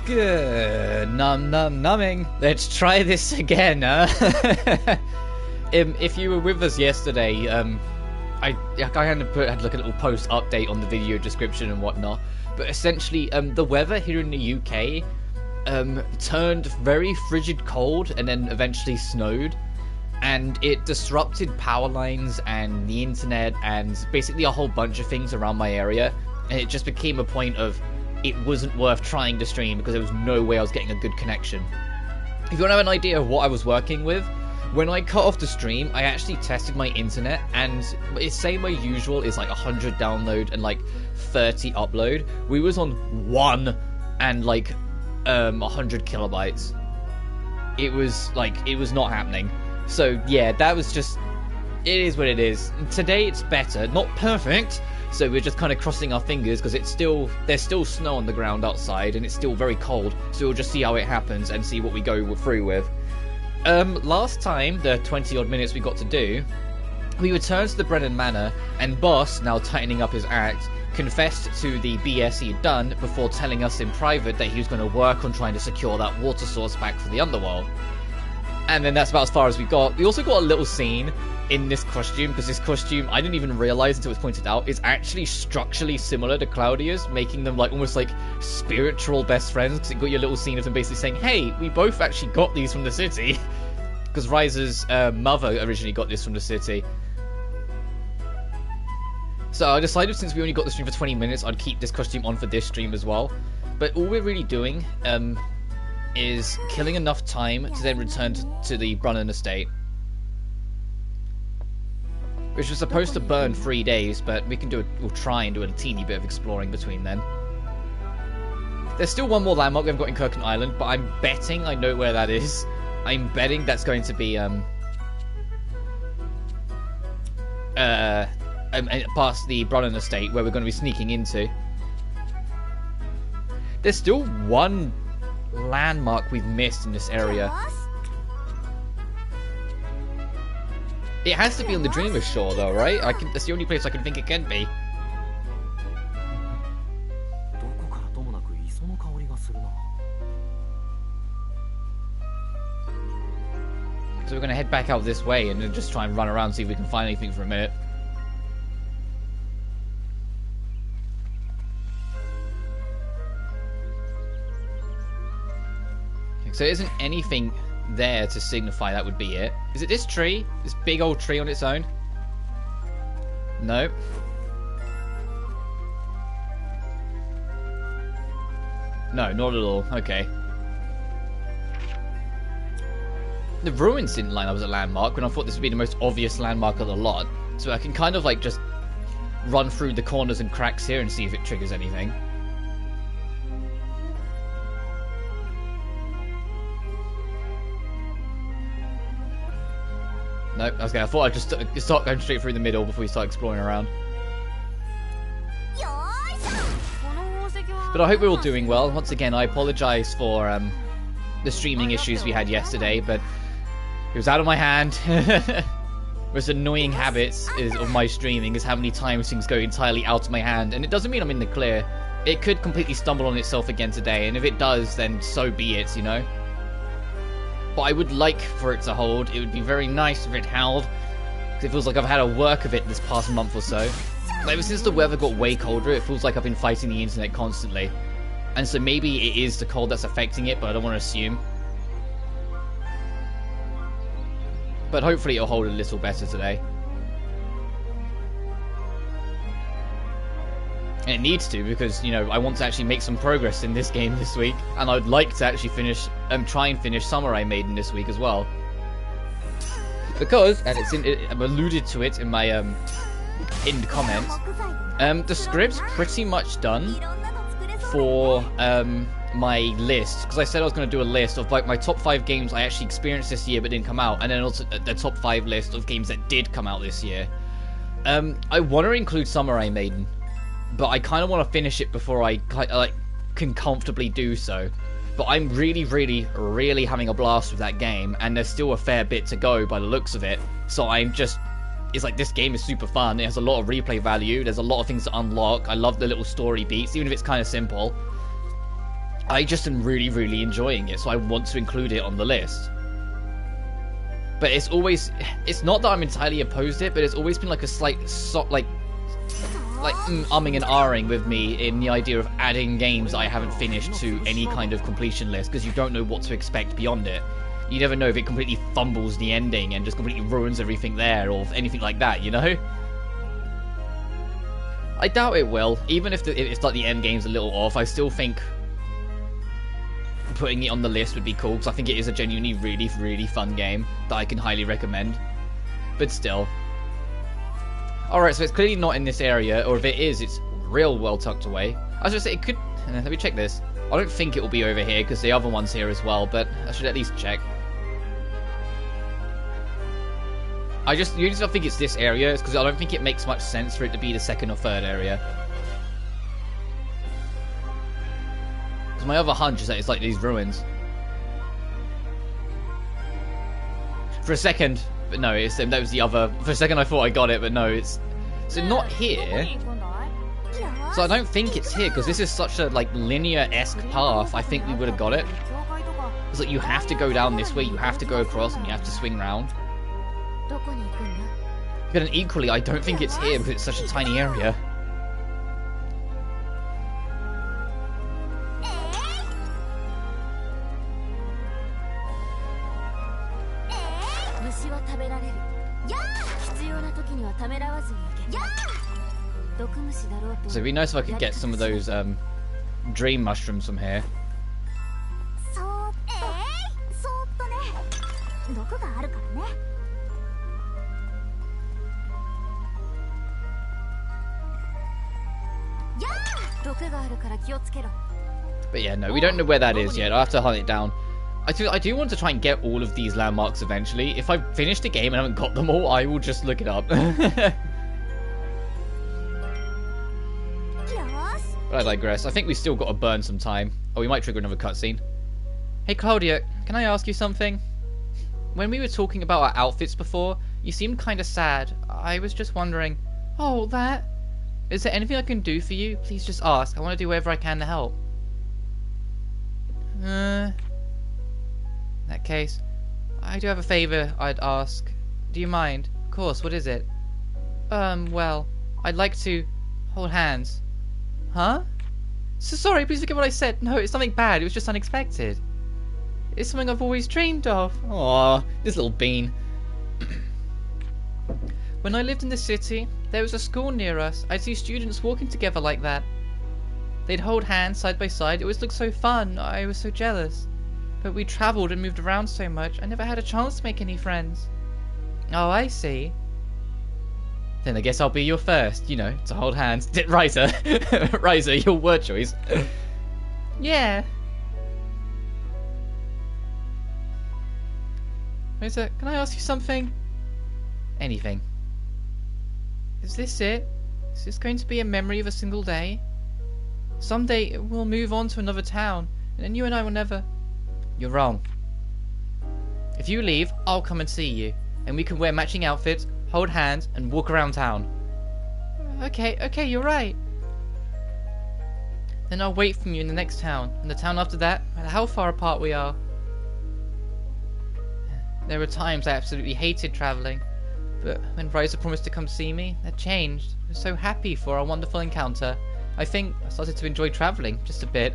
Good. Numbing. Let's try this again, huh? If you were with us yesterday, I had like a little post update on the video description and whatnot. But essentially, the weather here in the UK turned very frigid cold and then eventually snowed. And it disrupted power lines and the internet and basically a whole bunch of things around my area. And it just became a point of it wasn't worth trying to stream because there was no way I was getting a good connection. If you want to have an idea of what I was working with, when I cut off the stream, I actually tested my internet, and it's same way usual is like 100 download and like 30 upload. We was on 1 and like 100 kilobytes. It was not happening. So yeah, that was just, it is what it is. Today it's better, not perfect. So we're just kind of crossing our fingers because there's still snow on the ground outside and it's still very cold. So we'll just see how it happens and see what we go through with. Last time, the 20 odd minutes we got to do, we returned to the Brennan Manor, and Boss, now tightening up his act, confessed to the BS he had done before telling us in private that he was going to work on trying to secure that water source back for the underworld. And then that's about as far as we got. We also got a little scene in this costume, because this costume, I didn't even realize until it was pointed out, is actually structurally similar to Claudia's, making them like almost like spiritual best friends, because it got your little scene of them basically saying, hey, we both actually got these from the city. Because Ryza's mother originally got this from the city. So I decided, since we only got the stream for 20 minutes, I'd keep this costume on for this stream as well. But all we're really doing is killing enough time to then return to the Brennan estate, which was supposed to burn 3 days, but we'll try and do a teeny bit of exploring between then. There's still one more landmark we haven't got in Kirkland Island, but I'm betting I know where that is. I'm betting that's going to be past the Brennan estate, where we're going to be sneaking into. There's still one landmark we've missed in this area. It has to be on the Dreamer's Shore, though, right? That's the only place I can think it can be. So we're going to head back out this way and then just try and run around and see if we can find anything for a minute. Okay, so there isn't anything there to signify that would be it. Is it this tree? This big old tree on its own? No. No, not at all. Okay. The ruins didn't line up as a landmark when I thought this would be the most obvious landmark of the lot. So I can kind of like just run through the corners and cracks here and see if it triggers anything. Nope, I thought I'd just start going straight through the middle before we start exploring around. But I hope we're all doing well. Once again, I apologise for the streaming issues we had yesterday, but it was out of my hand. Most annoying habits of my streaming is how many times things go entirely out of my hand, and it doesn't mean I'm in the clear. It could completely stumble on itself again today, and if it does, then so be it, you know? But I would like for it to hold. It would be very nice if it held, because it feels like I've had a work of it this past month or so. Ever since the weather got way colder, it feels like I've been fighting the internet constantly. And so maybe it is the cold that's affecting it, but I don't want to assume. But hopefully it'll hold a little better today. And it needs to, because, you know, I want to actually make some progress in this game this week. And I'd like to actually try and finish Samurai Maiden this week as well. Because, and I've alluded to it in my in the comments, the script's pretty much done for my list, because I said I was going to do a list of like my top 5 games I actually experienced this year but didn't come out, and then also the top 5 list of games that did come out this year. I want to include Samurai Maiden, but I kind of want to finish it before I can comfortably do so. But I'm really, really, really having a blast with that game, and there's still a fair bit to go by the looks of it. So it's like, this game is super fun. It has a lot of replay value. There's a lot of things to unlock. I love the little story beats, even if it's kind of simple. I just am really, really enjoying it, so I want to include it on the list. But it's not that I'm entirely opposed to it, but it's always been like a slight, umming and ahhing with me in the idea of adding games I haven't finished to any kind of completion list, because you don't know what to expect beyond it. You never know if it completely fumbles the ending and just completely ruins everything there, or anything like that, you know? I doubt it will. Even if it's like the end game's a little off, I still think putting it on the list would be cool, because I think it is a genuinely really, really fun game that I can highly recommend. But still. Alright, so it's clearly not in this area, or if it is, it's real well tucked away. I was going to say, it could... Let me check this. I don't think it will be over here, because the other one's here as well, but I should at least check. I just usually don't think it's this area, because I don't think it makes much sense for it to be the second or third area. Because my other hunch is that it's like these ruins. For a second, but no, that was the other. For a second I thought I got it, but no, it's... So not here. So I don't think it's here, because this is such a like linear-esque path. I think we would have got it. It's like you have to go down this way, you have to go across, and you have to swing round. But then equally, I don't think it's here, because it's such a tiny area. So it'd be nice if I could get some of those dream mushrooms from here. But yeah, no, we don't know where that is yet. I'll have to hunt it down. I do want to try and get all of these landmarks eventually. If I've finished the game and haven't got them all, I will just look it up. But I digress. I think we still got to burn some time. Oh, we might trigger another cutscene. Hey Claudia, can I ask you something? When we were talking about our outfits before, you seemed kind of sad. I was just wondering... Oh, that... Is there anything I can do for you? Please just ask. I want to do whatever I can to help. In that case, I do have a favor I'd ask. Do you mind? Of course, what is it? Well, I'd like to hold hands. Huh? So sorry, please forget what I said. No, it's nothing bad. It was just unexpected. It's something I've always dreamed of. Aww, this little bean. When I lived in the city, there was a school near us. I'd see students walking together like that. They'd hold hands side by side. It always looked so fun. I was so jealous. But we travelled and moved around so much, I never had a chance to make any friends. Oh, I see. Then I guess I'll be your first, you know, to hold hands. Ryza. Ryza, your word choice. Yeah. Ryza, can I ask you something? Anything. Is this it? Is this going to be a memory of a single day? Someday we'll move on to another town, and then you and I will never... You're wrong. If you leave, I'll come and see you, and we can wear matching outfits, hold hands, and walk around town. Okay, you're right. Then I'll wait for you in the next town, and the town after that, no matter how far apart we are. There were times I absolutely hated travelling, but when Ryza promised to come see me, that changed. I was so happy for our wonderful encounter. I think I started to enjoy travelling, just a bit.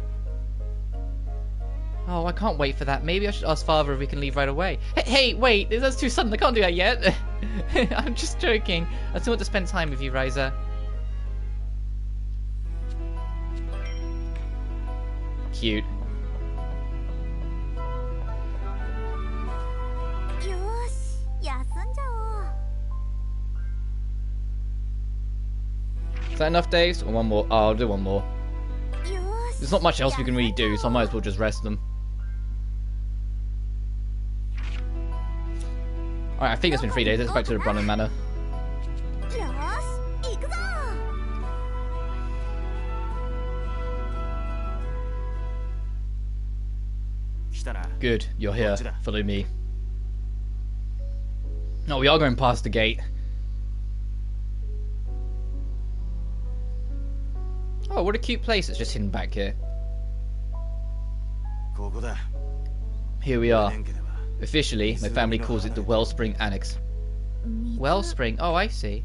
Oh, I can't wait for that. Maybe I should ask Father if we can leave right away. Hey, wait, that's too sudden. I can't do that yet. I'm just joking. I still want to spend time with you, Ryza. Cute. Is that enough days? Or one more? Oh, I'll do one more. There's not much else we can really do, so I might as well just rest them. Alright, I think it's been 3 days. Let's go back to the Brunnen Manor. Good, you're here. Follow me. No, we are going past the gate. Oh, what a cute place. It's just hidden back here. Here we are. Officially, my family calls it the Wellspring Annex. Wellspring? Oh, I see.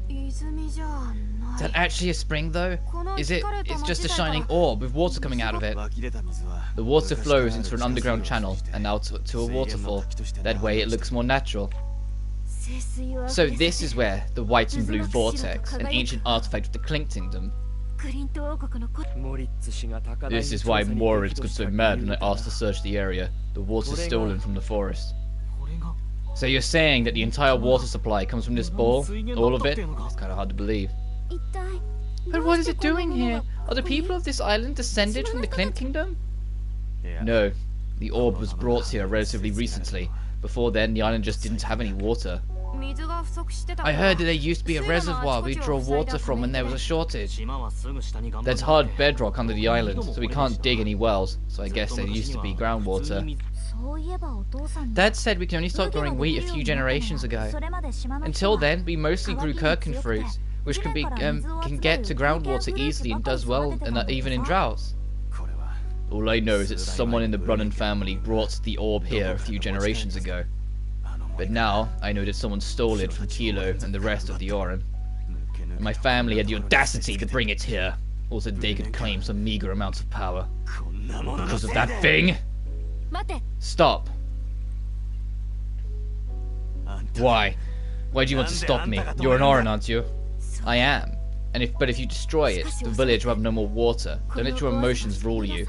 Is that actually a spring, though? Is it? It's just a shining orb with water coming out of it. The water flows into an underground channel and out to a waterfall. That way it looks more natural. So this is where the white and blue vortex, an ancient artifact of the Clink Kingdom. This is why Moritz got so mad when I asked to search the area. The water stolen from the forest. So you're saying that the entire water supply comes from this ball? All of it? It's kind of hard to believe. But what is it doing here? Are the people of this island descended from the Clink Kingdom? No. The orb was brought here relatively recently. Before then, the island just didn't have any water. I heard that there used to be a reservoir we'd draw water from when there was a shortage. There's hard bedrock under the island, so we can't dig any wells, so I guess there used to be groundwater. Dad said we can only start growing wheat a few generations ago. Until then, we mostly grew Kirkin fruits, which can get to groundwater easily and does well even in droughts. All I know is that someone in the Brunnan family brought the orb here a few generations ago. But now, I know that someone stole it from Kilo and the rest of the Orin. And my family had the audacity to bring it here, also they could claim some meager amounts of power. Because of that thing? Stop. Why? Why do you want to stop me? You're an Orin, aren't you? I am. But if you destroy it, the village will have no more water. Don't let your emotions rule you.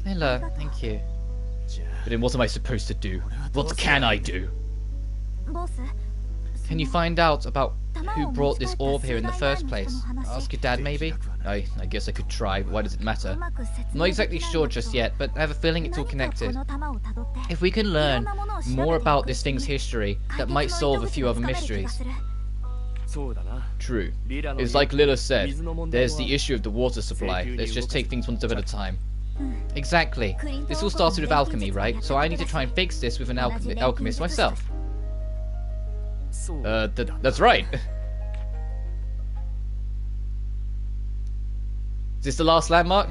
Hello, thank you. But then what am I supposed to do? What can I do? Can you find out about who brought this orb here in the first place? Ask your dad, maybe? I guess I could try, but why does it matter? I'm not exactly sure just yet, but I have a feeling it's all connected. If we can learn more about this thing's history, that might solve a few other mysteries. True. It's like Lila said, there's the issue of the water supply. Let's just take things one step at a time. Exactly. This all started with alchemy, right? So I need to try and fix this with an alchemist myself. That's right. Is this the last landmark?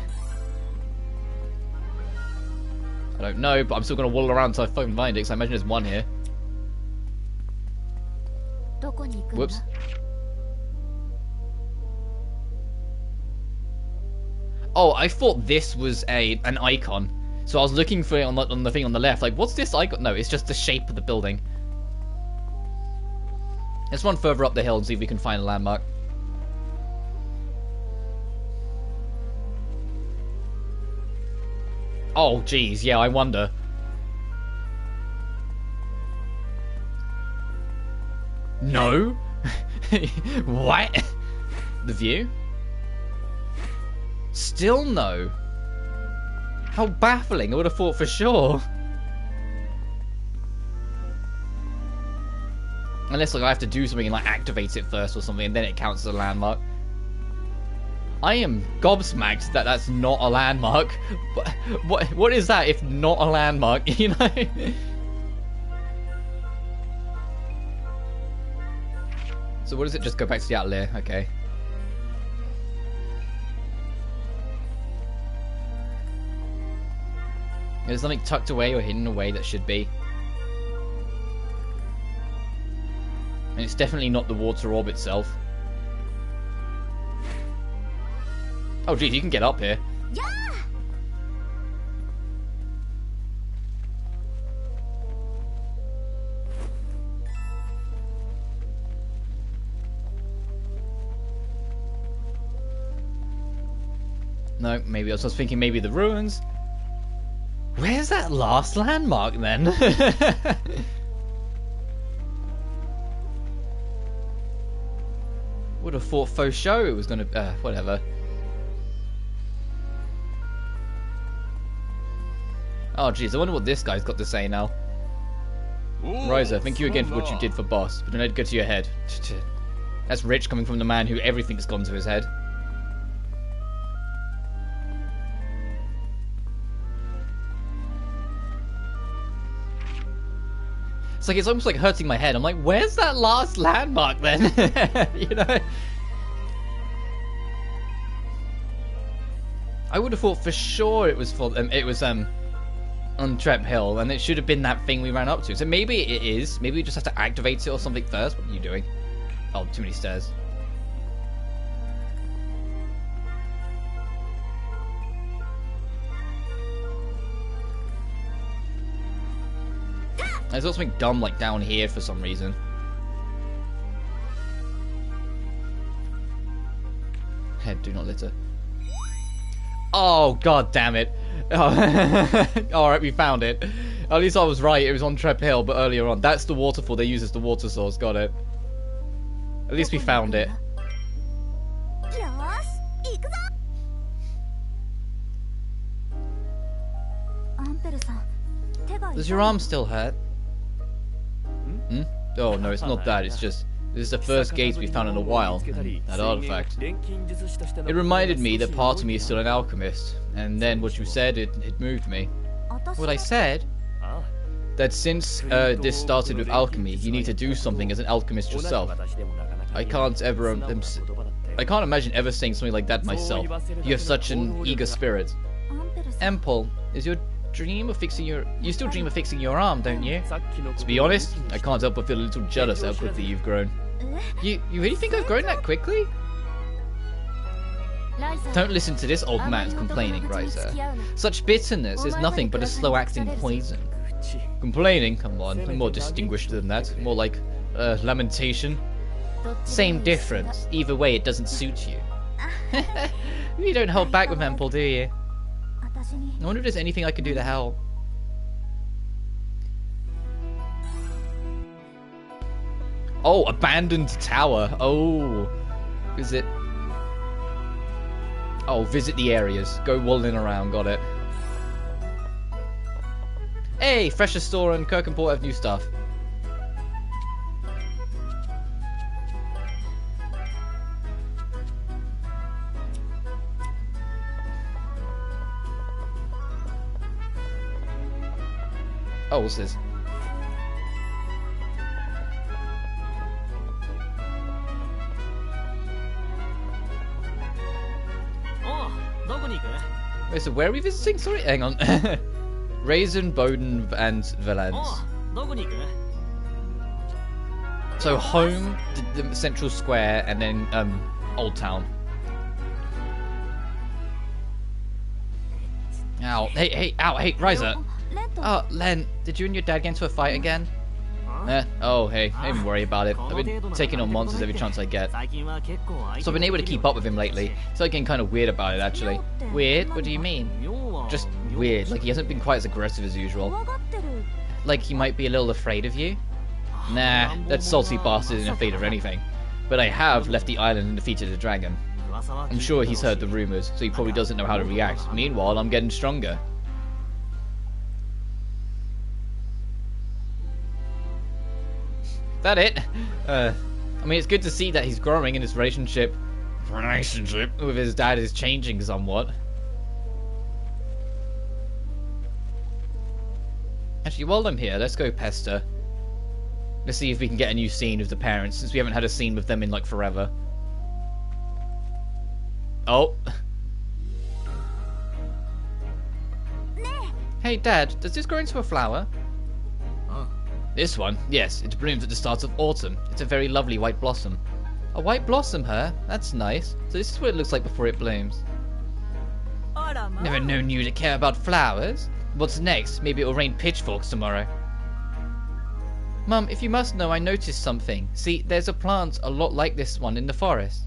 I don't know, but I'm still gonna waddle around until I fucking find it, because I imagine there's one here. Whoops. Oh, I thought this was an icon. So I was looking for it on the thing on the left. Like, what's this icon? No, it's just the shape of the building. Let's run further up the hill and see if we can find a landmark. Oh, geez, yeah, I wonder. No? What? The view? Still no. How baffling, I would have thought for sure. Unless like I have to do something and like activate it first or something and then it counts as a landmark. I am gobsmacked that that's not a landmark. What is that if not a landmark, you know? So what does it just go back to the Atelier? Okay. There's something tucked away or hidden away that should be. And it's definitely not the water orb itself. Oh geez, you can get up here. Yeah! No, maybe I was just thinking maybe the ruins. Where's that last landmark then? Would have thought faux show it was gonna whatever. Oh jeez, I wonder what this guy's got to say now. Ryza, thank you again for what you did for Boss, but don't let it go to your head. That's rich coming from the man who everything's gone to his head. It's like it's almost like hurting my head. I'm like, where's that last landmark then? You know? I would have thought for sure it was for on Trep Hill, and it should have been that thing we ran up to. So maybe it is. Maybe we just have to activate it or something first. What are you doing? Oh, too many stairs. There's also something dumb like down here for some reason. Head, do not litter. Oh, god damn it. Oh. Alright, we found it. At least I was right, it was on Trep Hill, but earlier on. That's the waterfall they use as the water source, got it. At least we found it. Does your arm still hurt? Hmm? Oh no, it's not that, it's just... This is the first gate we found in a while, that artifact. It reminded me that part of me is still an alchemist, and then what you said, it moved me. What I said? That since this started with alchemy, you need to do something as an alchemist yourself. I can't imagine ever saying something like that myself. You have such an eager spirit. Empel, is your dream of fixing your... You still dream of fixing your arm, don't you? To be honest, I can't help but feel a little jealous how quickly you've grown. You really think I've grown that quickly? Don't listen to this old man's complaining, Ryza. Such bitterness is nothing but a slow-acting poison. Complaining? Come on, I'm more distinguished than that. More like, lamentation. Same difference. Either way, it doesn't suit you. You don't hold back with Empel, do you? I wonder if there's anything I can do to help. Oh, abandoned tower. Oh, is it? Oh, visit the areas. Go walling around. Got it. Hey, Fresher Store and Kirkenport have new stuff. Oh, what's this? Wait, so where are we visiting? Sorry, hang on. Raisin, Boden, and Valence. So home, the central square, and then Old Town. Ow! Hey! Ow! Hey, Ryza! Oh, Len, did you and your dad get into a fight again? Oh, hey, don't even worry about it. I've been taking on monsters every chance I get. So I've been able to keep up with him lately. It's like getting kind of weird about it, actually. Weird? What do you mean? Just weird. Like, he hasn't been quite as aggressive as usual. Like, he might be a little afraid of you? Nah, that salty bastard isn't afraid of anything. But I have left the island and defeated a dragon. I'm sure he's heard the rumors, so he probably doesn't know how to react. Meanwhile, I'm getting stronger. That it? I mean, it's good to see that he's growing and his relationship with his dad is changing somewhat. Actually, while I'm here, let's go pester. Let's see if we can get a new scene with the parents, since we haven't had a scene with them in like forever. Oh. Hey Dad, does this grow into a flower? This one? Yes, it blooms at the start of autumn. It's a very lovely white blossom. A white blossom, huh? That's nice. So this is what it looks like before it blooms. Never known you to care about flowers. What's next? Maybe it'll rain pitchforks tomorrow. Mum, if you must know, I noticed something. See, there's a plant a lot like this one in the forest.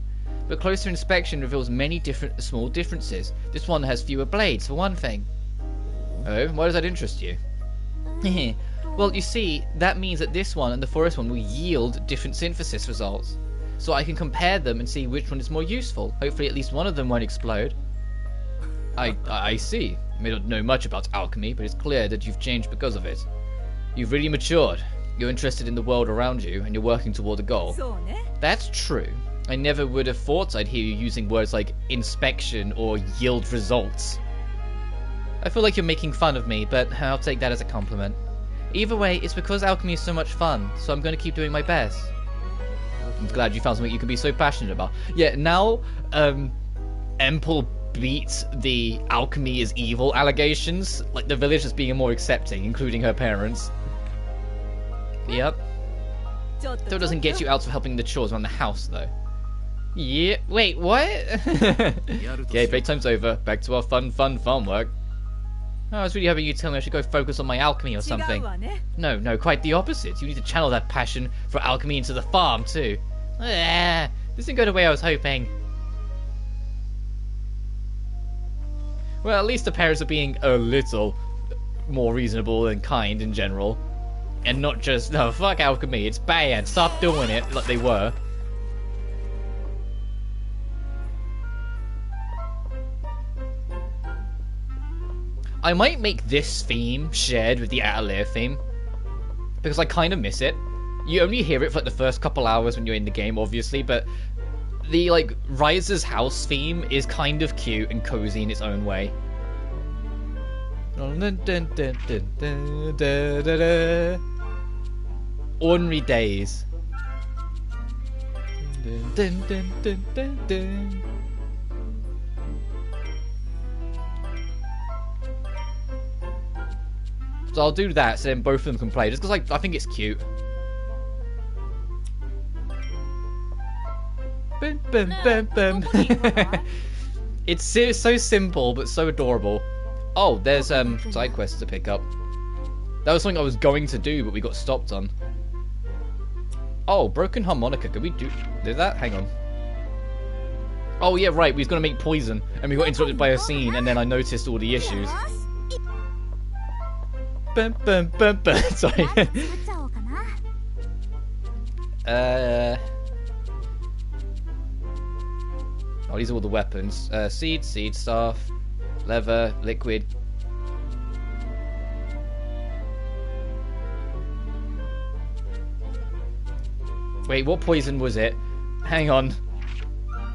But closer inspection reveals many different small differences. This one has fewer blades, for one thing. Oh, why does that interest you? Well, you see, that means that this one and the forest one will yield different synthesis results. So I can compare them and see which one is more useful. Hopefully at least one of them won't explode. I see. I may not know much about alchemy, but it's clear that you've changed because of it. You've really matured. You're interested in the world around you, and you're working toward a goal. That's true. I never would have thought I'd hear you using words like inspection or yield results. I feel like you're making fun of me, but I'll take that as a compliment. Either way, it's because alchemy is so much fun, so I'm going to keep doing my best. I'm glad you found something you can be so passionate about. Yeah, now, Empel beat the alchemy is evil allegations. Like, the village is being more accepting, including her parents. Yep. Still doesn't get you out of helping the chores around the house, though. Yeah, wait, what? Okay, playtime's over. Back to our fun work. Oh, I was really hoping you'd tell me I should go focus on my alchemy or something. No, quite the opposite. You need to channel that passion for alchemy into the farm, too. This didn't go the way I was hoping. Well, at least the parents are being a little more reasonable and kind in general. And not just, no, fuck alchemy, it's bad, stop doing it, like they were. I might make this theme shared with the Atelier theme, because I kind of miss it. You only hear it for like the first couple hours when you're in the game, obviously, but the, like, Ryza's house theme is kind of cute and cozy in its own way. Ordinary days. So I'll do that, so then both of them can play, just because I think it's cute. It's so simple, but so adorable. Oh, there's side quests to pick up. That was something I was going to do, but we got stopped on. Oh, broken harmonica. Could we do that? Hang on. Oh yeah, right. We was gonna make poison, and we got interrupted by a scene, and then I noticed all the issues. Sorry. Oh, these are all the weapons. Seed staff, leather, liquid. Wait, what poison was it? Hang on.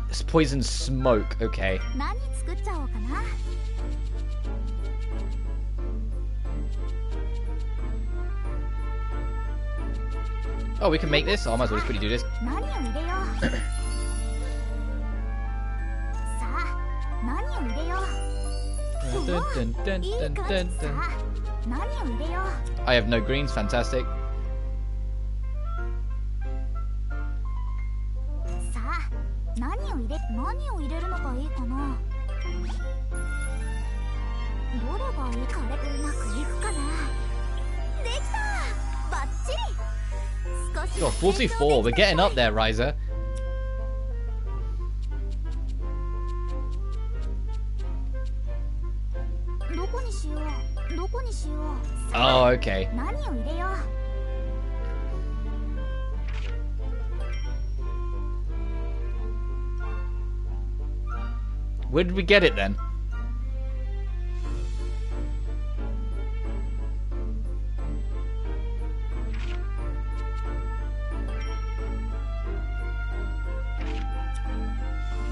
It's poison smoke, okay. Oh, we can make this? Oh, I might as well just quickly do this. I have no greens, fantastic. Oh, 44, we're getting up there, Ryza. Oh, okay. Where did we get it then?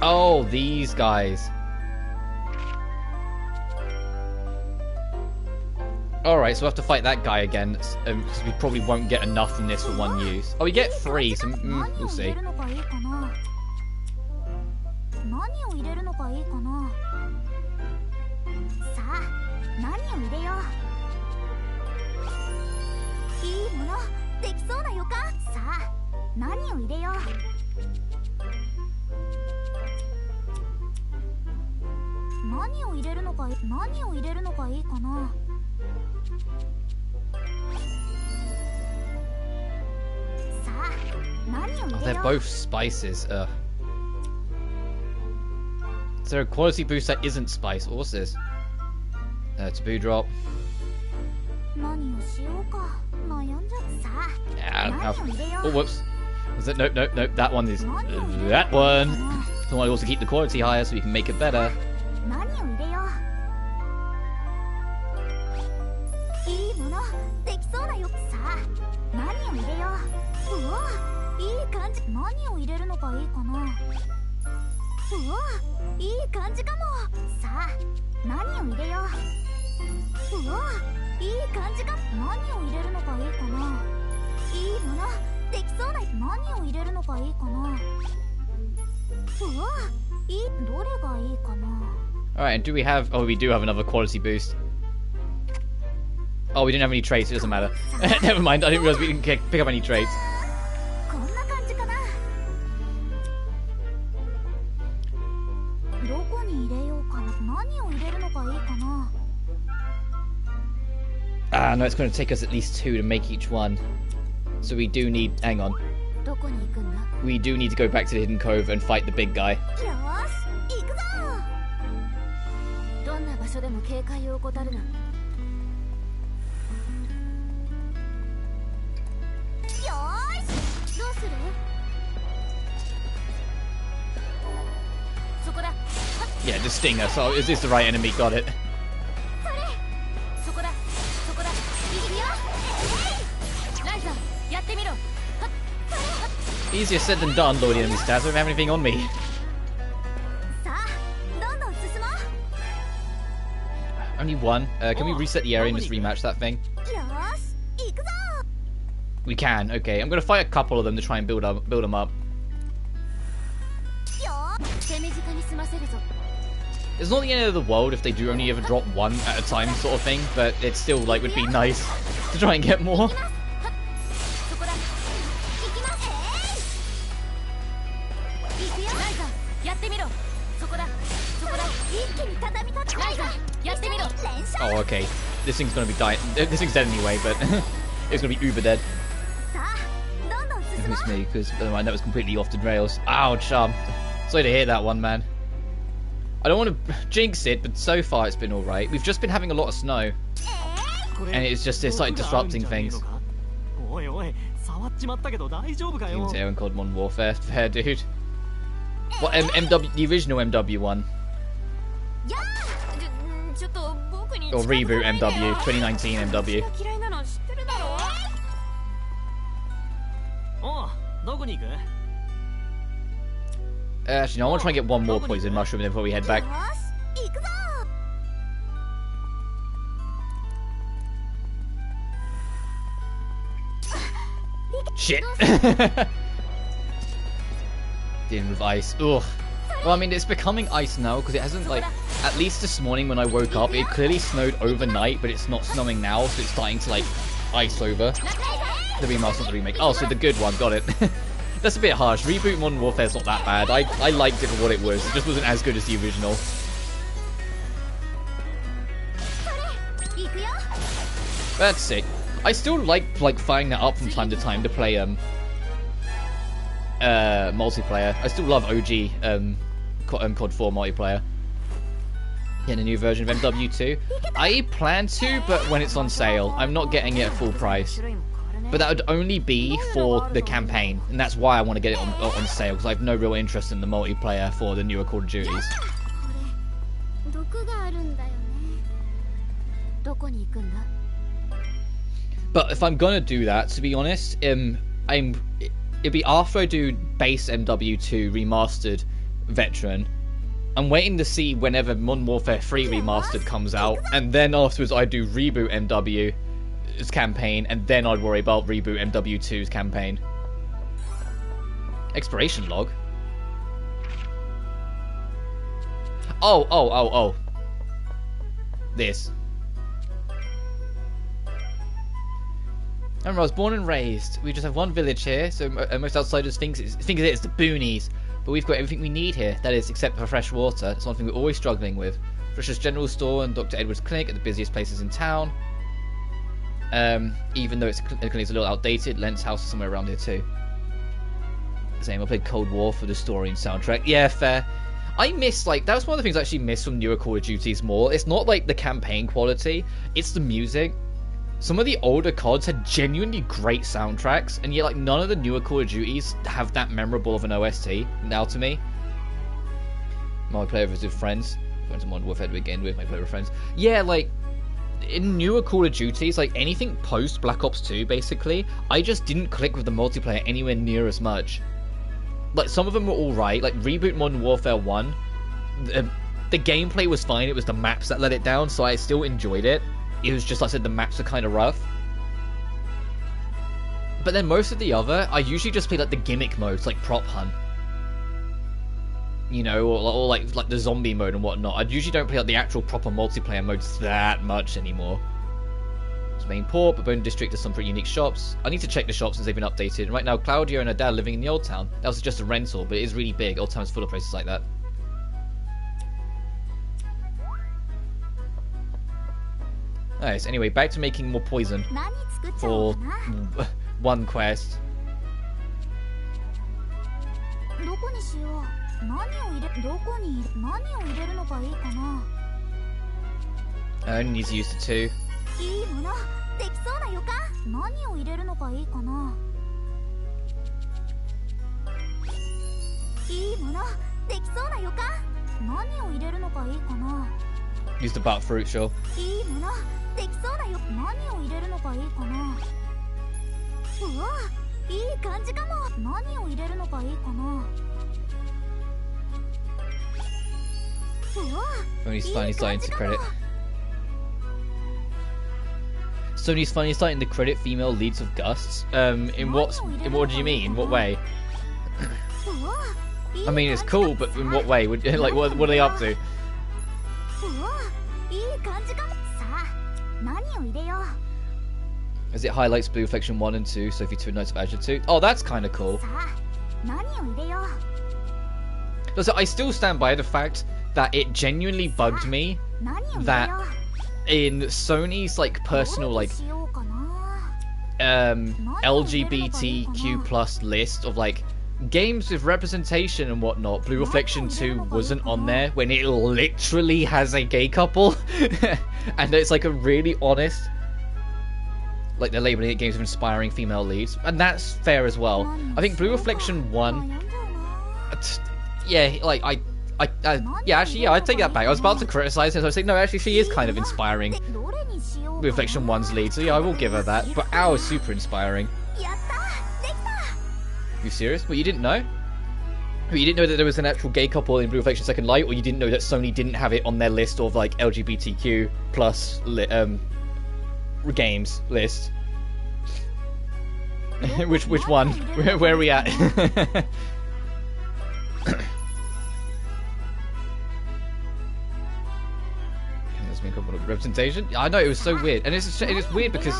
Oh, these guys. Alright, so we'll have to fight that guy again, because we probably won't get enough from this for one use. Oh, we get 3, so we'll see. Oh, they're both spices. Ugh. Is there a quality boost that isn't spice? What's this? Taboo drop. Oh, whoops. Is it? Nope. That one is that one. So I also keep the quality higher so we can make it better. Alright, and do we have... Oh, we do have another quality boost. Oh, we didn't have any traits, it doesn't matter. Never mind, I didn't realize we didn't pick up any traits. Ah, no, it's going to take us at least 2 to make each one. So we do need... Hang on. We do need to go back to the Hidden Cove and fight the big guy. Yeah, just stinger. So is this the right enemy? Got it. Easier said than done, Lord Enemy Stats. I don't have anything on me. Only one. Can we reset the area and just rematch that thing? We can. Okay, I'm gonna fight a couple of them to try and build them up. It's not the end of the world if they do only ever drop one at a time, sort of thing. But it still like would be nice to try and get more. Oh, okay. This thing's gonna be dying. This thing's dead anyway, but it's gonna be uber dead. It missed me because that was completely off the rails. Ouch! Sorry to hear that one, man. I don't want to jinx it, but so far it's been all right. We've just been having a lot of snow, and it's like disrupting things. Games here in Cold Modern Warfare, fair dude. What MW? The original MW one. Or reboot MW, 2019 MW. Actually, no, I want to try and get one more poison mushroom before we head back. Shit! Dealing with ice. Ugh. Well, I mean, it's becoming ice now because it hasn't, like, at least this morning when I woke up, it clearly snowed overnight, but it's not snowing now, so it's starting to, like, ice over. The remaster, not the remake. Oh, so the good one, got it. That's a bit harsh. Reboot Modern Warfare's not that bad. I liked it for what it was. It just wasn't as good as the original. That's sick. I still like firing that up from time to time to play multiplayer. I still love OG COD 4 multiplayer. In a new version of MW2. I plan to, but when it's on sale. I'm not getting it at full price. But that would only be for the campaign, and that's why I want to get it on sale, because I have no real interest in the multiplayer for the newer Call of Duties. But if I'm gonna do that, to be honest, it'd be after I do base MW2 remastered veteran. I'm waiting to see whenever Modern Warfare 3 remastered comes out, and then afterwards I do reboot MW's campaign, and then I'd worry about reboot MW2's campaign. Exploration log. Oh. This. Remember, I was born and raised. We just have one village here, so most outsiders think it's the boonies. But we've got everything we need here. That is, except for fresh water. It's one thing we're always struggling with. Freshest General Store and Dr. Edwards Clinic are the busiest places in town. Even though the clinic's a little outdated, Lent's house is somewhere around here too. Same, I played Cold War for the story and soundtrack. Yeah, fair. I miss, like, that was one of the things I actually miss from newer Call of Duties more. It's not, like, the campaign quality, it's the music. Some of the older CODs had genuinely great soundtracks, and yet, like, none of the newer Call of Duties have that memorable of an OST, now to me. Multiplayer with friends. Friends in Modern Warfare to begin with, multiplayer with friends. Yeah, like, in newer Call of Duties, like, anything post Black Ops 2, basically, I just didn't click with the multiplayer anywhere near as much. Like, some of them were alright, like, Reboot Modern Warfare 1, the gameplay was fine, it was the maps that let it down, so I still enjoyed it. It was just, like I said, the maps are kind of rough. But then most of the other, I usually just play, like, the gimmick modes, like Prop Hunt. you know, or like the zombie mode and whatnot. I usually don't play like the actual proper multiplayer modes that much anymore. It's main port, but Bone District has some pretty unique shops. I need to check the shops since they've been updated. Right now, Claudia and her dad are living in the Old Town. That was just a rental, but it is really big. Old Town is full of places like that. Nice. Anyway, back to making more poison for one quest. I only need to use the 2. Use the butt fruit, sure. Sony's finally starting to credit. Sony's finally starting to credit female leads of gusts. In what do you mean? What way? I mean, it's cool, but in what way? Like, what are they up to? As it highlights Blue Reflection 1 and 2, Sophie 2 and Knights of Azure 2. Oh, that's kind of cool. So I still stand by the fact that it genuinely bugged me that in Sony's like personal like LGBTQ plus list of like games with representation and whatnot, Blue Reflection 2 wasn't on there when it literally has a gay couple. And it's like a really honest, like they're labeling it games of inspiring female leads, and that's fair as well. I think Blue Reflection 1, yeah, like yeah, actually, yeah, I take that back. I was about to criticize it, so I was like, no, actually, she is kind of inspiring. Blue Reflection 1's lead, so yeah, I will give her that. But ours is super inspiring. You serious? Well, you didn't know? Well, you didn't know that there was an actual gay couple in Blue Reflection Second Light, or you didn't know that Sony didn't have it on their list of like LGBTQ plus games list? which one? Where are we at? Representation? I know, it was so weird, and it's weird because,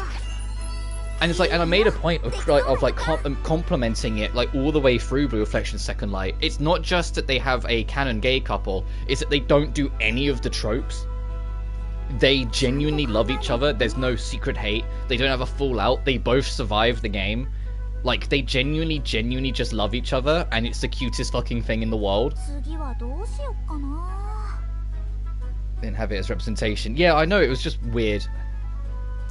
and it's like, and I made a point of like complimenting it like all the way through Blue Reflection Second Light. It's not just that they have a canon gay couple; it's that they don't do any of the tropes. They genuinely love each other. There's no secret hate. They don't have a fallout. They both survive the game. Like, they genuinely just love each other, and it's the cutest fucking thing in the world. Didn't have it as representation. Yeah, I know, it was just weird.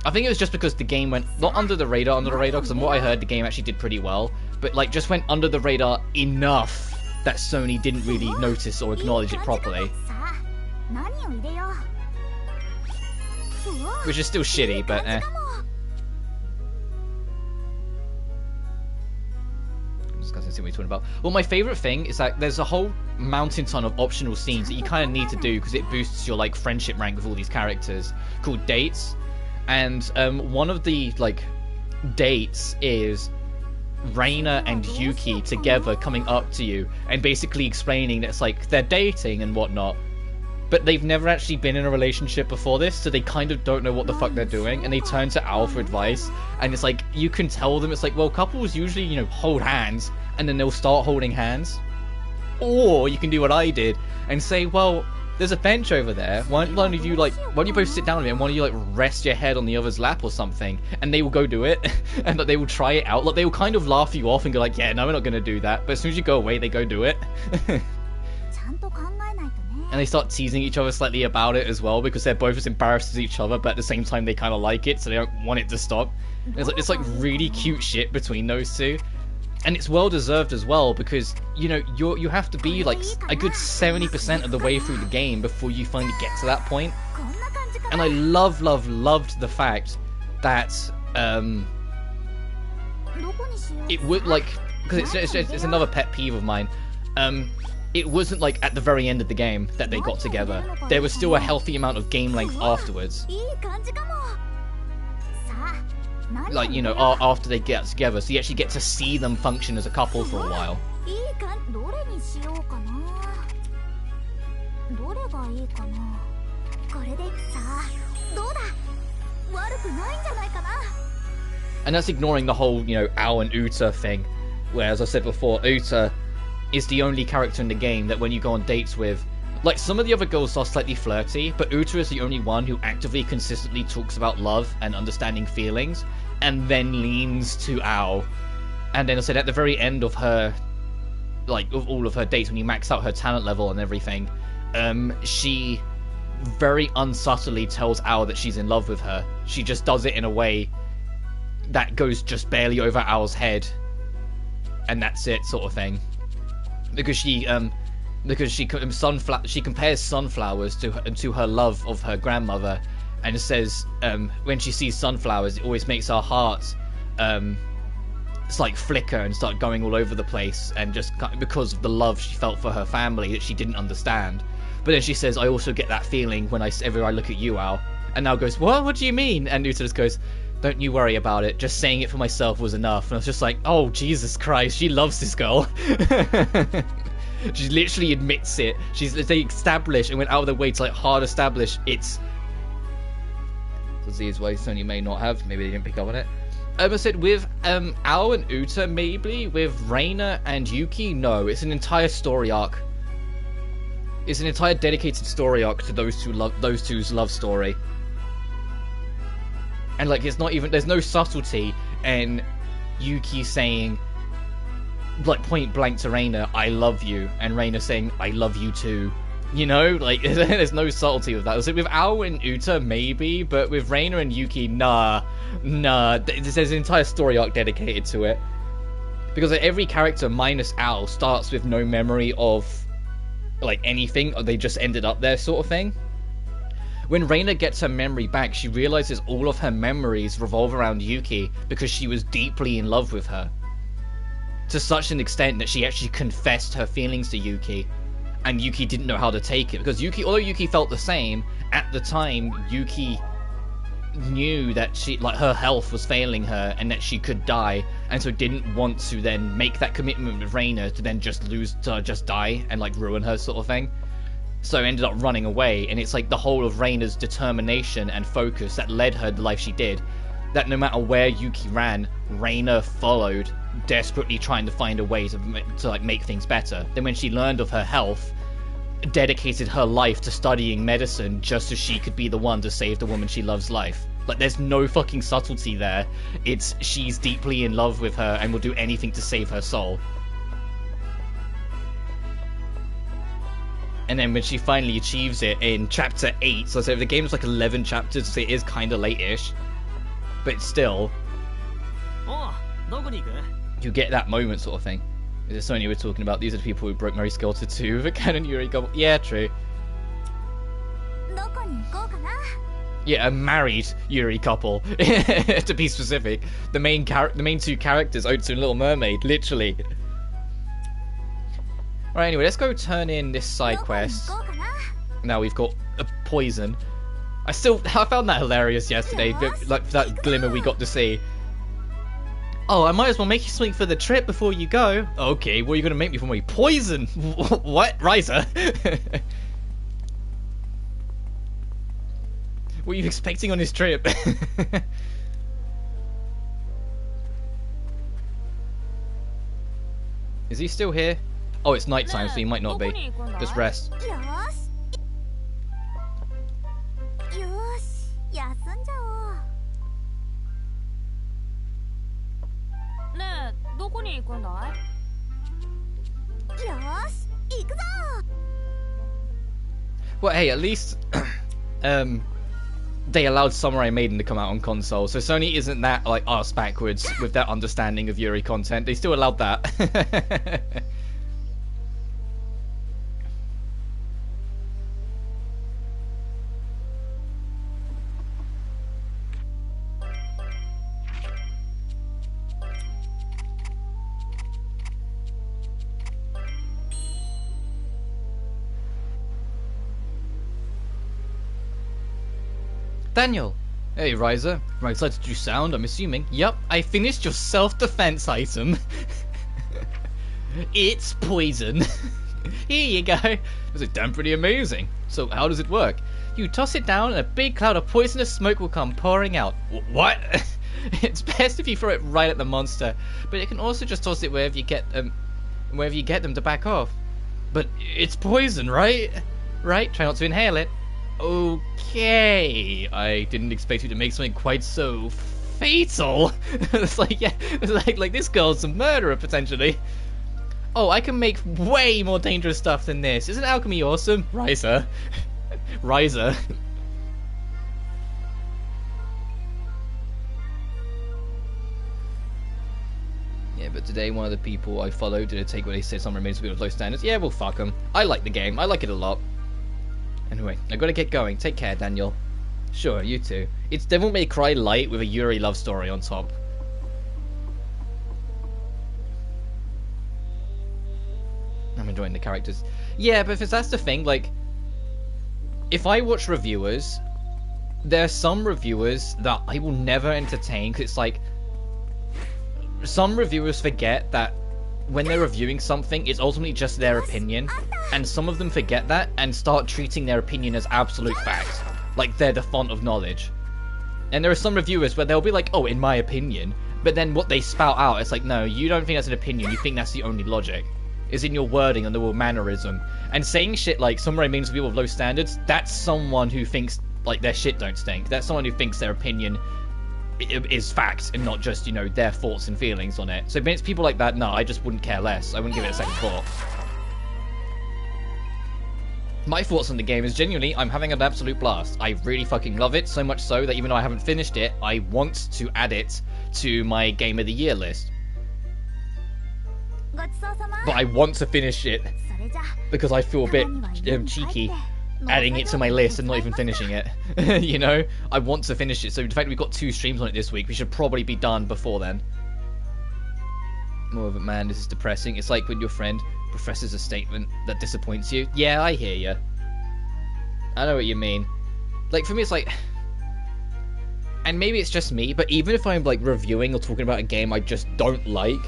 I think it was just because the game went not under the radar, because from what I heard, the game actually did pretty well, but like just went under the radar enough that Sony didn't really notice or acknowledge it properly. Which is still shitty, but eh. See what you're talking about. Well, my favourite thing is that there's a whole mountain ton of optional scenes that you kind of need to do because it boosts your like friendship rank with all these characters, called dates. And one of the like dates is Reina and Yuki together coming up to you and basically explaining that it's like they're dating and whatnot, but they've never actually been in a relationship before this, so they kind of don't know what the fuck they're doing, and they turn to Al for advice. And it's like, you can tell them, it's like, well, couples usually, you know, hold hands and then they'll start holding hands. Or you can do what I did and say, well, there's a bench over there, why don't you both sit down on it and why don't you like rest your head on the other's lap or something, and they will go do it. And like, they will try it out, like they will kind of laugh you off and go like, yeah, no, we're not gonna do that, but as soon as you go away, they go do it. And they start teasing each other slightly about it as well, because they're both as embarrassed as each other, but at the same time they kind of like it, so they don't want it to stop. And it's like really cute shit between those two, and it's well deserved as well, because you know you have to be like a good 70% of the way through the game before you finally get to that point. And I loved the fact that it would like, because it's another pet peeve of mine. It wasn't like at the very end of the game that they got together. There was still a healthy amount of game length afterwards. Like, you know, after they get together, so you actually get to see them function as a couple for a while. And that's ignoring the whole, you know, Ao and Uta thing, where, as I said before, Uta is the only character in the game that when you go on dates with, like, some of the other girls are slightly flirty, but Uta is the only one who actively, consistently talks about love and understanding feelings, and then leans to Ao. And then I said at the very end of her, like, of all of her dates, when you max out her talent level and everything, she very unsubtly tells Ao that she's in love with her. She just does it in a way that goes just barely over Ao's head, and that's it, sort of thing. Because she compares sunflowers to her love of her grandmother, and says when she sees sunflowers, it always makes her heart it's like flicker and start going all over the place, and just because of the love she felt for her family that she didn't understand. But then she says, I also get that feeling whenever I look at you, Ao. And Ao goes, what do you mean? And Uta just goes, don't you worry about it, just saying it for myself was enough. And I was just like, oh Jesus Christ, she loves this girl. She literally admits it. They established and went out of their way to, like, hard establish it's disease way Sony may not have, maybe they didn't pick up on it. I said with Ao and Uta, maybe. With Reina and Yuki, no. It's an entire story arc. It's an entire dedicated story arc to those two's love story. And, like, it's not even, there's no subtlety in Yuki saying, like, point blank to Reina, I love you, and Reina saying, I love you too. You know, like, there's no subtlety with that. So with Ao and Uta, maybe, but with Reina and Yuki, nah. There's an entire story arc dedicated to it. Because every character, minus Ao, starts with no memory of, like, anything, or they just ended up there, sort of thing. When Reina gets her memory back, she realizes all of her memories revolve around Yuki because she was deeply in love with her. To such an extent that she actually confessed her feelings to Yuki, and Yuki didn't know how to take it. Because Yuki, although Yuki felt the same, at the time, Yuki knew that her health was failing her and that she could die, and so didn't want to then make that commitment with Reina to then just die and, like, ruin her, sort of thing. So ended up running away, and it's like the whole of Reina's determination and focus that led her the life she did. That no matter where Yuki ran, Reina followed, desperately trying to find a way to like make things better. Then when she learned of her health, dedicated her life to studying medicine just so she could be the one to save the woman she loves life. Like, there's no fucking subtlety there. It's she's deeply in love with her and will do anything to save her soul. And then when she finally achieves it in chapter 8, so the game's like 11 chapters, so it is kind of late-ish, but still, you get that moment, sort of thing. Is it Sony we're talking about? These are the people who broke Mary Skelter 2 with a Canon Yuri Couple. Yeah, true. Yeah, a married Yuri couple, to be specific. The main two characters, Otsu and Little Mermaid, literally. Alright, anyway, let's go turn in this side quest. Now we've got a poison. I found that hilarious yesterday, like that glimmer we got to see. Oh, I might as well make you something for the trip before you go. Okay, what are you going to make me for my poison? What? Ryza? What are you expecting on this trip? Is he still here? Oh, it's nighttime, so he might not be. Just rest. Well, hey, at least they allowed Samurai Maiden to come out on console, so Sony isn't that, like, arse backwards with their understanding of Yuri content. They still allowed that. Daniel! Hey, Ryza. How excited did you sound, I'm assuming? Yup, I finished your self-defense item. It's poison. Here you go. This is damn pretty amazing. So how does it work? You toss it down and a big cloud of poisonous smoke will come pouring out. What? It's best if you throw it right at the monster, but you can also just toss it wherever you get them to back off. But it's poison, right? Right? Try not to inhale it. Okay. I didn't expect you to make something quite so fatal. It's like, yeah, it's like this girl's a murderer potentially. Oh, I can make way more dangerous stuff than this. Isn't alchemy awesome? Ryza. Ryza. Yeah, but today one of the people I followed did take what they said some remains of low standards. Yeah, well, fuck them. I like the game. I like it a lot. Anyway, I gotta get going. Take care, Daniel. Sure, you too. It's Devil May Cry light with a Yuri love story on top. I'm enjoying the characters. Yeah, but if that's the thing, like, if I watch reviewers, there are some reviewers that I will never entertain, because it's like, some reviewers forget that when they're reviewing something, it's ultimately just their opinion, and some of them forget that and start treating their opinion as absolute fact, like they're the font of knowledge. And there are some reviewers where they'll be like, oh, in my opinion, but then what they spout out, it's like, no, you don't think that's an opinion, you think that's the only logic. Is in your wording and the word mannerism. And saying shit like samurai means people with low standards, that's someone who thinks like their shit don't stink. That's someone who thinks their opinion is fact and not just, you know, their thoughts and feelings on it. So when it's people like that, no, I just wouldn't care less. I wouldn't give it a second thought. My thoughts on the game is genuinely, I'm having an absolute blast. I really fucking love it, so much so that even though I haven't finished it, I want to add it to my Game of the Year list. But I want to finish it because I feel a bit cheeky adding it to my list and not even finishing it. You know, I want to finish it. So in fact, we've got 2 streams on it this week. We should probably be done before then. More of it, man, this is depressing. It's like when your friend professes a statement that disappoints you. Yeah, I hear you. I know what you mean. Like, for me, it's like, and maybe it's just me, but even if I'm like reviewing or talking about a game I just don't like,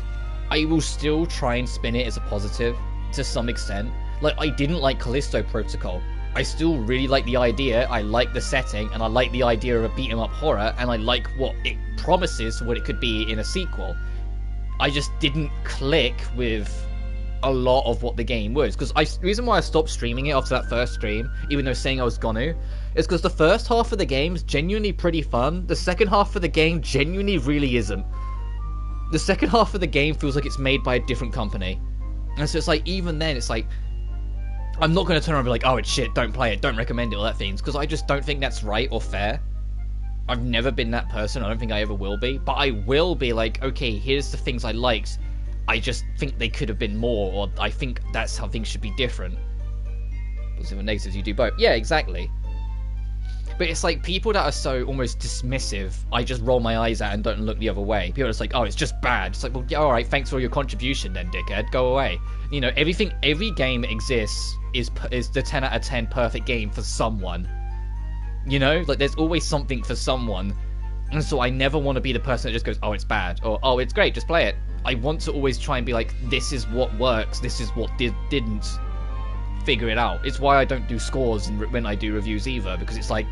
I will still try and spin it as a positive, to some extent. Like, I didn't like Callisto Protocol. I still really like the idea, I like the setting, and I like the idea of a beat-em-up horror, and I like what it promises, what it could be in a sequel. I just didn't click with a lot of what the game was. Because the reason why I stopped streaming it after that first stream, even though saying I was gonna, is because the first half of the game is genuinely pretty fun. The second half of the game genuinely really isn't. The second half of the game feels like it's made by a different company. And so it's like, even then, it's like, I'm not going to turn around and be like, oh, it's shit, don't play it, don't recommend it, all that things, because I just don't think that's right or fair. I've never been that person, I don't think I ever will be, but I will be like, okay, here's the things I liked, I just think they could have been more, or I think that's how things should be different. Positive and negatives, you do both. Yeah, exactly. But it's like, people that are so almost dismissive, I just roll my eyes at and don't look the other way. People are just like, oh, it's just bad. It's like, well, yeah, alright, thanks for your contribution then, dickhead. Go away. You know, every game exists is the 10 out of 10 perfect game for someone. You know? Like, there's always something for someone. And so I never want to be the person that just goes, oh, it's bad. Or, oh, it's great, just play it. I want to always try and be like, this is what works, this is what didn't. Figure it out. It's why I don't do scores when I do reviews either, because it's like,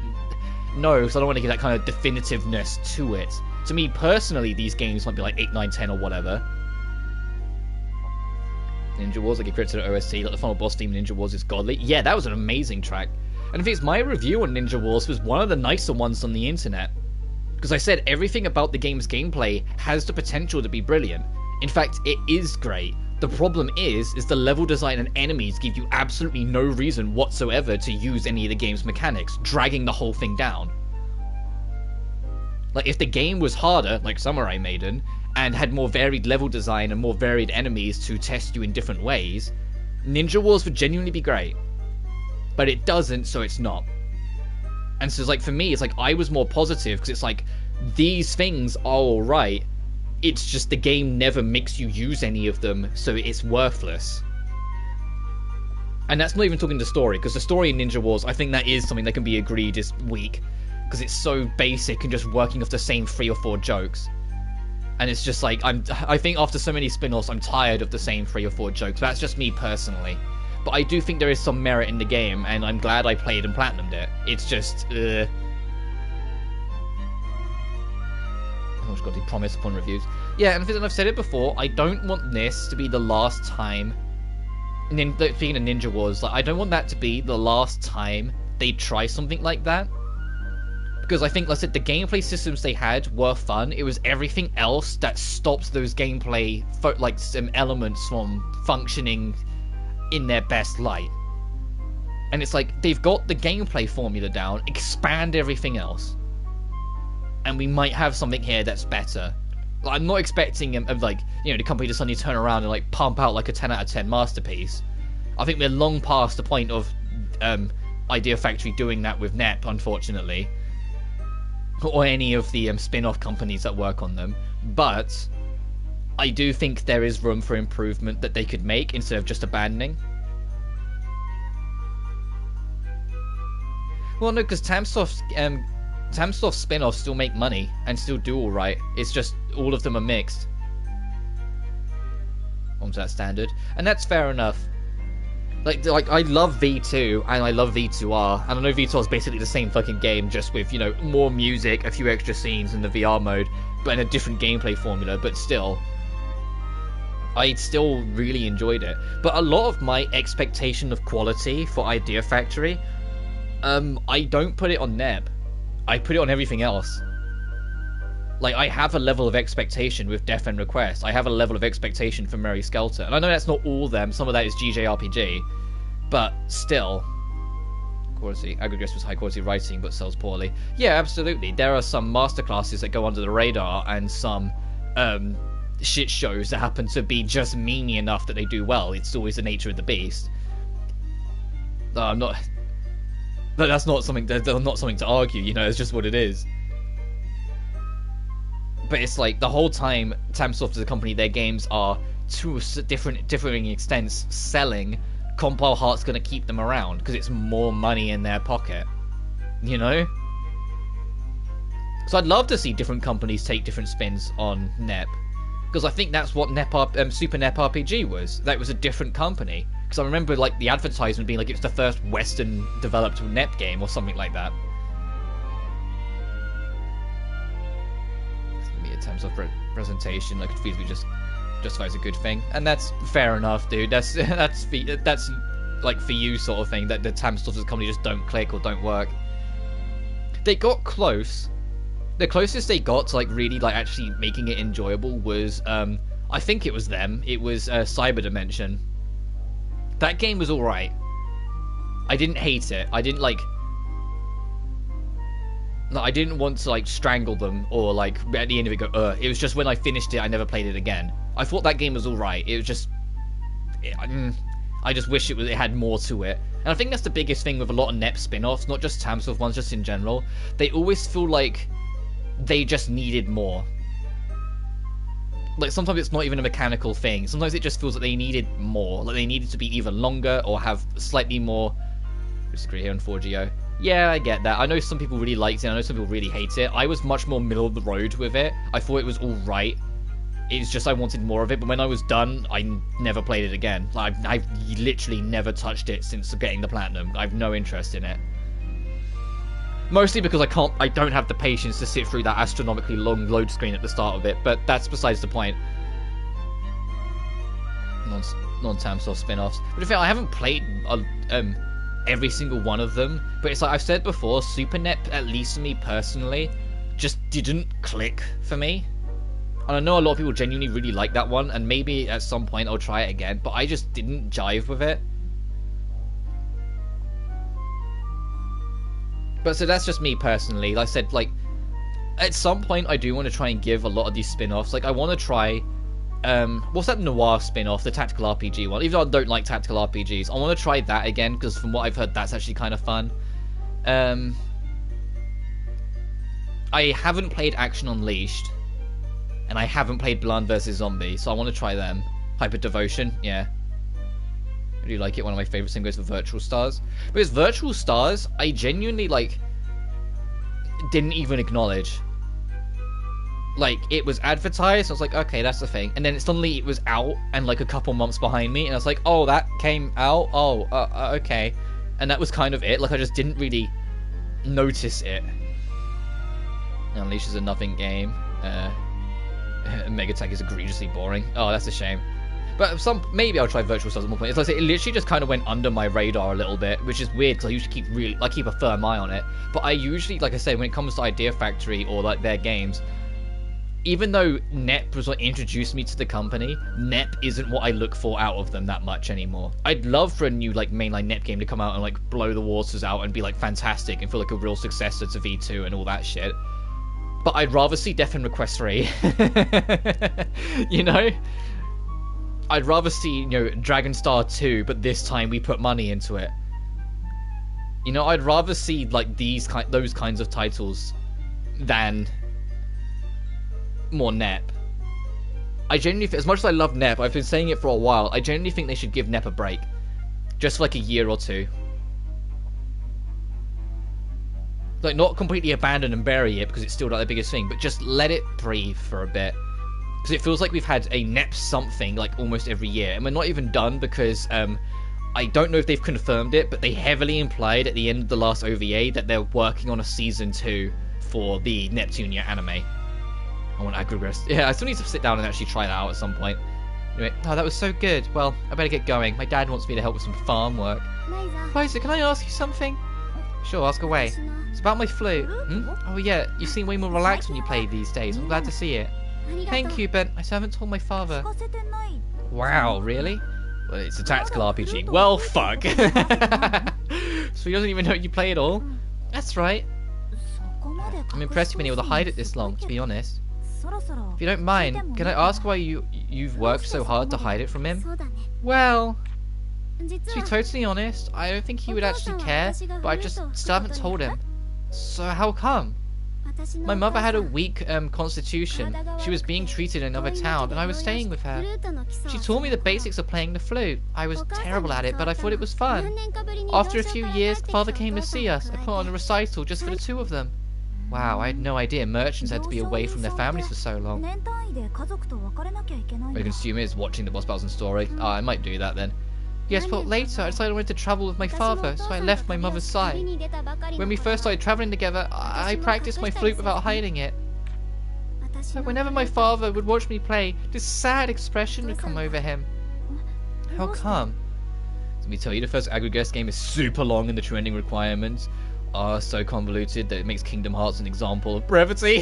no, because I don't want to give that kind of definitiveness to it. To me, personally, these games might be like 8, 9, 10 or whatever. Ninja Wars, I give credit to the OST, like the final boss theme in Ninja Wars is godly. Yeah, that was an amazing track. And in fact, my review on Ninja Wars was one of the nicer ones on the internet. Because I said everything about the game's gameplay has the potential to be brilliant. In fact, it is great. The problem is the level design and enemies give you absolutely no reason whatsoever to use any of the game's mechanics, dragging the whole thing down. Like, if the game was harder, like Samurai Maiden, and had more varied level design and more varied enemies to test you in different ways, Ninja Wars would genuinely be great. But it doesn't, so it's not. And so it's like, for me, it's like, I was more positive, because it's like, these things are alright, it's just the game never makes you use any of them, so it's worthless. And that's not even talking the story, because the story in Ninja Wars, I think that is something that can be agreed is weak, because it's so basic and just working off the same 3 or 4 jokes. And it's just like, I think after so many spin-offs, I'm tired of the same 3 or 4 jokes. That's just me personally. But I do think there is some merit in the game, and I'm glad I played and platinumed it. It's just, oh, it's got to be promise upon reviews. Yeah, and I've said it before, I don't want this to be the last time, speaking of Ninja Wars, like, I don't want that to be the last time they try something like that. Because I think, like I said, the gameplay systems they had were fun. It was everything else that stopped those gameplay, like, some elements from functioning in their best light. And it's like, they've got the gameplay formula down, expand everything else, and we might have something here that's better. Like, I'm not expecting like, you know, the company to suddenly turn around and like pump out like a 10 out of 10 masterpiece. I think we're long past the point of Idea Factory doing that with NEP, unfortunately, or any of the spin-off companies that work on them. But I do think there is room for improvement that they could make instead of just abandoning. Well, no, because Tamsoft's spin-offs still make money and still do alright. It's just all of them are mixed. Onto that standard. And that's fair enough. Like I love V2 and I love V2R, and I know V2R is basically the same fucking game, just with, you know, more music, a few extra scenes in the VR mode, but in a different gameplay formula, but still. I still really enjoyed it. But a lot of my expectation of quality for Idea Factory, I don't put it on NEP. I put it on everything else. Like, I have a level of expectation with Death End Request. I have a level of expectation for Mary Skelter. And I know that's not all them. Some of that is GJRPG. But still. Quality. Agrigress was high quality writing but sells poorly. Yeah, absolutely. There are some masterclasses that go under the radar and some shit shows that happen to be just memey enough that they do well. It's always the nature of the beast. I'm not... But that's not something to argue, you know, it's just what it is. But it's like, the whole time, Tamsoft as a company, their games are, to differing extents, selling. Compile Heart's gonna keep them around, because it's more money in their pocket. You know? So I'd love to see different companies take different spins on NEP. Because I think that's what Super NEP RPG was. That was a different company. Because I remember, like, the advertisement being like it was the first Western-developed NEP game or something like that. In terms of presentation, I could feasibly just justify as a good thing, and that's fair enough, dude. That's like for you sort of thing, that the Tamsoft as a company just don't click or don't work. They got close. The closest they got to like really like actually making it enjoyable was I think it was them. It was Cyber Dimension. That game was alright. I didn't hate it. I didn't like. I didn't want to like strangle them or like at the end of it go. It was just when I finished it, I never played it again. I thought that game was alright. It was just. I just wish it had more to it. And I think that's the biggest thing with a lot of NEP spin-offs, not just Tamsoft ones, just in general. They always feel like they just needed more. Like, sometimes it's not even a mechanical thing. Sometimes it just feels like they needed more. Like, they needed to be either longer or have slightly more... Disagree here on 4GO. Yeah, I get that. I know some people really liked it. I know some people really hate it. I was much more middle of the road with it. I thought it was alright. It's just I wanted more of it. But when I was done, I never played it again. Like, I've literally never touched it since getting the platinum. I have no interest in it. Mostly because I don't have the patience to sit through that astronomically long load screen at the start of it, but that's besides the point. Non-Tamsoft spin-offs. But in fact, I haven't played every single one of them, but it's like I've said before, Super NEP, at least for me personally, just didn't click for me. And I know a lot of people genuinely really like that one, and maybe at some point I'll try it again, but I just didn't jive with it. But so that's just me personally. Like I said, like, at some point I do want to try and give a lot of these spin-offs. Like, I want to try, what's that noir spin-off, the tactical RPG one? Even though I don't like tactical RPGs, I want to try that again, because from what I've heard, that's actually kind of fun. I haven't played Action Unleashed, and I haven't played Bland vs. Zombie, so I want to try them. Hyper Devotion, yeah. I do like it. One of my favorites things goes for Virtual Stars. Because Virtual Stars, I genuinely, like, didn't even acknowledge. like, it was advertised. I was like, okay, that's the thing. And then suddenly it was out and like a couple months behind me. And I was like, oh, that came out? Oh, okay. And that was kind of it. Like, I just didn't really notice it. Unleash is a nothing game. Mega Attack is egregiously boring. Oh, that's a shame. But maybe I'll try Virtual Stars at one point. It's like, it literally just kind of went under my radar a little bit, which is weird because I usually keep a firm eye on it. But I usually, like I say, when it comes to Idea Factory or like their games, even though NEP was what introduced me to the company, NEP isn't what I look for out of them that much anymore. I'd love for a new like mainline NEP game to come out and like blow the waters out and be like fantastic and feel like a real successor to V2 and all that shit. But I'd rather see Death and Request 3. You know? I'd rather see, you know, Dragon Star 2, but this time we put money into it. You know, I'd rather see like those kinds of titles than more NEP. I genuinely think, as much as I love NEP, I've been saying it for a while, I genuinely think they should give NEP a break. Just for like a year or two. Like, not completely abandon and bury it, because it's still not the biggest thing, but just let it breathe for a bit. Because it feels like we've had a NEP something, like, almost every year. And we're not even done, because, I don't know if they've confirmed it, but they heavily implied at the end of the last OVA that they're working on a Season 2 for the Neptunia anime. I want to regress. Yeah, I still need to sit down and actually try that out at some point. Anyway, oh, that was so good. Well, I better get going. My dad wants me to help with some farm work. Ryza, can I ask you something? Sure, ask away. It's about my flute. Hmm? Oh yeah, you seem way more relaxed when you play these days. I'm glad to see it. Thank you, but I still haven't told my father. Wow, really? Well, it's a tactical RPG. Well, fuck. So he doesn't even know you play at all? That's right. I'm impressed you've been able to hide it this long, to be honest. If you don't mind, can I ask why you've worked so hard to hide it from him? Well, to be totally honest, I don't think he would actually care, but I just still haven't told him. So how come? My mother had a weak constitution. She was being treated in another town, and I was staying with her. She taught me the basics of playing the flute. I was terrible at it, but I thought it was fun. After a few years, Father came to see us. I put on a recital just for the two of them. Wow, I had no idea merchants had to be away from their families for so long. I consume it is watching the boss battles and story. I might do that then. Yes, but later I decided I wanted to travel with my father, so I left my mother's side. When we first started traveling together, I practiced my flute without hiding it. But whenever my father would watch me play, this sad expression would come over him. How come? Let me tell you, the first Aggregates game is super long and the true ending requirements are so convoluted that it makes Kingdom Hearts an example of brevity.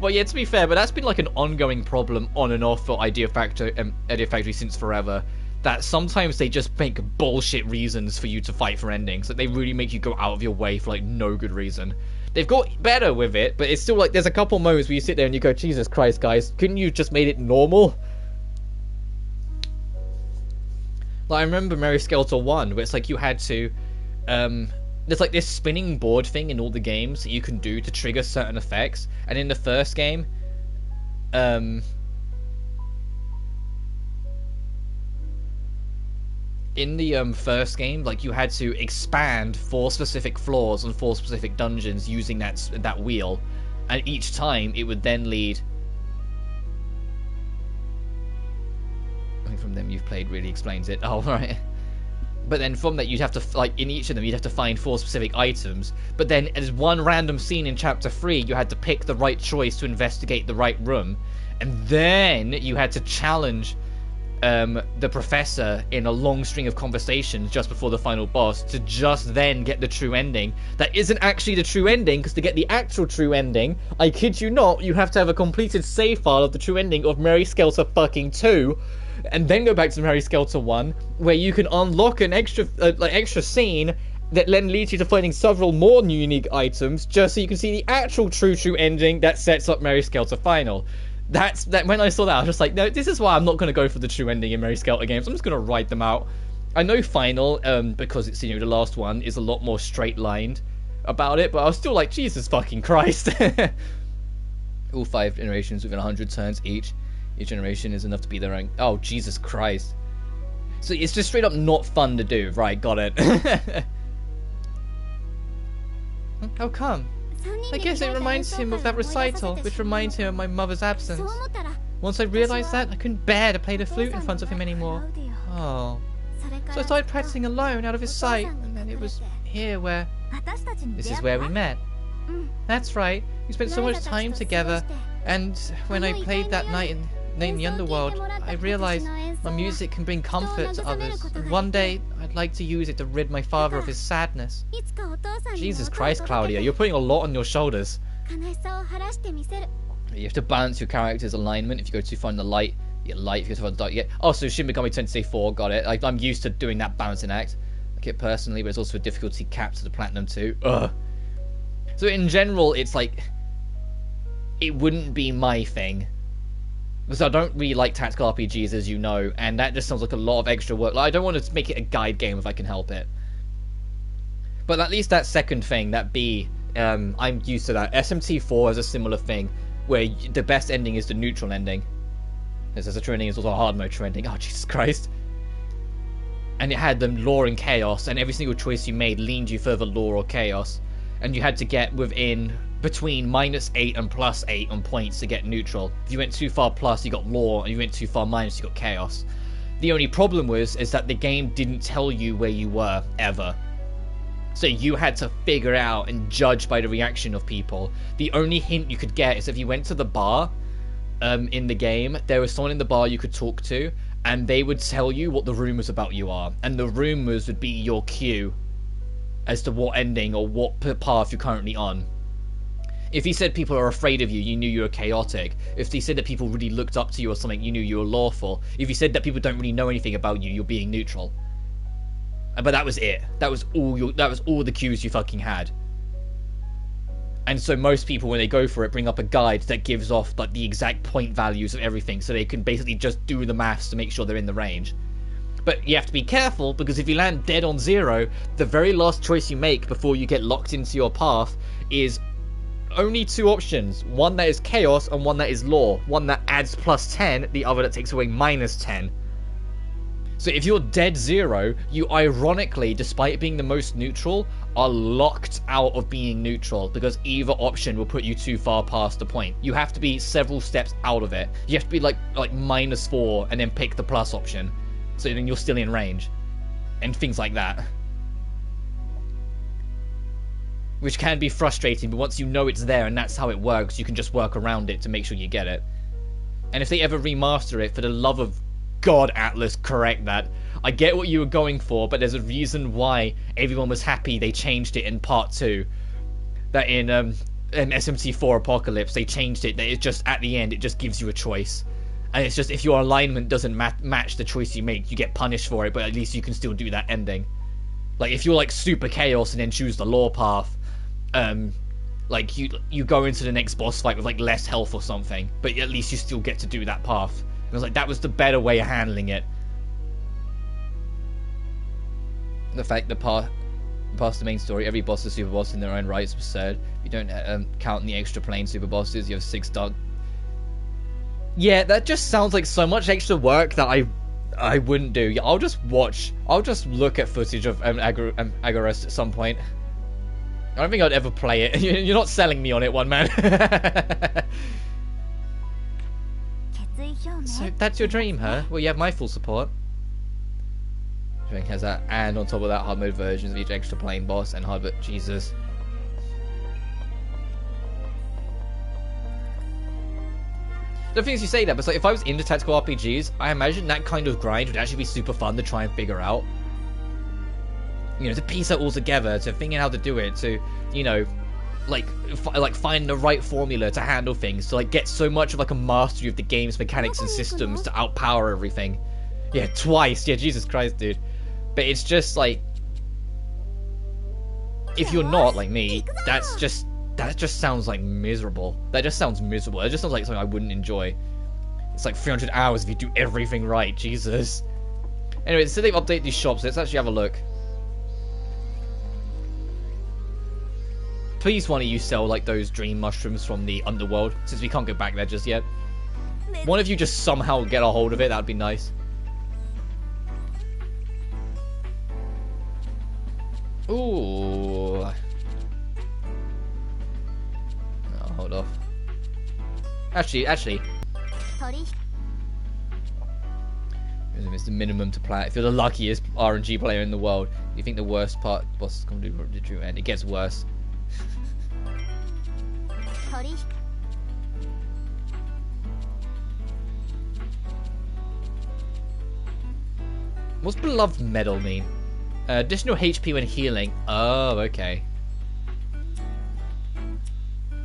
Well, yeah, to be fair, but that's been like an ongoing problem on and off for Idea Factory since forever. That sometimes they just make bullshit reasons for you to fight for endings. Like, they really make you go out of your way for, like, no good reason. They've got better with it, but it's still, like, there's a couple moments where you sit there and you go, Jesus Christ, guys, couldn't you just made it normal? Like, I remember Mary Skeletor 1, where it's like you had to, there's, like, this spinning board thing in all the games that you can do to trigger certain effects. And in the first game, in the first game, like, you had to expand 4 specific floors and 4 specific dungeons using that wheel, and each time it would then lead. I think from them you've played really explains it. Oh, right. But then from that you'd have to, like, in each of them you'd have to find 4 specific items. But then as one random scene in chapter 3, you had to pick the right choice to investigate the right room, and then you had to challenge the professor in a long string of conversations just before the final boss to just then get the true ending. That isn't actually the true ending, because to get the actual true ending, I kid you not, you have to have a completed save file of the true ending of Mary Skeletor fucking 2, and then go back to Mary Skeletor 1, where you can unlock an extra scene that then leads you to finding several more new unique items, just so you can see the actual true ending that sets up Mary Skeletor Final. That when I saw that, I was just like, no, this is why I'm not going to go for the true ending in Mary Skeletor games. I'm just going to write them out. I know Final, because it's, you know, the last one, is a lot more straight-lined about it, but I was still like, Jesus fucking Christ. All 5 generations within 100 turns each. Each generation is enough to be their own. Oh, Jesus Christ. So it's just straight up not fun to do. Right, got it. How come? I guess it reminds him of that recital, which reminds him of my mother's absence. Once I realized that, I couldn't bear to play the flute in front of him anymore. Oh. So I started practicing alone, out of his sight, and then it was here where... This is where we met. That's right. We spent so much time together, and when I played that night in the underworld, I realized my music can bring comfort to others, and one day I'd like to use it to rid my father of his sadness. Jesus Christ, Claudia, you're putting a lot on your shoulders. You have to balance your character's alignment. If you go too far in the light, you get light. If you go too far in the dark, you get... Oh, so Shin Megami Tensei 4, got it. I'm used to doing that balancing act. Like it personally, but it's also a difficulty cap to the Platinum too. Ugh. So in general, it's like... It wouldn't be my thing. Because I don't really like tactical RPGs, as you know, and that just sounds like a lot of extra work. Like, I don't want to make it a guide game if I can help it. But at least that second thing, that B, I'm used to that. SMT4 has a similar thing, where the best ending is the neutral ending. There's a true ending, is also a hard mode true ending. Oh, Jesus Christ. And it had the lore and chaos, and every single choice you made leaned you further lore or chaos. And you had to get between -8 and +8 on points to get neutral. If you went too far plus, you got lore, and if you went too far minus, you got chaos. The only problem is that the game didn't tell you where you were, ever. So you had to figure out and judge by the reaction of people. The only hint you could get is if you went to the bar in the game, there was someone in the bar you could talk to, and they would tell you what the rumors about you are. And the rumors would be your cue as to what ending or what path you're currently on. If he said people are afraid of you, you knew you were chaotic. If he said that people really looked up to you or something, you knew you were lawful. If he said that people don't really know anything about you, you're being neutral. But that was it. That was all the cues you fucking had. And so most people, when they go for it, bring up a guide that gives off like the exact point values of everything, so they can basically just do the maths to make sure they're in the range. But you have to be careful, because if you land dead on 0, the very last choice you make before you get locked into your path is only 2 options. One that is chaos and one that is lore. One that adds +10, the other that takes away -10. So if you're dead 0, you ironically, despite being the most neutral, are locked out of being neutral, because either option will put you too far past the point. You have to be several steps out of it. You have to be like -4 and then pick the plus option, so then you're still in range, and things like that. Which can be frustrating, but once you know it's there and that's how it works, you can just work around it to make sure you get it. And if they ever remaster it, for the love of God, Atlas, correct that. I get what you were going for, but there's a reason why everyone was happy they changed it in part 2. That in SMT4 Apocalypse, they changed it, that it's just, at the end, it just gives you a choice. And it's just, if your alignment doesn't match the choice you make, you get punished for it, but at least you can still do that ending. Like, if you're like super chaos and then choose the lore path, like you go into the next boss fight with like less health or something, but at least you still get to do that path. And I was like, that was the better way of handling it. The fact that past the main story, every boss is super boss in their own right is absurd. If you don't count the extra plane super bosses, you have 6 dark. Yeah, that just sounds like so much extra work that I wouldn't do. I'll just look at footage of Agarest at some point. I don't think I'd ever play it. You're not selling me on it, one man. So that's your dream, huh? Well, you have my full support. Drink has that, and on top of that, hard mode versions of each extra plane boss and hard mode. Jesus. The thing is, you say that, but it's like, if I was into tactical RPGs, I imagine that kind of grind would actually be super fun to try and figure out. You know, to piece it all together, to figure out how to do it, to, you know, like find the right formula to handle things, to like get so much of like a mastery of the game's mechanics and systems to outpower everything. Yeah, twice. Yeah, Jesus Christ, dude. But it's just like, if you're not like me, that just sounds like miserable. That just sounds miserable. That just sounds like something I wouldn't enjoy. It's like 300 hours if you do everything right. Jesus. Anyway, so they've updated these shops. Let's actually have a look. Please, one of you sell like those dream mushrooms from the underworld, since we can't go back there just yet. One of you just somehow get a hold of it. That'd be nice. Ooh. hold off. Actually. It's the minimum to play. If you're the luckiest RNG player in the world, you think the worst part boss is going to do the true end. It gets worse. What's beloved medal mean? Additional HP when healing. Oh, okay.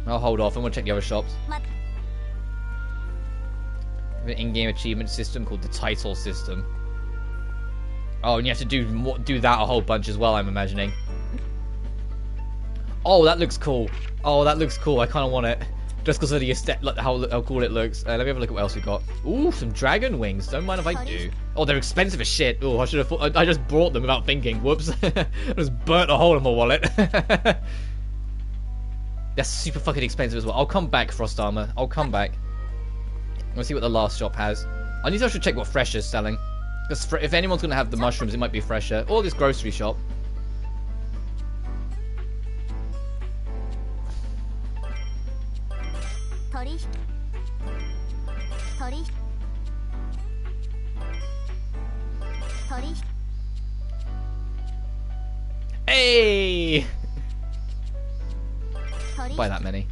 I'll hold off. I'm gonna check the other shops. An in-game achievement system called the title system. Oh, and you have to do that a whole bunch as well, I'm imagining. Oh, that looks cool. Oh, that looks cool. I kind of want it. Just because of the aesthetic, like how cool it looks. Let me have a look at what else we got. Ooh, some dragon wings. Don't mind if I do. Oh, they're expensive as shit. Oh, I should have thought. I just brought them without thinking. Whoops. I just burnt a hole in my wallet. That's super fucking expensive as well. I'll come back, Frost Armor. I'll come back. Let's see what the last shop has. I need to actually check what Fresher's selling. Because if anyone's going to have the mushrooms, it might be Fresher. Or this grocery shop. Hey! Buy that many.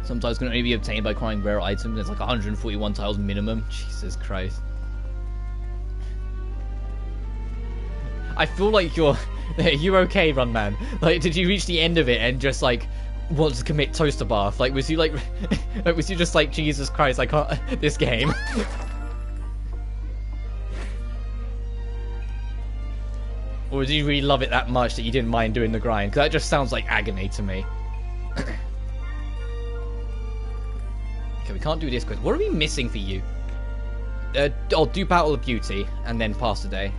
Sometimes can only be obtained by acquiring rare items. It's like 141 tiles minimum. Jesus Christ. I feel like you're okay, Run Man. Like, did you reach the end of it and just like want to commit toaster bath? Like, was you like, was you just like, Jesus Christ, I can't this game? Or did you really love it that much that you didn't mind doing the grind? Because that just sounds like agony to me. Okay, we can't do this because what are we missing for you? I'll do Battle of Beauty and then pass the day.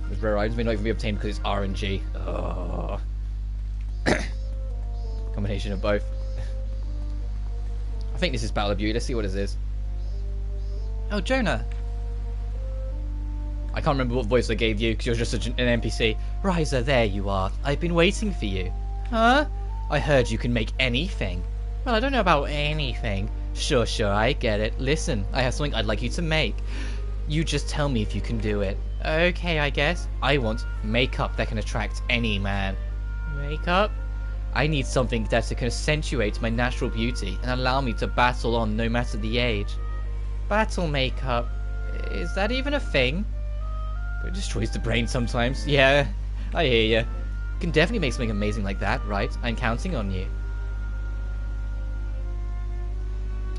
With rare items may not even be obtained because it's RNG. Oh. Combination of both. I think this is Battle of Beauty. Let's see what this is. Oh, Jonah. I can't remember what voice I gave you because you're just an NPC. Ryza, there you are. I've been waiting for you. Huh? I heard you can make anything. Well, I don't know about anything. Sure, I get it. Listen, I have something I'd like you to make. You just tell me if you can do it. Okay, I guess. I want makeup that can attract any man. Makeup? I need something that can accentuate my natural beauty and allow me to battle on no matter the age. Battle makeup? Is that even a thing? It destroys the brain sometimes. Yeah, I hear you. You can definitely make something amazing like that, right? I'm counting on you.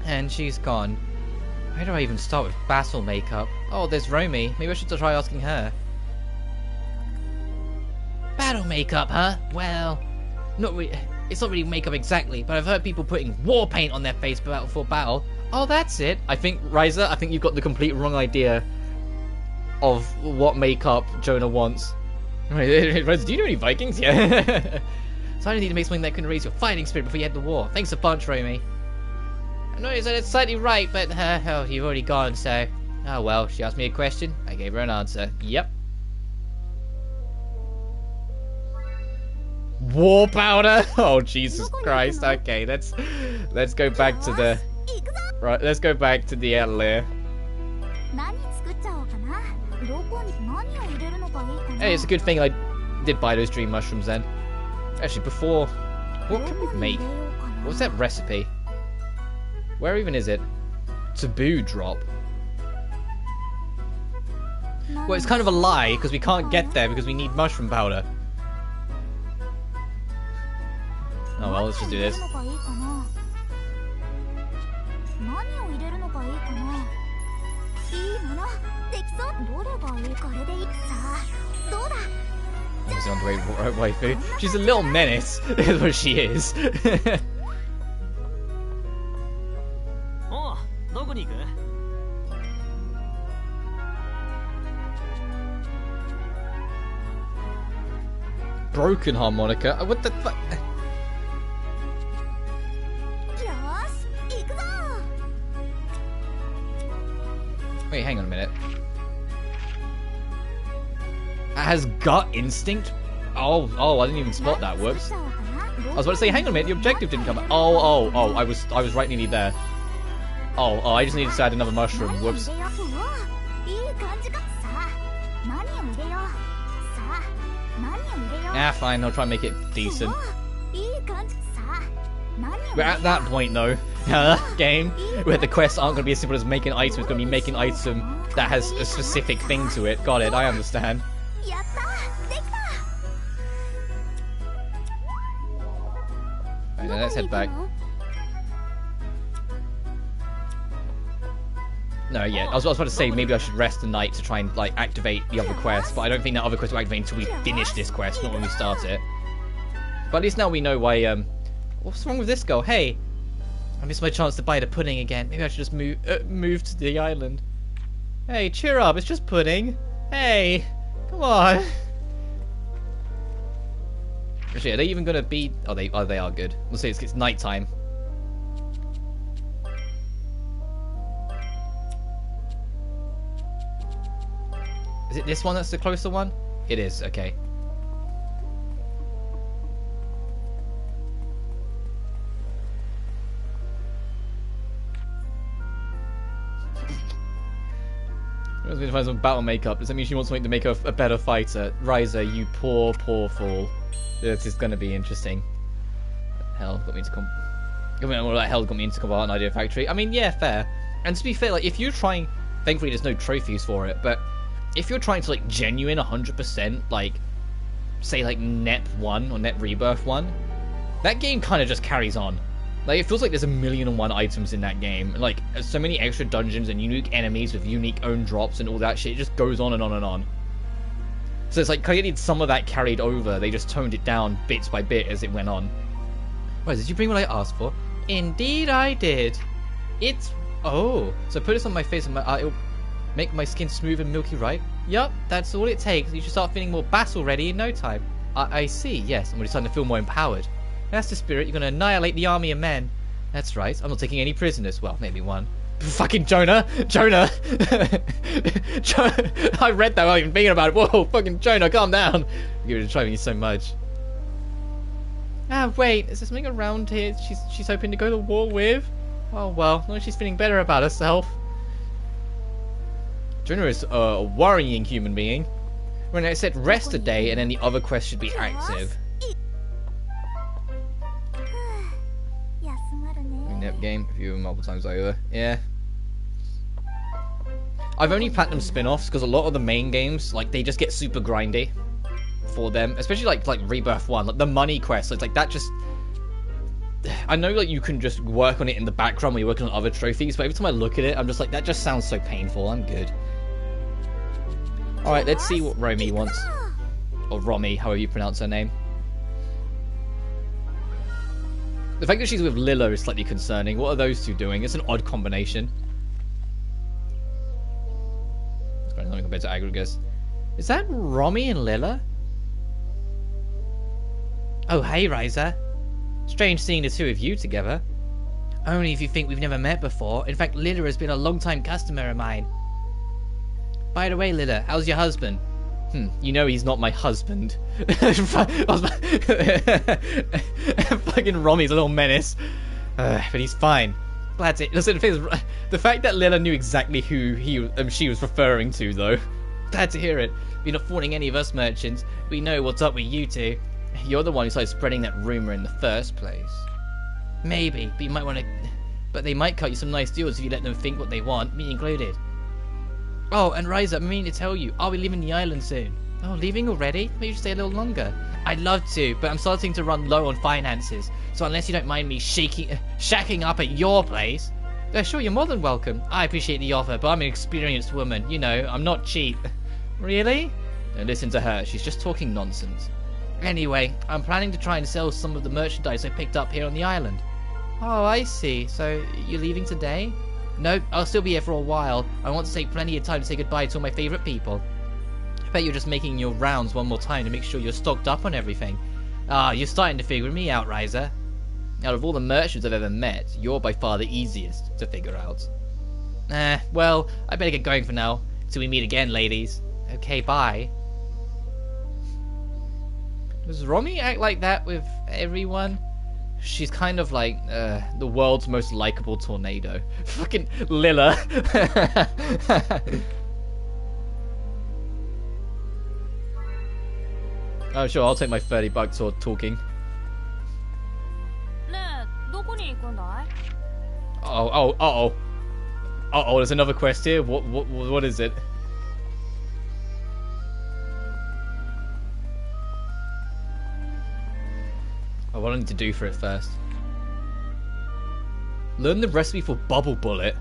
And she's gone. Where do I even start with battle makeup? Oh, there's Romy. Maybe I should try asking her. Battle makeup, huh? Well, it's not really makeup exactly, but I've heard people putting war paint on their face before battle. Oh, that's it. I think, Ryza, I think you've got the complete wrong idea of what makeup Jonah wants. Ryza, do you know any Vikings? Yeah. So I need to make something that can raise your fighting spirit before you head to war. Thanks a bunch, Romy. I know it's slightly right, but oh, you've already gone, so... Oh well, she asked me a question, I gave her an answer. Yep. War powder? Oh, Jesus Christ. Okay, let's go back to the... Right, let's go back to the Atelier. Hey, it's a good thing I did buy those dream mushrooms then. Actually, before... What can we make? What's that recipe? Where even is it? Taboo drop. Well, it's kind of a lie, because we can't get there because we need mushroom powder. Oh well, let's just do this. Obviously on the way, waifu. She's a little menace, is what she is. Broken harmonica? What the fuck? Wait, hang on a minute. It has gut instinct? Oh, I didn't even spot that. Whoops. I was about to say, hang on a minute, the objective didn't come up. Oh, I was right nearly there. Oh, I just needed to add another mushroom. Whoops. Ah, fine, I'll try and make it decent. We're at that point, though, game, where the quests aren't going to be as simple as making an item. It's going to be making an item that has a specific thing to it. Got it, I understand. Right, now let's head back. No, yeah, I was about to say maybe I should rest the night to try and like activate the other quest, but I don't think that other quest will activate until we finish this quest, not when we start it. But at least now we know why. What's wrong with this girl? Hey, I missed my chance to buy the pudding again. Maybe I should just move to the island. Hey, cheer up! It's just pudding. Hey, come on. Actually, are they even gonna be? Oh, they are good. We'll see. It's nighttime. Is it this one that's the closer one? It is, okay. I was going to find some battle makeup. Does that mean she wants something to make her a better fighter? Ryza, you poor fool. This is going to be interesting. Hell, got me into got me into Combat and Idea Factory. I mean, yeah, fair. And to be fair, like, if you're trying... Thankfully, there's no trophies for it, but... If you're trying to, like, genuine 100%, like, say, like, Net 1 or Net Rebirth 1, that game kind of just carries on. Like, it feels like there's 1,000,001 items in that game. Like, so many extra dungeons and unique enemies with unique own drops and all that shit. It just goes on and on and on. So it's like, clearly some of that carried over. They just toned it down bits by bit as it went on. Right, did you bring what I asked for? Indeed I did. It's... Oh, so put this on my face and my... it'll make my skin smooth and milky, right? Yup, that's all it takes. You should start feeling more battle ready in no time. I see, yes, I'm already starting to feel more empowered. That's the spirit, you're gonna annihilate the army of men. That's right, I'm not taking any prisoners. Well, maybe one. Fucking Jonah! Jonah! I read that without even thinking about it. Whoa, fucking Jonah, calm down! You're driving me so much. Ah, wait, is there something around here she's hoping to go to war with? Oh well, no, she's feeling better about herself. Jonah is a worrying human being. When I said rest a day and then the other quest should be active. Nip game, a few multiple times over. Yeah. I've only platinum spin-offs because a lot of the main games, like, they just get super grindy for them. Especially like Rebirth 1, like the money quest. It's like that just... I know like you can just work on it in the background when you're working on other trophies, but every time I look at it, I'm just like, that just sounds so painful. I'm good. Alright, let's see what Romy wants. Or Romy, however you pronounce her name. The fact that she's with Lilla is slightly concerning. What are those two doing? It's an odd combination. It's going on compared to Aggregus. Is that Romy and Lilla? Oh, hey, Ryza. Strange seeing the two of you together. Only if you think we've never met before. In fact, Lilla has been a long-time customer of mine. By the way, Lilla, how's your husband? You know he's not my husband. Fucking Romy's a little menace. But he's fine. Glad to... Listen, the fact that Lilla knew exactly who she was referring to, though. Glad to hear it. You're not fooling any of us merchants. We know what's up with you two. You're the one who started spreading that rumor in the first place. Maybe, but you might want to... But they might cut you some nice deals if you let them think what they want, me included. Oh, and Ryza, I'm meaning to tell you, I'll be leaving the island soon. Oh, leaving already? Maybe you should stay a little longer. I'd love to, but I'm starting to run low on finances. So unless you don't mind me shacking up at your place... sure, you're more than welcome. I appreciate the offer, but I'm an experienced woman. You know, I'm not cheap. Really? Don't listen to her. She's just talking nonsense. Anyway, I'm planning to try and sell some of the merchandise I picked up here on the island. Oh, I see. So, you're leaving today? Nope, I'll still be here for a while. I want to take plenty of time to say goodbye to all my favourite people. I bet you're just making your rounds one more time to make sure you're stocked up on everything. Ah, you're starting to figure me out, Ryza. Out of all the merchants I've ever met, you're by far the easiest to figure out. Well, I better get going for now. Till we meet again, ladies. Okay, bye. Does Romy act like that with everyone? She's kind of like the world's most likable tornado. Fucking Lilla. Oh sure, I'll take my $30 for talking. Oh, there's another quest here. What is it? Oh, what do I need to do for it first? Learn the recipe for Bubble Bullet.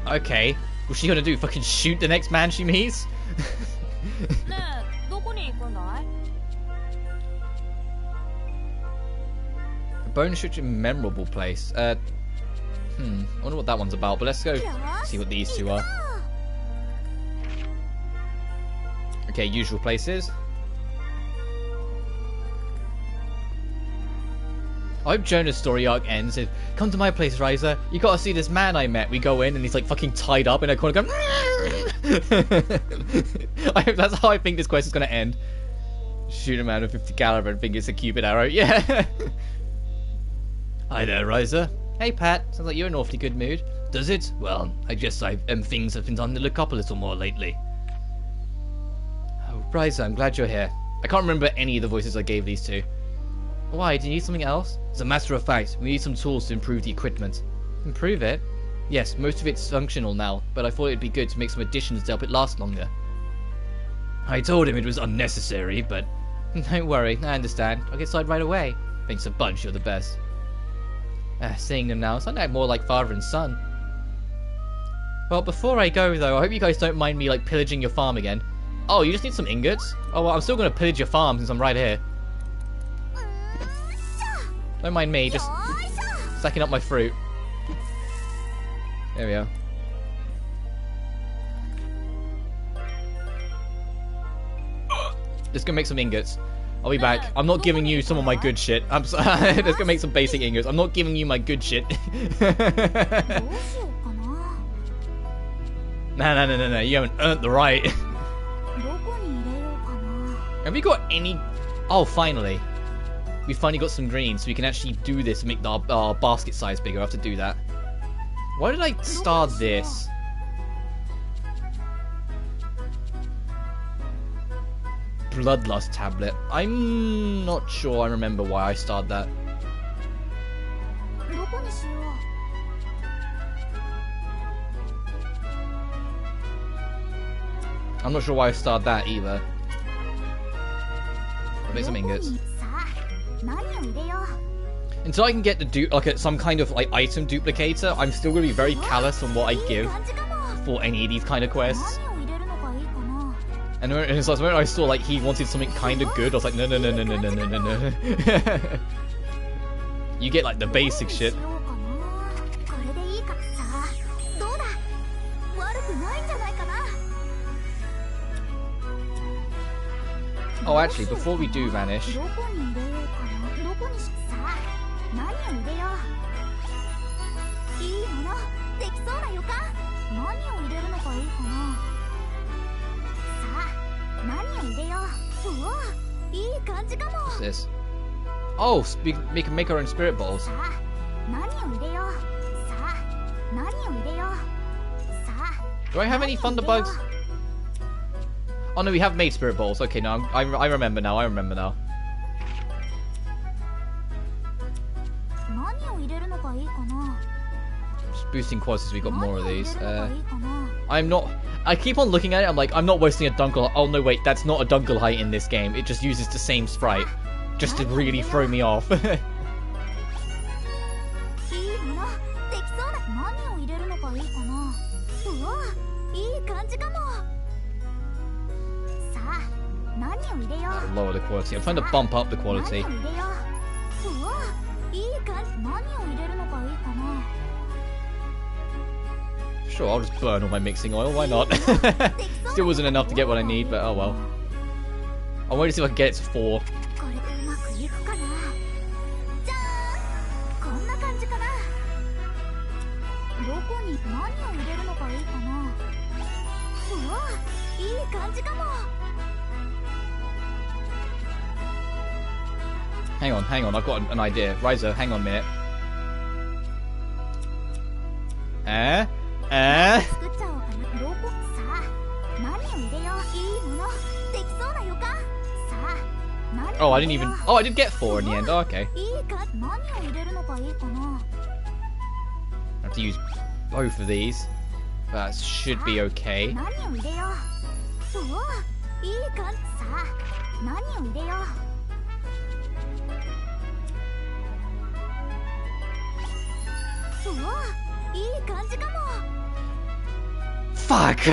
Okay. What's she gonna do? Fucking shoot the next man she meets? A bone restricted memorable place. I wonder what that one's about, but let's go see what these two are. Okay, usual places. I hope Jonah's story arc ends with, come to my place, Ryza. You gotta see this man I met. We go in and he's like fucking tied up in a corner going, I hope that's how I think this quest is gonna end. Shoot a man with 50 caliber and think it's a Cupid arrow. Yeah. Hi there, Ryza. Hey, Pat. Sounds like you're in an awfully good mood. Does it? Well, I guess things have been on the look up a little more lately. Oh, Ryza, I'm glad you're here. I can't remember any of the voices I gave these to. Why? Do you need something else? As a matter of fact, we need some tools to improve the equipment. Improve it? Yes, most of it's functional now, but I thought it'd be good to make some additions to help it last longer. I told him it was unnecessary, but... Don't worry, I understand. I'll get started right away. Thanks a bunch, you're the best. Seeing them now, sound more like father and son. Well, before I go though, I hope you guys don't mind me like pillaging your farm again. Oh, you just need some ingots? Oh, well, I'm still gonna pillage your farm since I'm right here. Don't mind me, just stacking up my fruit. There we are. Just gonna make some ingots. I'll be back. I'm not giving you some of my good shit. I'm sorry. Just gonna make some basic ingots. I'm not giving you my good shit. No. You haven't earned the right. Have we got any... Oh, finally. We finally got some green, so we can actually do this and make our basket size bigger. I have to do that. Why did I start this? Bloodlust tablet. I'm not sure I remember why I started that. I'm not sure why I started that either. I'll make some ingots. Until I can get the some kind of like item duplicator, I'm still gonna be very callous on what I give for any of these kind of quests. And it's like when I saw like he wanted something kind of good, I was like, no. You get like the basic shit. Oh, actually, before we do vanish. What's this? Oh, we can make our own spirit balls. Do I have any thunderbugs? Oh no, we have made spirit balls. Okay, no, I remember now. Just boosting quads as we got more of these. I keep on looking at it, I'm like, I'm not wasting a Dunkel. Oh no, wait, that's not a Dunkelheit in this game. It just uses the same sprite. Just to really throw me off. Lower the quality. I'm trying to bump up the quality. Sure, I'll just burn all my mixing oil, why not? Still wasn't enough to get what I need, but oh well. I'll wait to see if I can get it to 4. Hang on, I've got an idea. Ryza, hang on a minute. Oh, I didn't even... Oh, I did get 4 in the end. Oh, okay. I have to use both of these. That should be okay. Fuck!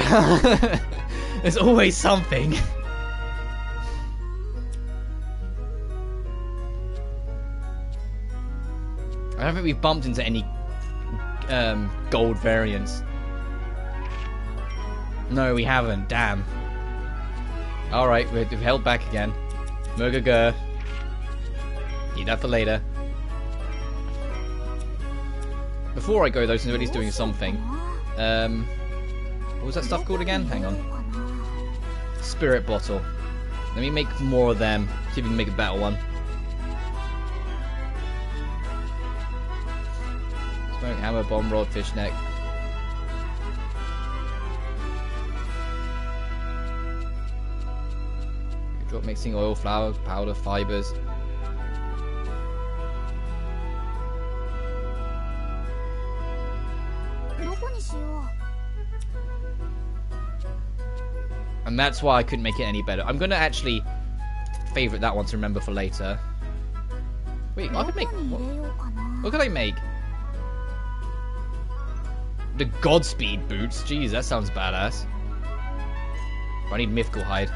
There's always something. I don't think we've bumped into any gold variants. No, we haven't. Damn. Alright, we've held back again. Mugaga. Need that for later. Before I go though, since everybody's doing something. What was that stuff called again? Hang on. Spirit bottle. Let me make more of them. See if we can make a better one. Smoke, hammer, bomb rod, fishnet. Drop mixing oil, flour, powder, fibers. And that's why I couldn't make it any better. I'm gonna actually favorite that one to remember for later. Wait, I could make what could I make? The Godspeed boots. Jeez, that sounds badass. I need mythical hide.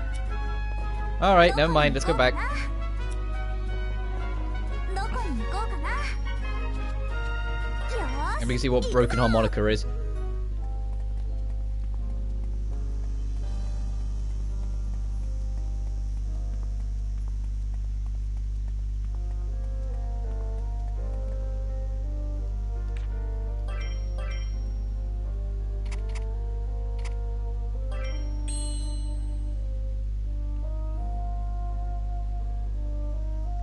Alright, never mind, let's go back. And we can see what broken harmonica is.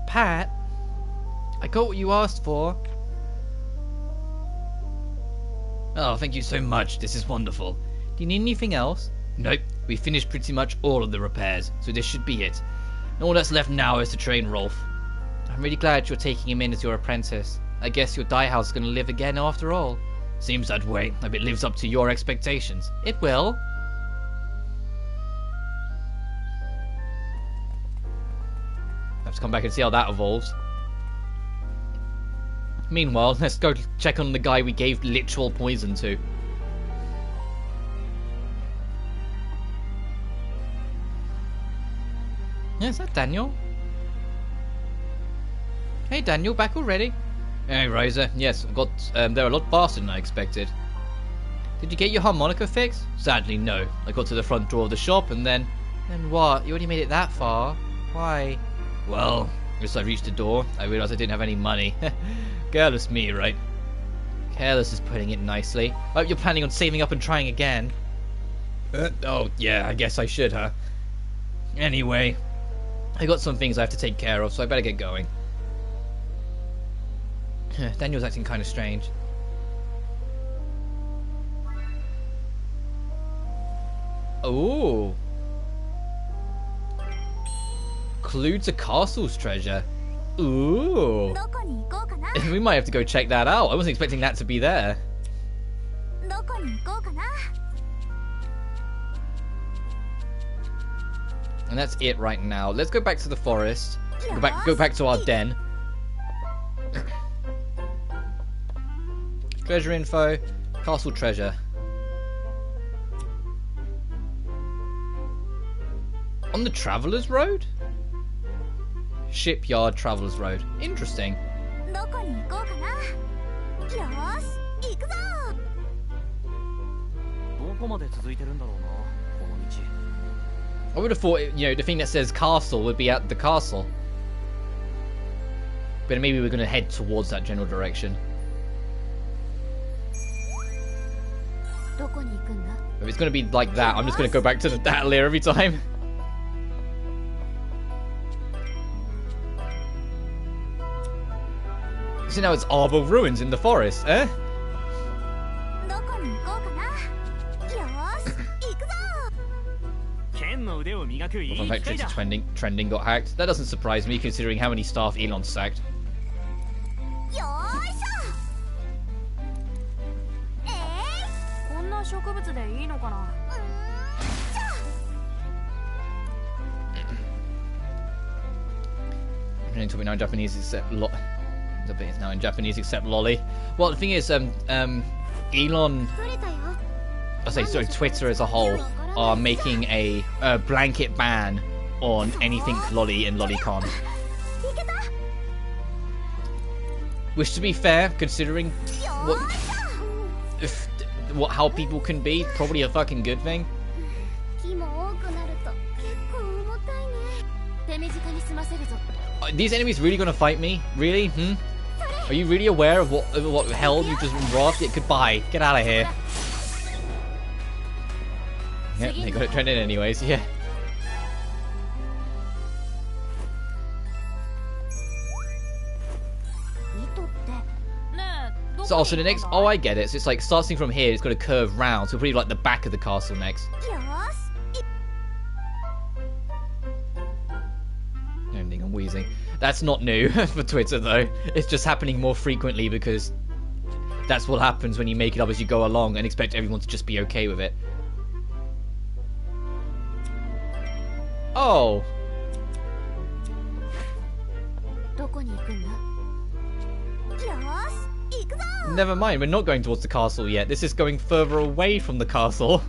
Pat, I got what you asked for. Oh, thank you so much. This is wonderful. Do you need anything else? Nope, we finished pretty much all of the repairs, so this should be it. And all that's left now is to train Rolf. I'm really glad you're taking him in as your apprentice. I guess your dye house is going to live again after all. Seems that way. I bet it lives up to your expectations. It will. Let's come back and see how that evolves. Meanwhile, let's go check on the guy we gave literal poison to. Yeah, is that Daniel? Hey Daniel, back already? Hey Ryza, yes, I got they're a lot faster than I expected. Did you get your harmonica fixed? Sadly, no. I got to the front door of the shop and then... Then what? You already made it that far? Why? Well, as I reached the door, I realised I didn't have any money. Careless me, right? Careless is putting it nicely. I hope you're planning on saving up and trying again. Oh, yeah, I guess I should, huh? Anyway, I got some things I have to take care of, so I better get going. Daniel's acting kind of strange. Ooh. Clue to Castle's treasure. Ooh. We might have to go check that out. I wasn't expecting that to be there. And that's it right now. Let's go back to the forest. Go back to our den. Treasure info. Castle treasure. On the Traveller's Road? Shipyard Traveller's Road. Interesting. I would have thought, you know, the thing that says castle would be at the castle. But maybe we're going to head towards that general direction. If it's going to be like that, I'm just going to go back to the Atelier every time. So now it's Arbor Ruins in the forest, eh? Fun fact, Twitter trending got hacked. That doesn't surprise me considering how many staff Elon sacked. Everything now in Japanese except it's now in Japanese except lolly. Well, the thing is, Elon, Twitter as a whole are making a blanket ban on anything lolly and lolicon. Which, to be fair, considering how people can be, probably a fucking good thing. Are these enemies really gonna fight me? Really? Are you really aware of what hell you just robbed? Yeah, goodbye. Get out of here. Yep, they got it trending anyways, yeah. So also the next, oh I get it, so it's like starting from here, it's got to curve round, so probably like the back of the castle next. Ending, I'm wheezing. That's not new for Twitter though, it's just happening more frequently because that's what happens when you make it up as you go along and expect everyone to just be okay with it. Oh! Never mind, we're not going towards the castle yet. This is going further away from the castle.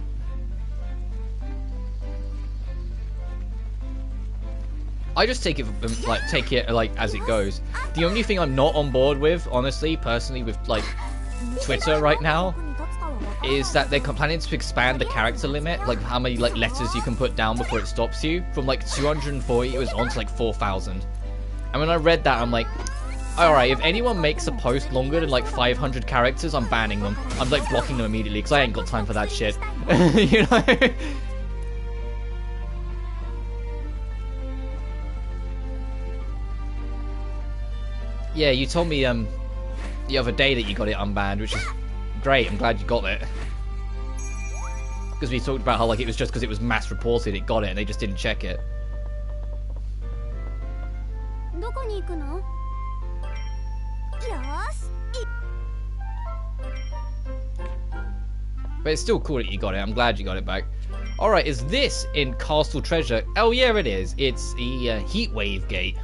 I just take it as it goes. The only thing I'm not on board with, honestly, personally, with like Twitter right now, is that they're planning to expand the character limit, like how many like letters you can put down before it stops you, from like 240 it was on to like 4,000. And when I read that, I'm like, alright, if anyone makes a post longer than like 500 characters, I'm banning them. I'm like blocking them immediately because I ain't got time for that shit. You know? Yeah, you told me the other day that you got it unbanned, which is great. I'm glad you got it. Because we talked about how like it was just because it was mass reported it got it and they just didn't check it. But it's still cool that you got it. I'm glad you got it back. Alright, is this in Castle Treasure? Oh yeah, it is. It's the Heat Wave Gate.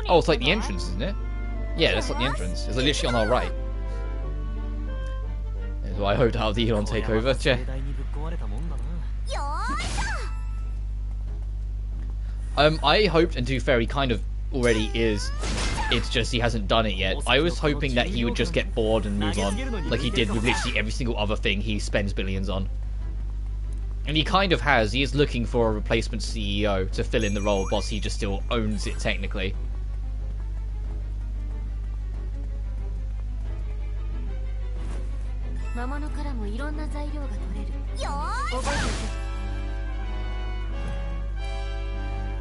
Oh, it's like the entrance, isn't it? Yeah, that's like the entrance. It's literally on our right. So I hope to have the Elon take over. I hoped, and to be fair, he kind of already is. It's just he hasn't done it yet. I was hoping that he would just get bored and move on, like he did with literally every single other thing he spends billions on. And he kind of has. He is looking for a replacement CEO to fill in the role, whilst he just still owns it technically.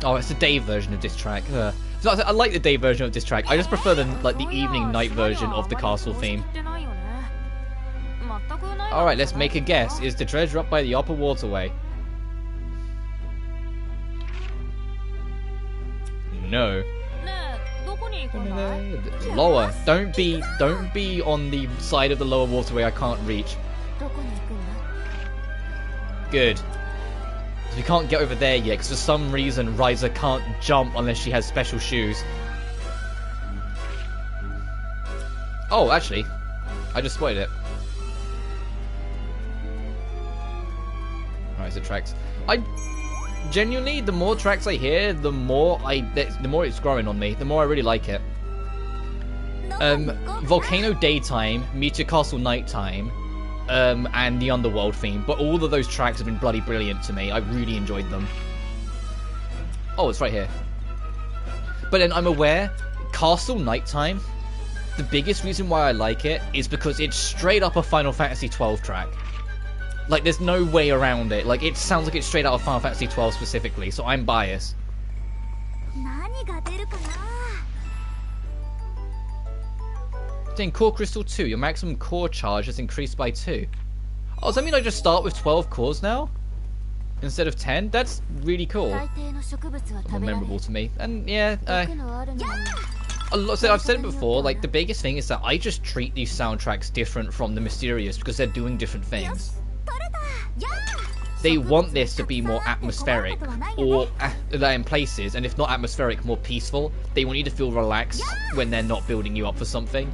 Oh, it's the day version of this track. So I like the day version of this track. I just prefer the evening night version of the castle theme. Alright, let's make a guess. Is the treasure up by the upper waterway? No. Lower. Don't be on the side of the lower waterway I can't reach. Good. We can't get over there yet because for some reason Ryza can't jump unless she has special shoes. Oh, actually, I just spotted it. Alright, so tracks. Genuinely, the more tracks I hear, the more it's growing on me. The more I really like it. Volcano Daytime, Meteor Castle Nighttime, and the Underworld theme. But all of those tracks have been bloody brilliant to me. I really enjoyed them. Oh, it's right here. But then I'm aware, Castle Nighttime the biggest reason why I like it is because it's straight up a Final Fantasy 12 track. Like, there's no way around it. Like, it sounds like it's straight out of Final Fantasy 12 specifically, so I'm biased. In Core Crystal 2, your maximum core charge has increased by 2. Oh, does that mean I just start with 12 cores now? Instead of 10? That's really cool. More memorable to me. And yeah, so I've said it before, like, the biggest thing is that I just treat these soundtracks different from the Mysterious because they're doing different things. They want this to be more atmospheric, or in places, and if not atmospheric, more peaceful. They want you to feel relaxed when they're not building you up for something.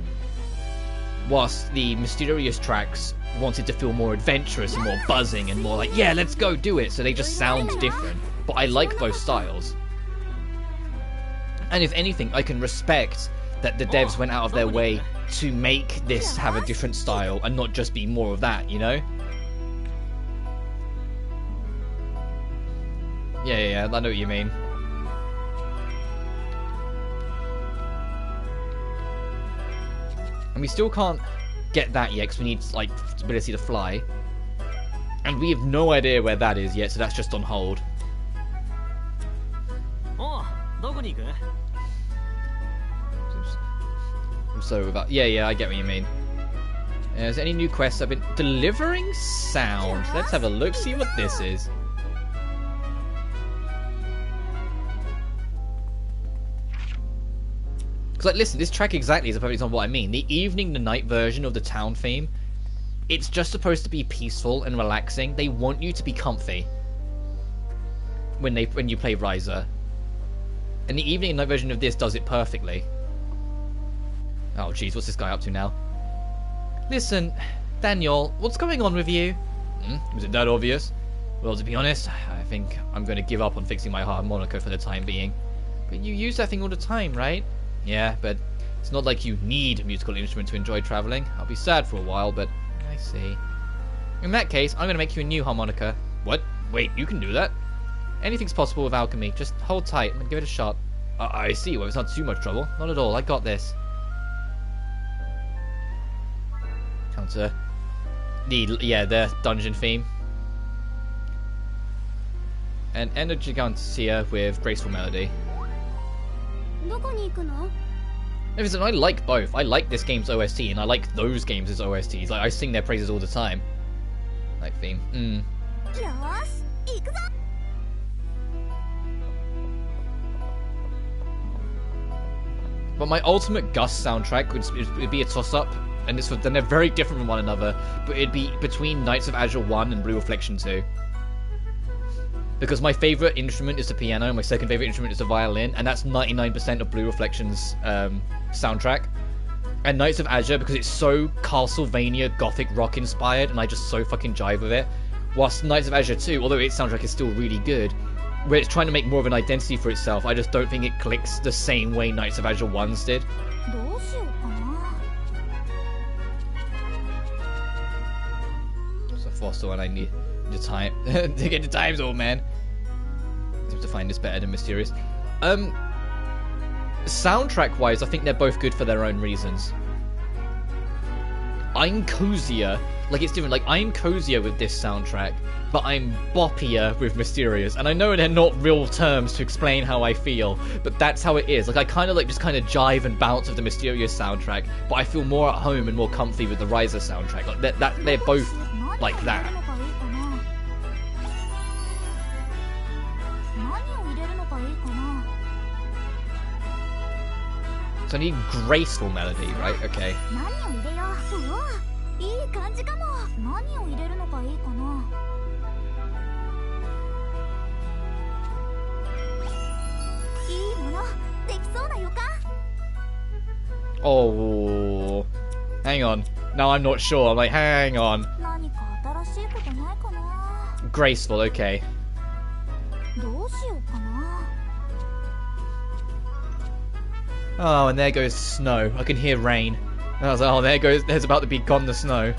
Whilst the Mysterious tracks wanted to feel more adventurous and more buzzing and more like, yeah, let's go do it, so they just sound different. But I like both styles. And if anything, I can respect that the devs went out of their way to make this have a different style and not just be more of that, you know? Yeah, I know what you mean. And we still can't get that yet because we need, like, ability to fly. And we have no idea where that is yet, so that's just on hold. I'm sorry about... Yeah, I get what you mean. Is there any new quests I've been... Delivering sound. Let's have a look, see what this is. Like, listen, this track exactly is a perfect example of what I mean. The evening to night version of the town theme, it's just supposed to be peaceful and relaxing. They want you to be comfy when you play Ryza. And the evening and night version of this does it perfectly. Oh jeez, what's this guy up to now? Listen, Daniel, what's going on with you? Was it that obvious? Well, to be honest, I think I'm going to give up on fixing my harmonica for the time being. But you use that thing all the time, right? Yeah, but it's not like you need a musical instrument to enjoy travelling. I'll be sad for a while, but... I see. In that case, I'm going to make you a new harmonica. What? Wait, you can do that? Anything's possible with alchemy. Just hold tight. I'm going to give it a shot. I see. Well, it's not too much trouble. Not at all. I got this. Counter. The dungeon theme. An energy gigantia with graceful melody. Listen, I like both. I like this game's OST, and I like those games' OSTs. Like, I sing their praises all the time. Like theme. But my ultimate Gus soundtrack would be a toss-up, and then they're very different from one another, but it'd be between Knights of Azure 1 and Blue Reflection 2. Because my favourite instrument is the piano, my second favourite instrument is the violin, and that's 99% of Blue Reflection's soundtrack. And Knights of Azure, because it's so Castlevania Gothic rock inspired, and I just so fucking jive with it. Whilst Knights of Azure 2, although its soundtrack is still really good, where it's trying to make more of an identity for itself, I just don't think it clicks the same way Knights of Azure 1's did. It's a fossil and I need the time to get the times, old man. I have to find this better than Mysterious. Soundtrack wise, I think they're both good for their own reasons. I'm cozier, like it's different, like I'm cozier with this soundtrack, but I'm boppier with Mysterious, and I know they're not real terms to explain how I feel, but that's how it is. Like I kind of like just kind of jive and bounce with the Mysterious soundtrack, but I feel more at home and more comfy with the Ryza soundtrack. Like they're both like that. So I need graceful melody, right? Okay. Oh, hang on. Now I'm not sure. I'm like, hang on. Graceful, okay. Oh, and there goes snow. I can hear rain. And I was like, oh, there's about to be gone the snow.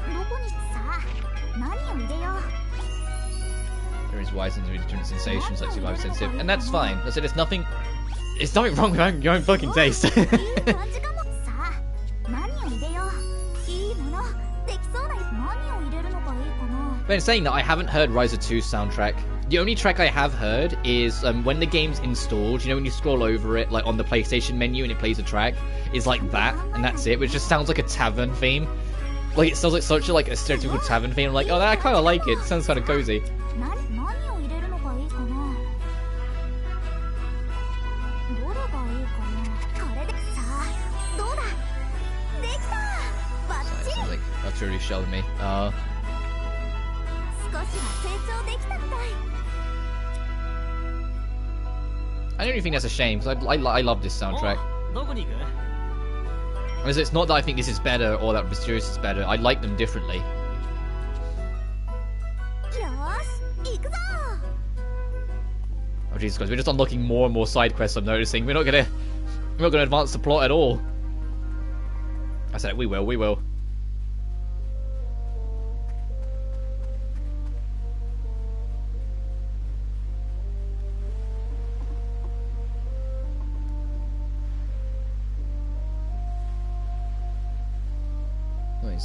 There is wise and different sensations like survival sensitive, and that's fine. I said there's nothing wrong with your own fucking taste. But in saying that, I haven't heard Ryza 2's soundtrack. The only track I have heard is when the game's installed, you know, when you scroll over it, like on the PlayStation menu and it plays a track, it's like that, and that's it, which just sounds like a tavern theme. Like, it sounds like such a, like, a stereotypical tavern theme. I'm like, oh, I kind of like it. It sounds kind of cozy. Like, that's really showing me. I don't even think that's a shame, because I love this soundtrack. Because it's not that I think this is better or that Mysterious is better. I like them differently. Oh Jesus Christ, we're just unlocking more and more side quests. I'm noticing we're not gonna advance the plot at all. I said we will.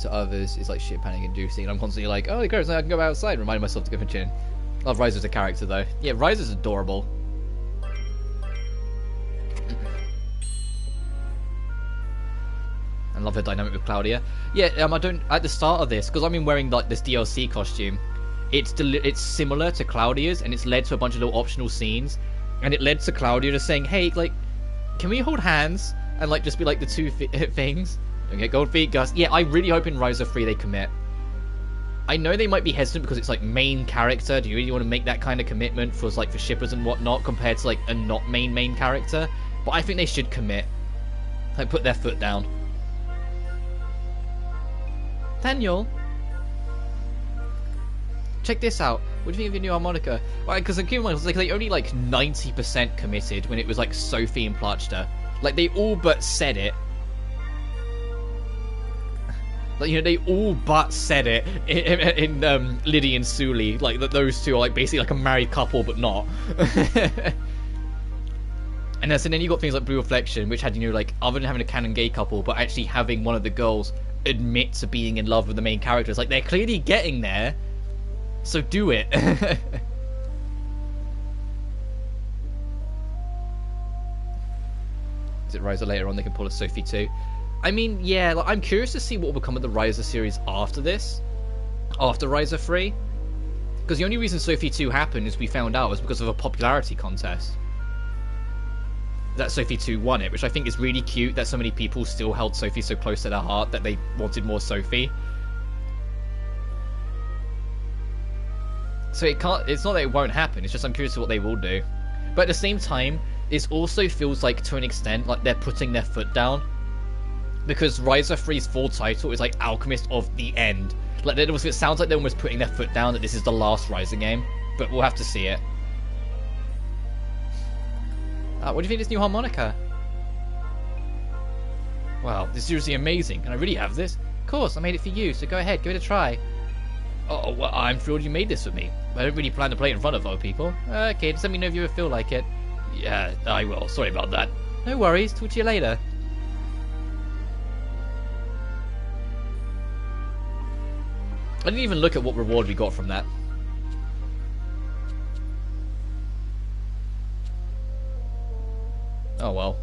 To others, it's like shit panic inducing, and I'm constantly like, oh, great, I can go outside, reminding myself to go for chin. I love Ryza as a character though. Yeah, Ryza's adorable. I love her dynamic with Claudia. Yeah, I don't, at the start of this, because I've been wearing like this DLC costume, it's similar to Claudia's, and it's led to a bunch of little optional scenes, and it led to Claudia just saying, hey, like, can we hold hands and like just be like the two things? Don't get gold feet, Gus. Yeah, I really hope in Ryza 3 they commit. I know they might be hesitant because it's like main character. Do you really want to make that kind of commitment for like for shippers and whatnot compared to like a not main character? But I think they should commit. Like put their foot down. Daniel, check this out. What do you think of your new harmonica? Right, because keep in mind, it was like they only like 90% committed when it was like Sophie and Plachta. Like they all but said it. Like, you know, they all but said it in Liddy and Suli. Like, those two are like basically like a married couple, but not. And then you got things like Blue Reflection, which had, you know, like, other than having a canon gay couple, but actually having one of the girls admit to being in love with the main characters. Like, they're clearly getting there, so do it. Is it Ryza later on they can pull a Sophie too? I mean, yeah, like, I'm curious to see what will become of the Ryza series after this. After Ryza 3. Because the only reason Sophie 2 happened, as we found out, was because of a popularity contest. That Sophie 2 won it, which I think is really cute that so many people still held Sophie so close to their heart that they wanted more Sophie. So it's not that it won't happen, it's just I'm curious to what they will do. But at the same time, it also feels like, to an extent, like they're putting their foot down. Because Ryza 3's full title is like Alchemist of the End. Like, it sounds like they're almost putting their foot down that this is the last Ryza game. But we'll have to see it. What do you think of this new harmonica? Wow, this is seriously amazing. Can I really have this? Of course, I made it for you, so go ahead, give it a try. Oh, well, I'm thrilled you made this for me. I don't really plan to play it in front of other people. Okay, just let me know if you ever feel like it. Yeah, I will. Sorry about that. No worries, talk to you later. I didn't even look at what reward we got from that. Oh well.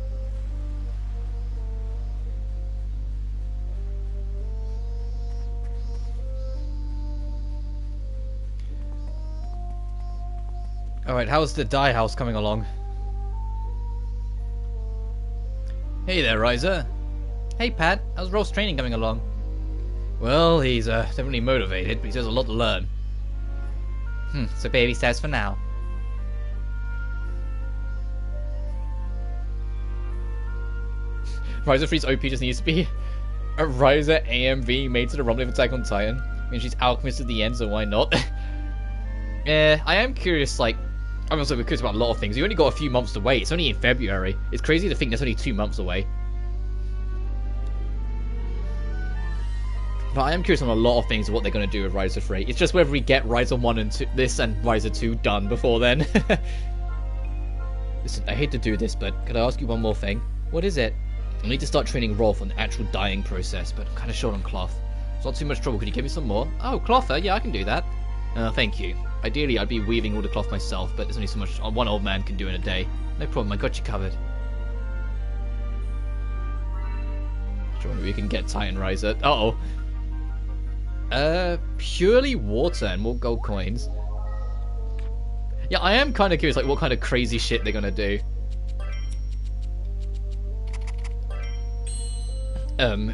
Alright, how's the dye house coming along? Hey there, Ryza. Hey Pat, how's Rolf's training coming along? Well, he's definitely motivated, but he has a lot to learn. So baby steps for now. Ryza 3's OP just needs to be a Ryza AMV made to the Rumbling of Attack on Titan. I mean, she's Alchemist at the end, so why not? Yeah, I am curious, like, I'm also curious about a lot of things. We only got a few months to wait. It's only in February. It's crazy to think that's only 2 months away. But I am curious on a lot of things of what they're going to do with Ryza 3. It's just whether we get Ryza 1 and 2, this and Ryza 2 done before then. Listen, I hate to do this, but could I ask you one more thing? What is it? I need to start training Rolf on the actual dyeing process, but I'm kind of short on cloth. It's not too much trouble. Could you give me some more? Oh, clother? Yeah, I can do that. Thank you. Ideally, I'd be weaving all the cloth myself, but there's only so much one old man can do in a day. No problem, I got you covered. Sure, we can get Titan Ryza. Uh-oh. Purely water and more gold coins. Yeah, I am kind of curious, like, what kind of crazy shit they're gonna do.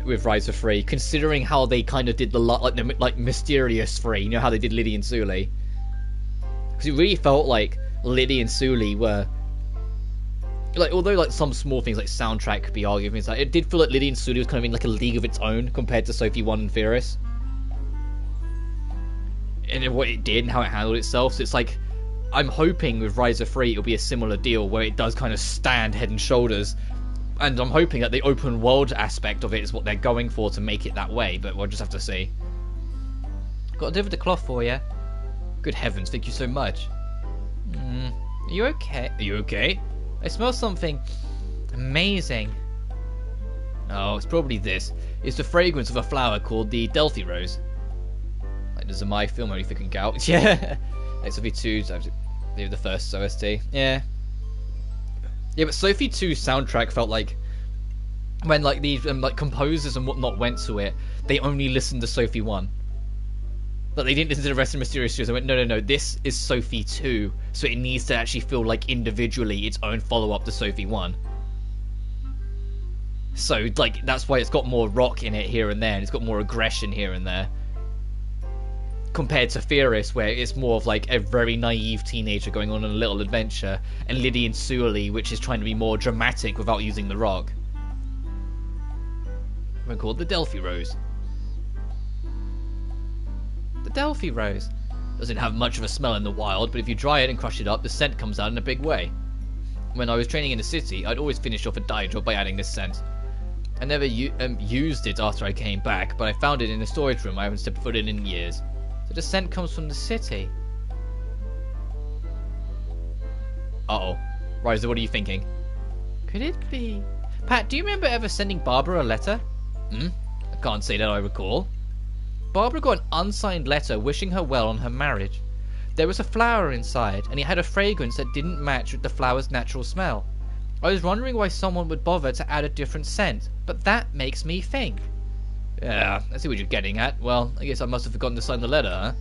With Ryza 3, considering how they kind of did the mysterious 3, you know how they did Liddy and Sully? Because it really felt like Liddy and Sully were, like, although like some small things like soundtrack could be argued, it's like, it did feel like Liddy and Sully was kind of in like a league of its own compared to Sophie 1 and Fierce. And what it did and how it handled itself, so it's like, I'm hoping with Ryza 3 it'll be a similar deal where it does kind of stand head and shoulders. And I'm hoping that the open world aspect of it is what they're going for to make it that way, but we'll just have to see. Got to deliver the cloth for you. Good heavens, thank you so much. Are you okay? Are you okay? I smell something amazing. Oh, it's probably this. It's the fragrance of a flower called the Delphi Rose. Like there's a My film only for out. Yeah. Like Sophie 2, the first OST. Yeah. Yeah, but Sophie 2's soundtrack felt like when like these like composers and whatnot went to it, they only listened to Sophie 1. But they didn't listen to the rest of Mysterious Studios. They went, no, this is Sophie 2, so it needs to actually feel like individually its own follow-up to Sophie 1. So like that's why it's got more rock in it here and there, and it's got more aggression here and there. Compared to Fierce, where it's more of like a very naive teenager going on a little adventure, and Liddy and Sully, which is trying to be more dramatic without using the rock. We're called the Delphi Rose. The Delphi Rose doesn't have much of a smell in the wild, but if you dry it and crush it up, the scent comes out in a big way. When I was training in the city, I'd always finish off a dye job by adding this scent. I never used it after I came back, but I found it in a storage room I haven't stepped foot in years. So the scent comes from the city. Uh-oh. Ryza, what are you thinking? Could it be... Pat, do you remember ever sending Barbara a letter? I can't say that I recall. Barbara got an unsigned letter wishing her well on her marriage. There was a flower inside, and it had a fragrance that didn't match with the flower's natural smell. I was wondering why someone would bother to add a different scent, but that makes me think. Yeah, I see what you're getting at. Well, I guess I must have forgotten to sign the letter, huh?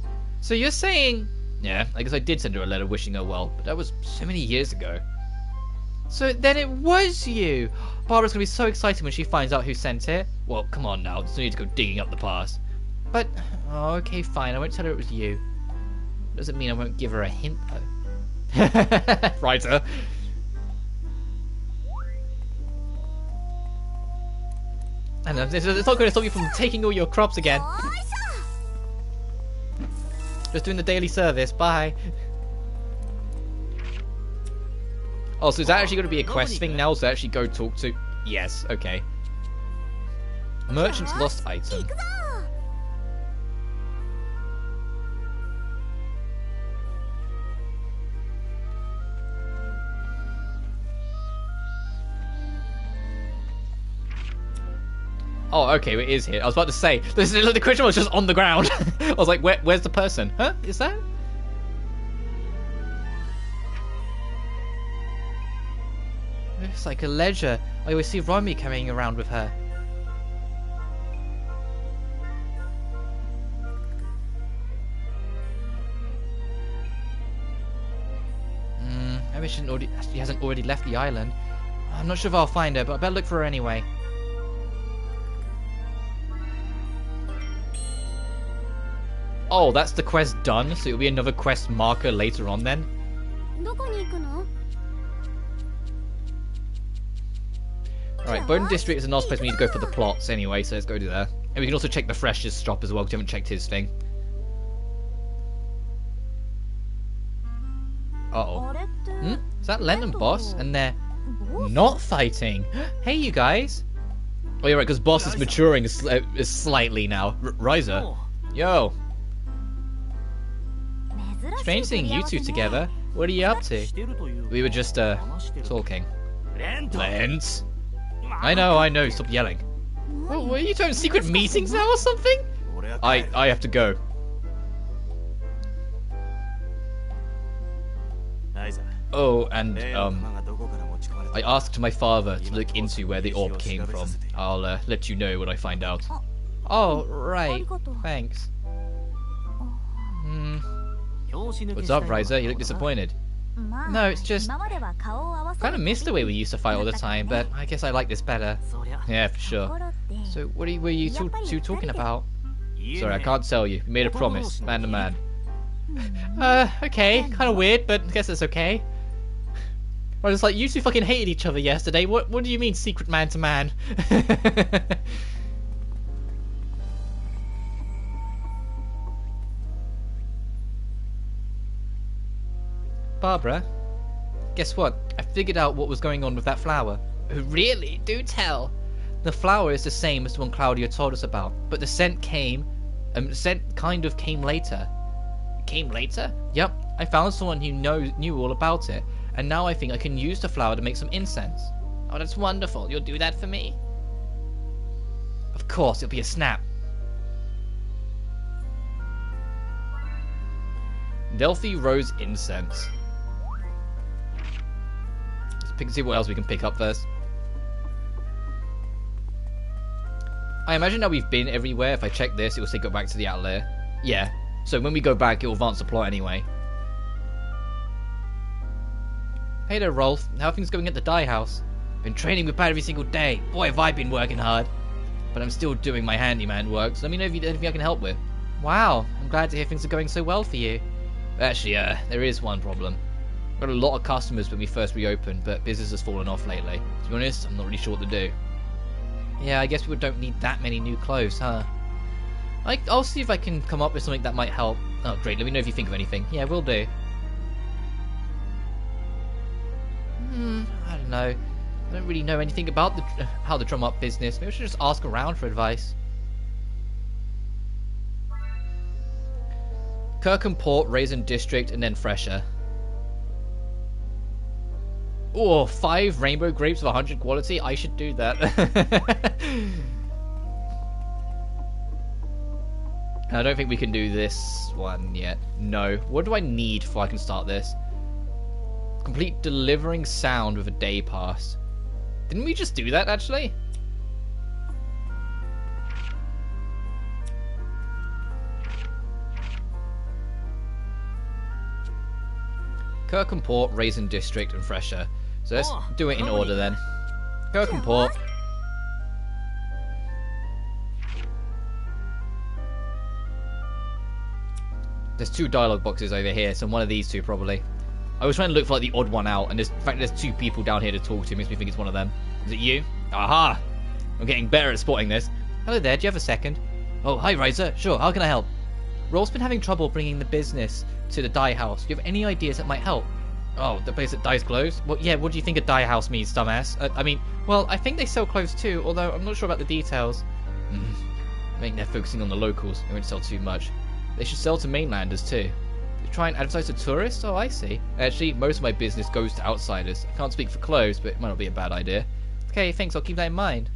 So you're saying... Yeah, I guess I did send her a letter wishing her well, but that was so many years ago. So then it was you! Barbara's gonna be so excited when she finds out who sent it. Well, come on now, there's no need to go digging up the past. But... Oh, okay, fine, I won't tell her it was you. Doesn't mean I won't give her a hint, though. Ryza. And it's not going to stop you from taking all your crops again. Just doing the daily service. Bye. Oh, so is that actually going to be a quest thing now? So actually go talk to... Yes, okay. Merchant's lost item. Oh, okay, it is here. I was about to say, the question was just on the ground. I was like, where's the person? Huh? Is that? It's like a ledger. I always see Romy carrying around with her. Maybe she hasn't already left the island. I'm not sure if I'll find her, but I better look for her anyway. Oh, that's the quest done, so it'll be another quest marker later on then? Alright, Bone District is a nice place we need to go for the plots anyway, so let's go do that. And we can also check the Fresh's shop as well, because we haven't checked his thing. Uh-oh. Is that Len and Boss? And they're not fighting. Hey, you guys. Oh, you're right, because Boss is maturing slightly now. Ryza. Yo. Strange seeing you two together. What are you up to? We were just, talking. Lent? I know, stop yelling. Well, were you doing secret meetings now or something? I have to go. Oh, and I asked my father to look into where the orb came from. I'll let you know when I find out. Oh, right. Thanks. What's up, Ryza? You look disappointed. No, it's just... kind of miss the way we used to fight all the time, but I guess I like this better. Yeah, for sure. So what were you two talking about? Sorry, I can't tell you. We made a promise, man to man. Okay. Kind of weird, but I guess it's okay. Well, it's like, you two fucking hated each other yesterday. What do you mean, secret man to man? Barbara, guess what? I figured out what was going on with that flower. Really? Do tell. The flower is the same as the one Claudia told us about, but the scent kind of came later. It came later? Yep. I found someone who knew all about it, and now I think I can use the flower to make some incense. Oh, that's wonderful. You'll do that for me? Of course, it'll be a snap. Delphi Rose Incense. Let's see what else we can pick up first. I imagine now we've been everywhere. If I check this, it will say go back to the Atelier. Yeah. So when we go back, it will advance the plot anyway. Hey there, Rolf. How are things going at the dye house? Been training with Pat every single day. Boy, have I been working hard. But I'm still doing my handyman work, so let me know if there's anything I can help with. Wow, I'm glad to hear things are going so well for you. Actually, there is one problem. Got a lot of customers when we first reopened, but business has fallen off lately. To be honest, I'm not really sure what to do. Yeah, I guess people don't need that many new clothes, huh? I'll see if I can come up with something that might help. Oh, great. Let me know if you think of anything. Yeah, will do. I don't know. I don't really know anything about how the drum up business. Maybe I should just ask around for advice. Kirkenport, Raisin District, and then Fresher. Oh, 5 rainbow grapes of 100 quality? I should do that. I don't think we can do this one yet. No. What do I need before I can start this? Complete delivering sound with a day pass. Didn't we just do that, actually? Kirkenport, Raisin District, and Fresher. So let's do it in order then. Kirkenport. There's 2 dialogue boxes over here, so one of these 2 probably. I was trying to look for like the odd one out, and the fact there's 2 people down here to talk to makes me think it's one of them. Is it you? Aha! I'm getting better at spotting this. Hello there, do you have a second? Oh, hi Ryza. Sure, how can I help? Rolf's been having trouble bringing the business to the dye house. Do you have any ideas that might help? Oh, the place that dyes clothes? Well, yeah, what do you think a dye house means, dumbass? I mean, well, I think they sell clothes too, although I'm not sure about the details. I think they're focusing on the locals. They won't sell too much. They should sell to mainlanders too. They try and advertise to tourists? Oh, I see. Actually, most of my business goes to outsiders. I can't speak for clothes, but it might not be a bad idea. Okay, thanks, I'll keep that in mind.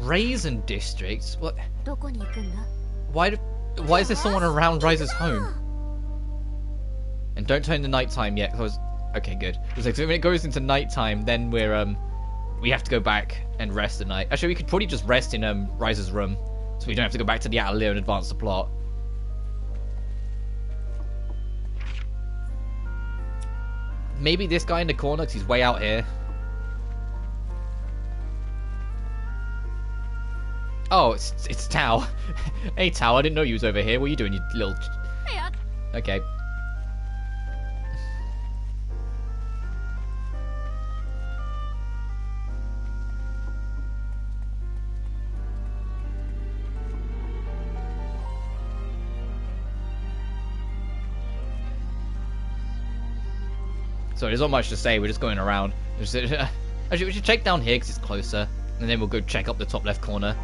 Raisin District? What? Why is there someone around Ryza's home? And don't turn to nighttime yet. Okay, good. It's like, so when it goes into nighttime, then we have to go back and rest the night. Actually, we could probably just rest in Ryza's room, so we don't have to go back to the Atelier and advance the plot. Maybe this guy in the corner, because he's way out here. Oh, it's Tao. Hey, Tao, I didn't know you was over here. What are you doing, you little... Okay. So there's not much to say. We're just going around. Actually, we should check down here because it's closer. And then we'll go check up the top left corner.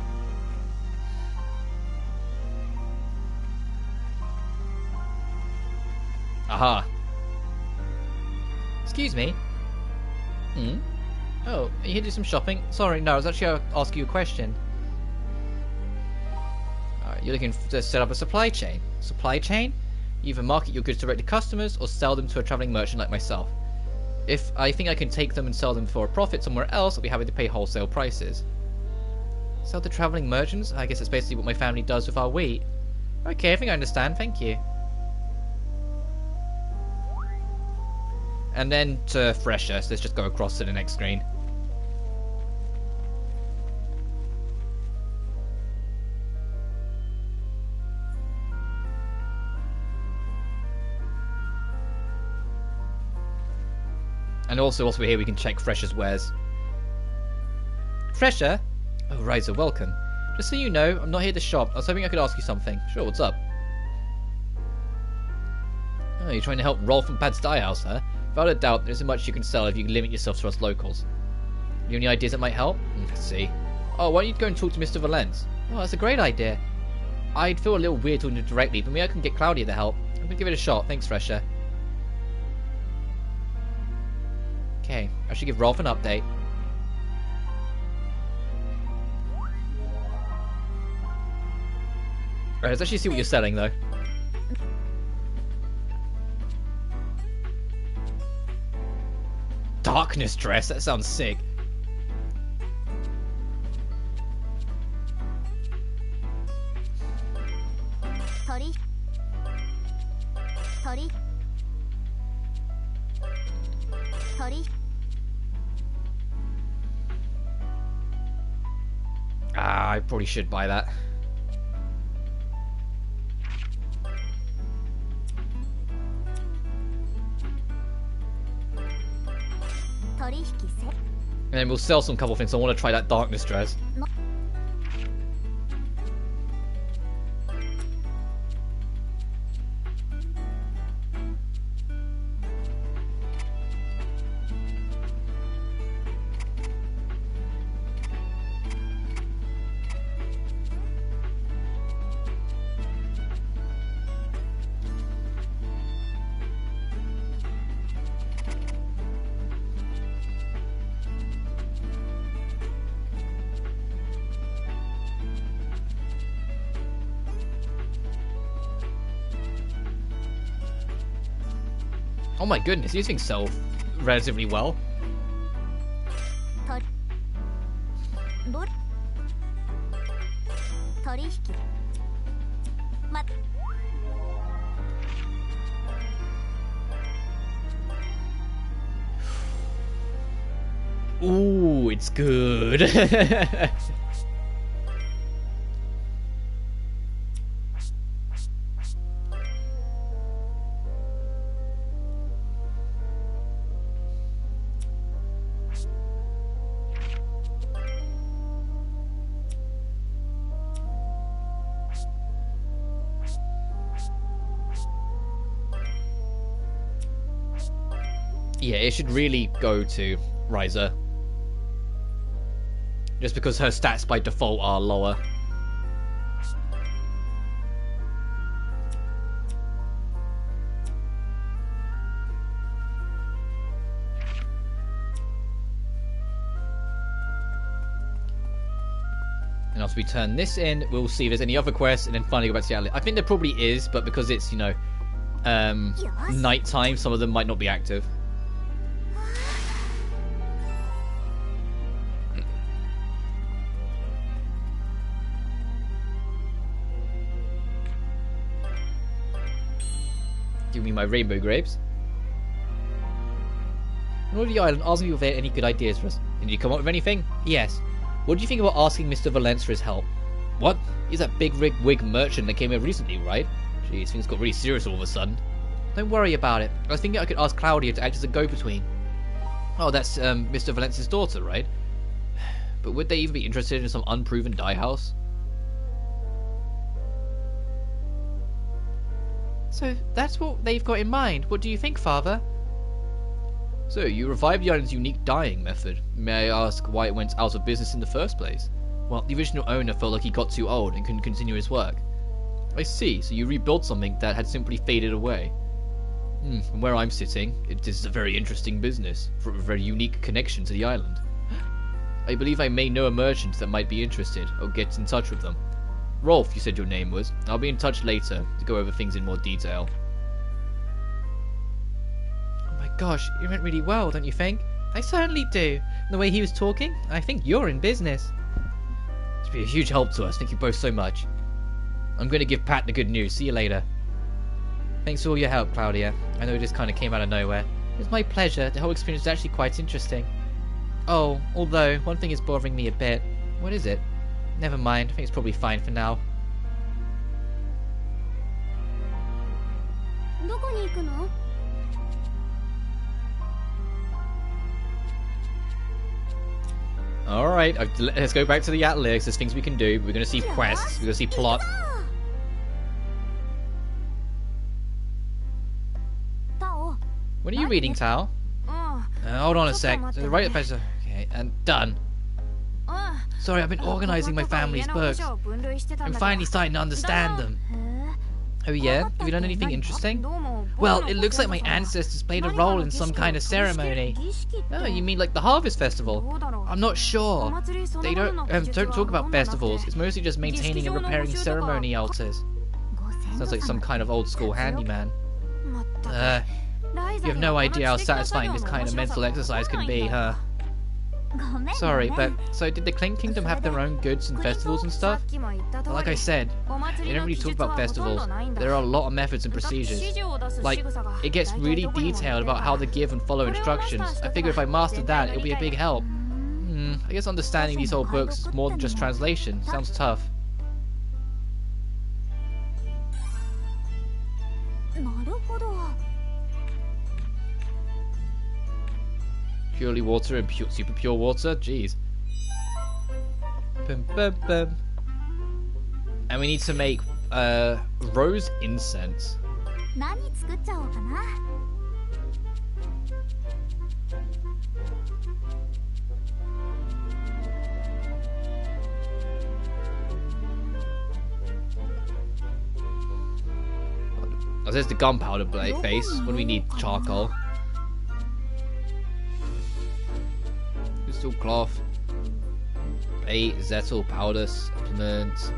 Aha. Excuse me. Oh, are you here to do some shopping? Sorry, no, I was actually going to ask you a question. You're looking to set up a supply chain. Supply chain? You either market your goods direct to customers or sell them to a traveling merchant like myself. If I think I can take them and sell them for a profit somewhere else, I'll be happy to pay wholesale prices. Sell to traveling merchants? I guess that's basically what my family does with our wheat. Okay, I think I understand, thank you. And then to Fresher, so let's just go across to the next screen. And also, whilst we're here, we can check Fresher's wares. Fresher? Oh, Ryza, welcome. Just so you know, I'm not here to shop. I was hoping I could ask you something. Sure, what's up? Oh, you're trying to help Rolf and Pad's dye house, huh? Without a doubt, there isn't much you can sell if you limit yourself to us locals. You have any ideas that might help? Let's see. Oh, why don't you go and talk to Mr. Valence? Oh, that's a great idea. I'd feel a little weird talking to him directly, but maybe I can get Claudia to help. I'm gonna give it a shot. Thanks, Fresher. Okay, I should give Rolf an update. Alright, let's actually see what you're selling, though. Darkness dress? That sounds sick. Ah, I probably should buy that. And then we'll sell some couple things. I want to try that darkness dress. Oh my goodness, these things sell relatively well. Ooh, it's good. Yeah, it should really go to Ryza. Just because her stats by default are lower. And after we turn this in, we'll see if there's any other quests and then finally go back to the outlet. I think there probably is, but because it's, you know, nighttime, some of them might not be active. Give me my rainbow grapes. On all the island, ask me if there are any good ideas for us. Did you come up with anything? Yes. What do you think about asking Mr. Valence for his help? What? He's that big wig merchant that came here recently, right? Jeez, things got really serious all of a sudden. Don't worry about it. I was thinking I could ask Claudia to act as a go-between. Oh, that's Mr. Valence's daughter, right? But would they even be interested in some unproven dye house? So that's what they've got in mind. What do you think, Father? So, you revived the island's unique dyeing method. May I ask why it went out of business in the first place? Well, the original owner felt like he got too old and couldn't continue his work. I see, so you rebuilt something that had simply faded away. From where I'm sitting, it is a very interesting business, for a very unique connection to the island. I believe I may know a merchant that might be interested. I'll get in touch with them. Rolf, you said your name was. I'll be in touch later to go over things in more detail. Oh my gosh, you went really well, don't you think? I certainly do. The way he was talking, I think you're in business. It's been a huge help to us. Thank you both so much. I'm going to give Pat the good news. See you later. Thanks for all your help, Claudia. I know it just kind of came out of nowhere. It was my pleasure. The whole experience is actually quite interesting. Oh, although, one thing is bothering me a bit. What is it? Never mind. I think it's probably fine for now. Alright, let's go back to the Atelier. There's things we can do. We're going to see quests. We're going to see plot. What are you reading, Tao? Hold on a sec. So right at the okay, and done. Sorry, I've been organising my family's books. I'm finally starting to understand them. Oh yeah? Have you done anything interesting? Well, it looks like my ancestors played a role in some kind of ceremony. Oh, you mean like the Harvest Festival? I'm not sure. They don't talk about festivals. It's mostly just maintaining and repairing ceremony altars. Sounds like some kind of old school handyman. You have no idea how satisfying this kind of mental exercise can be, huh? Sorry, but so did the Clink Kingdom have their own goods and festivals and stuff? Like I said, they don't really talk about festivals. There are a lot of methods and procedures. Like, it gets really detailed about how to give and follow instructions. I figure if I mastered that, it'll be a big help. I guess understanding these old books is more than just translation. Sounds tough. Purely water and super pure water? Jeez. Bum, bum, bum. And we need to make rose incense. Oh, there's the gunpowder base. What do we need? Charcoal. Crystal cloth. Bait, zettel, powder, supplement.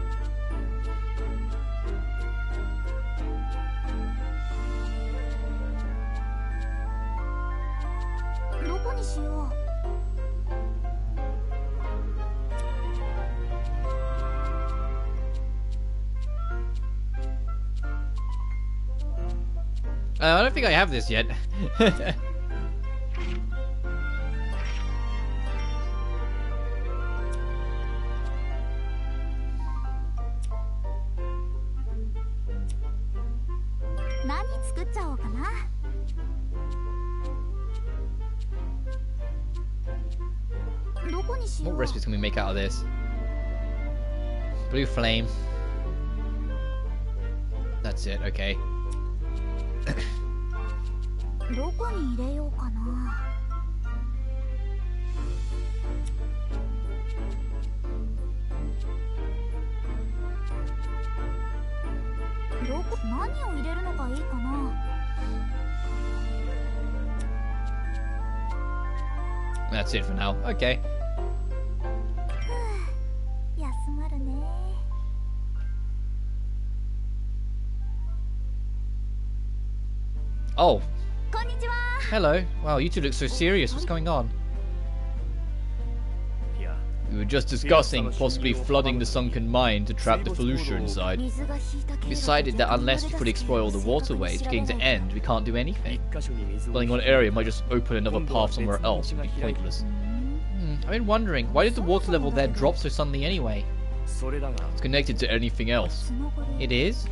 I don't think I have this yet. What recipes can we make out of this? Blue flame. That's it, okay. That's it for now. Okay. Oh. Hello. Wow, you two look so serious. What's going on? We were just discussing possibly flooding the sunken mine to trap the Felucia inside. We decided that unless we fully explore all the waterways beginning to end, we can't do anything. Flooding one area might just open another path somewhere else. It would be pointless. I've been wondering, why did the water level there drop so suddenly anyway? It's connected to anything else. It is?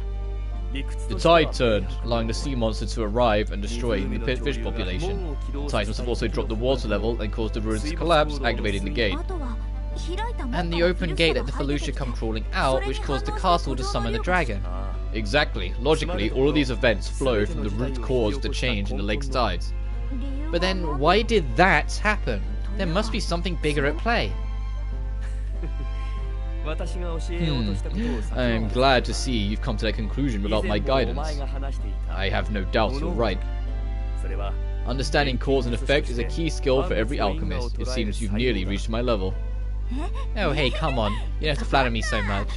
The tide turned, allowing the sea monster to arrive and destroying the fish population. The tide must have also dropped the water level and caused the ruins to collapse, activating the gate. And the open gate let the Felucia come crawling out, which caused the castle to summon the dragon. Exactly. Logically, all of these events flow from the root cause of the change in the lake's tides. But then, why did that happen? There must be something bigger at play. I am glad to see you've come to that conclusion without my guidance. I have no doubt you're right. Understanding cause and effect is a key skill for every alchemist. It seems you've nearly reached my level. Oh hey, come on. You don't have to flatter me so much.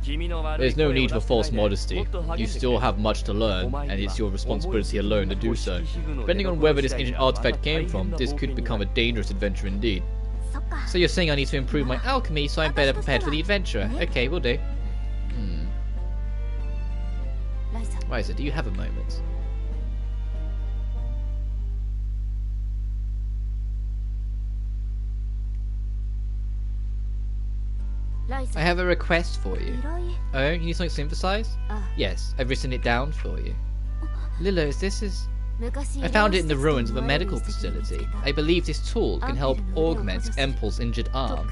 There's no need for false modesty. You still have much to learn, and it's your responsibility alone to do so. Depending on where this ancient artifact came from, this could become a dangerous adventure indeed. So you're saying I need to improve my alchemy so I'm better prepared for the adventure. Okay, will do. Ryza, do you have a moment? I have a request for you. Oh, you need something synthesized? Yes, I've written it down for you. Lilo, I found it in the ruins of a medical facility. I believe this tool can help augment Empel's injured arm.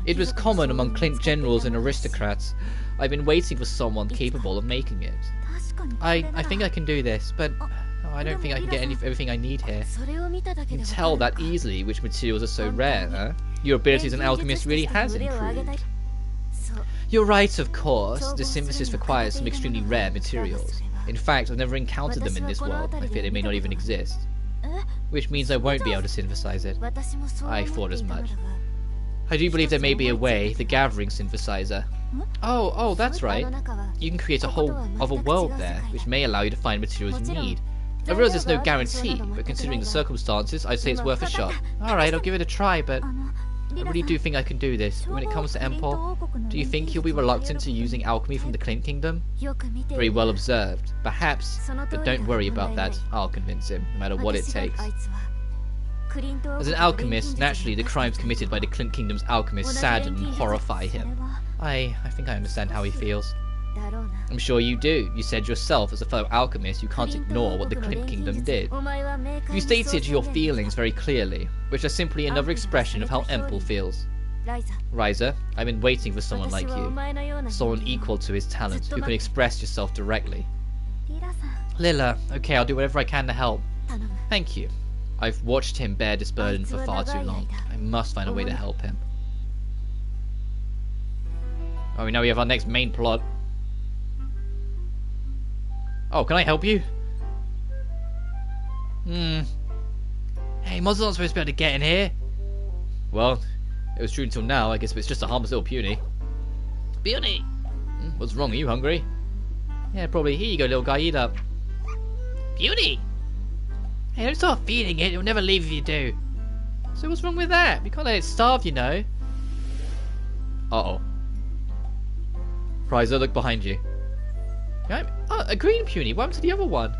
It was common among Clint generals and aristocrats. I've been waiting for someone capable of making it. I think I can do this, but I don't think I can get everything I need here. You can tell that easily which materials are so rare, huh? Your ability as an alchemist really has improved. You're right, of course. The synthesis requires some extremely rare materials. In fact, I've never encountered them in this world. I fear they may not even exist. Which means I won't be able to synthesize it. I thought as much. I do believe there may be a way, the gathering synthesizer. Oh, that's right. You can create a whole other world there, which may allow you to find materials you need. I realize there's no guarantee, but considering the circumstances, I'd say it's worth a shot. Alright, I'll give it a try, but I really do think I can do this. When it comes to Empel, do you think he'll be reluctant to using alchemy from the Clint Kingdom? Very well observed. Perhaps, but don't worry about that. I'll convince him, no matter what it takes. As an alchemist, naturally the crimes committed by the Clint Kingdom's alchemists sadden and horrify him. I think I understand how he feels. I'm sure you do. You said yourself, as a fellow alchemist, you can't ignore what the Clint Kingdom did. You stated your feelings very clearly, which are simply another expression of how Empel feels. Ryza, I've been waiting for someone like you. Someone equal to his talent, who can express yourself directly. Lila, okay, I'll do whatever I can to help. Thank you. I've watched him bear this burden for far too long. I must find a way to help him. Oh, now we have our next main plot. Oh, can I help you? Hey, monsters aren't supposed to be able to get in here. Well, it was true until now. I guess it's just a harmless little puny. Puny! What's wrong? Are you hungry? Yeah, probably. Here you go, little guy. Eat up. Puny! Hey, don't start feeding it. It'll never leave if you do. So what's wrong with that? We can't let it starve, you know. Uh-oh. Ryza, look behind you. Oh, a green puny. What happened to the other one?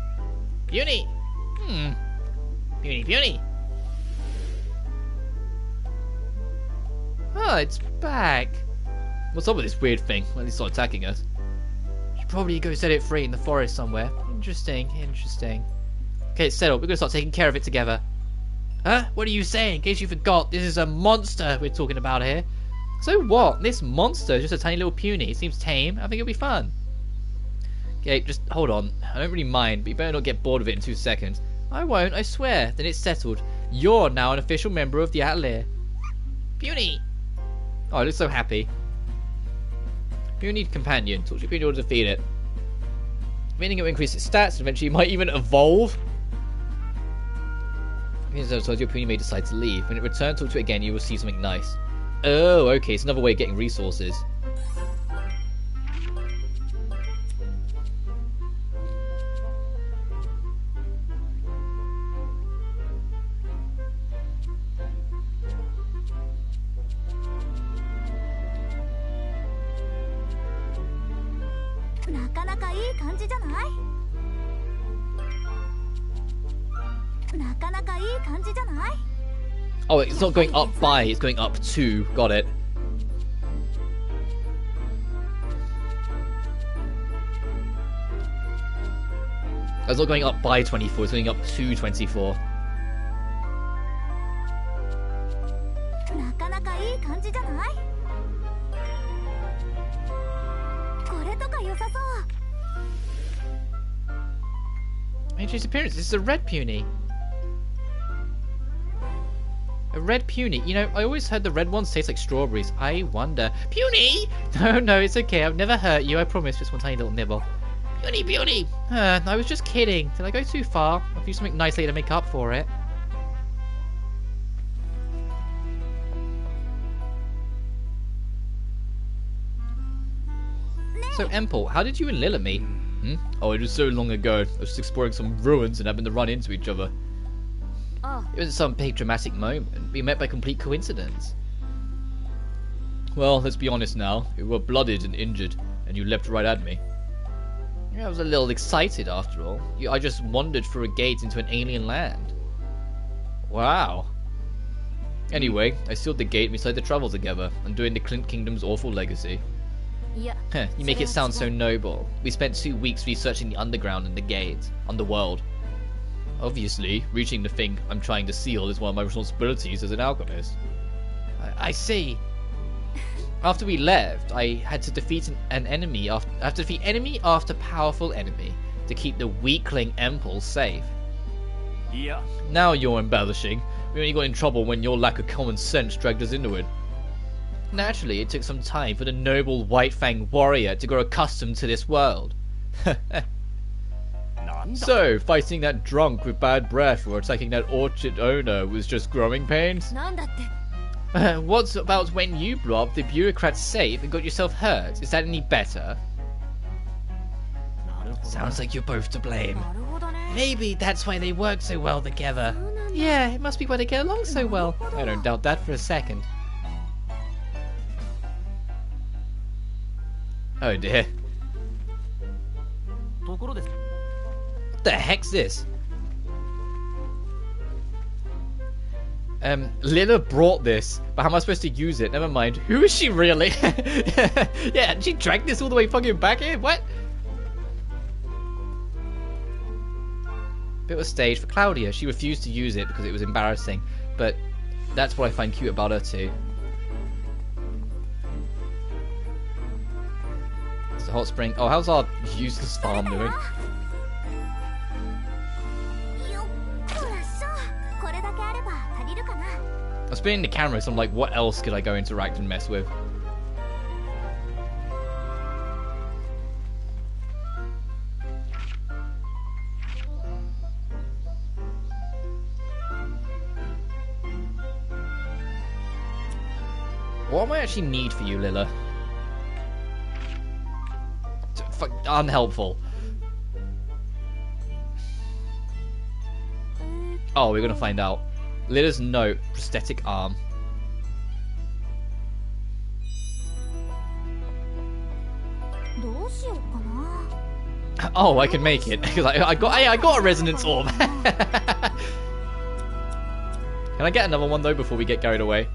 Puny! Puny. Oh, it's back. What's up with this weird thing? Well, it's not attacking us. Should probably go set it free in the forest somewhere. Interesting. Okay, it's settled. We're gonna start taking care of it together. Huh? What are you saying? In case you forgot, this is a monster we're talking about here. So what? This monster is just a tiny little puny. It seems tame. I think it'll be fun. Okay, just hold on. I don't really mind, but you better not get bored of it in 2 seconds. I won't, I swear. Then it's settled. You're now an official member of the Atelier. Puny! Oh, it looks so happy. Puny companion. Talk to your puny in order to defeat it. Meaning it will increase its stats and eventually might even evolve. So your puny may decide to leave. When it returns, talk to it again, you will see something nice. Oh, okay, it's another way of getting resources. Oh, it's not going up by, it's going up to. Got it. It's not going up by 24, it's going up to 24. Change appearance. This is a red puny. A red puny. You know, I always heard the red ones taste like strawberries. I wonder. Puny! No, it's okay. I've never hurt you. I promise. Just one tiny little nibble. Puny! I was just kidding. Did I go too far? I'll do something nice later to make up for it. So, Empel, how did you and Lila meet? Hmm? Oh, it was so long ago. I was just exploring some ruins and happened to run into each other. It was some big dramatic moment. We met by complete coincidence. Well, let's be honest now. You were blooded and injured, and you leapt right at me. I was a little excited after all. I just wandered through a gate into an alien land. Wow. Anyway, I sealed the gate and we decided to travel together, undoing the Clint Kingdom's awful legacy. Heh, you make it sound so noble. We spent 2 weeks researching the underground and the gate, underworld. Obviously, reaching the thing I'm trying to seal is one of my responsibilities as an alchemist. I see. After we left, I had to defeat an enemy enemy after powerful enemy to keep the weakling Empel safe. Yeah. Now you're embellishing. We only got in trouble when your lack of common sense dragged us into it. Naturally, it took some time for the noble White-Fang warrior to grow accustomed to this world. So, fighting that drunk with bad breath or attacking that orchard owner was just growing pains? What about when you blew up the bureaucrat's safe and got yourself hurt? Is that any better? Sounds like you're both to blame. Maybe that's why they work so well together. Yeah, it must be why they get along so well. I don't doubt that for a second. Oh dear. What the heck's this? Lila brought this, but how am I supposed to use it? Never mind. Who is she really? Yeah, she dragged this all the way fucking back here? What? Bit was staged for Claudia. She refused to use it because it was embarrassing, but that's what I find cute about her too. It's a hot spring. Oh, how's our useless farm doing? I was spinning the camera, so I'm like, what else could I go interact and mess with? What might I actually need for you, Lila? Fuck, unhelpful. Oh, we're gonna find out. Lila's note, prosthetic arm. Oh, I can make it. I got a resonance orb. Can I get another one though before we get carried away?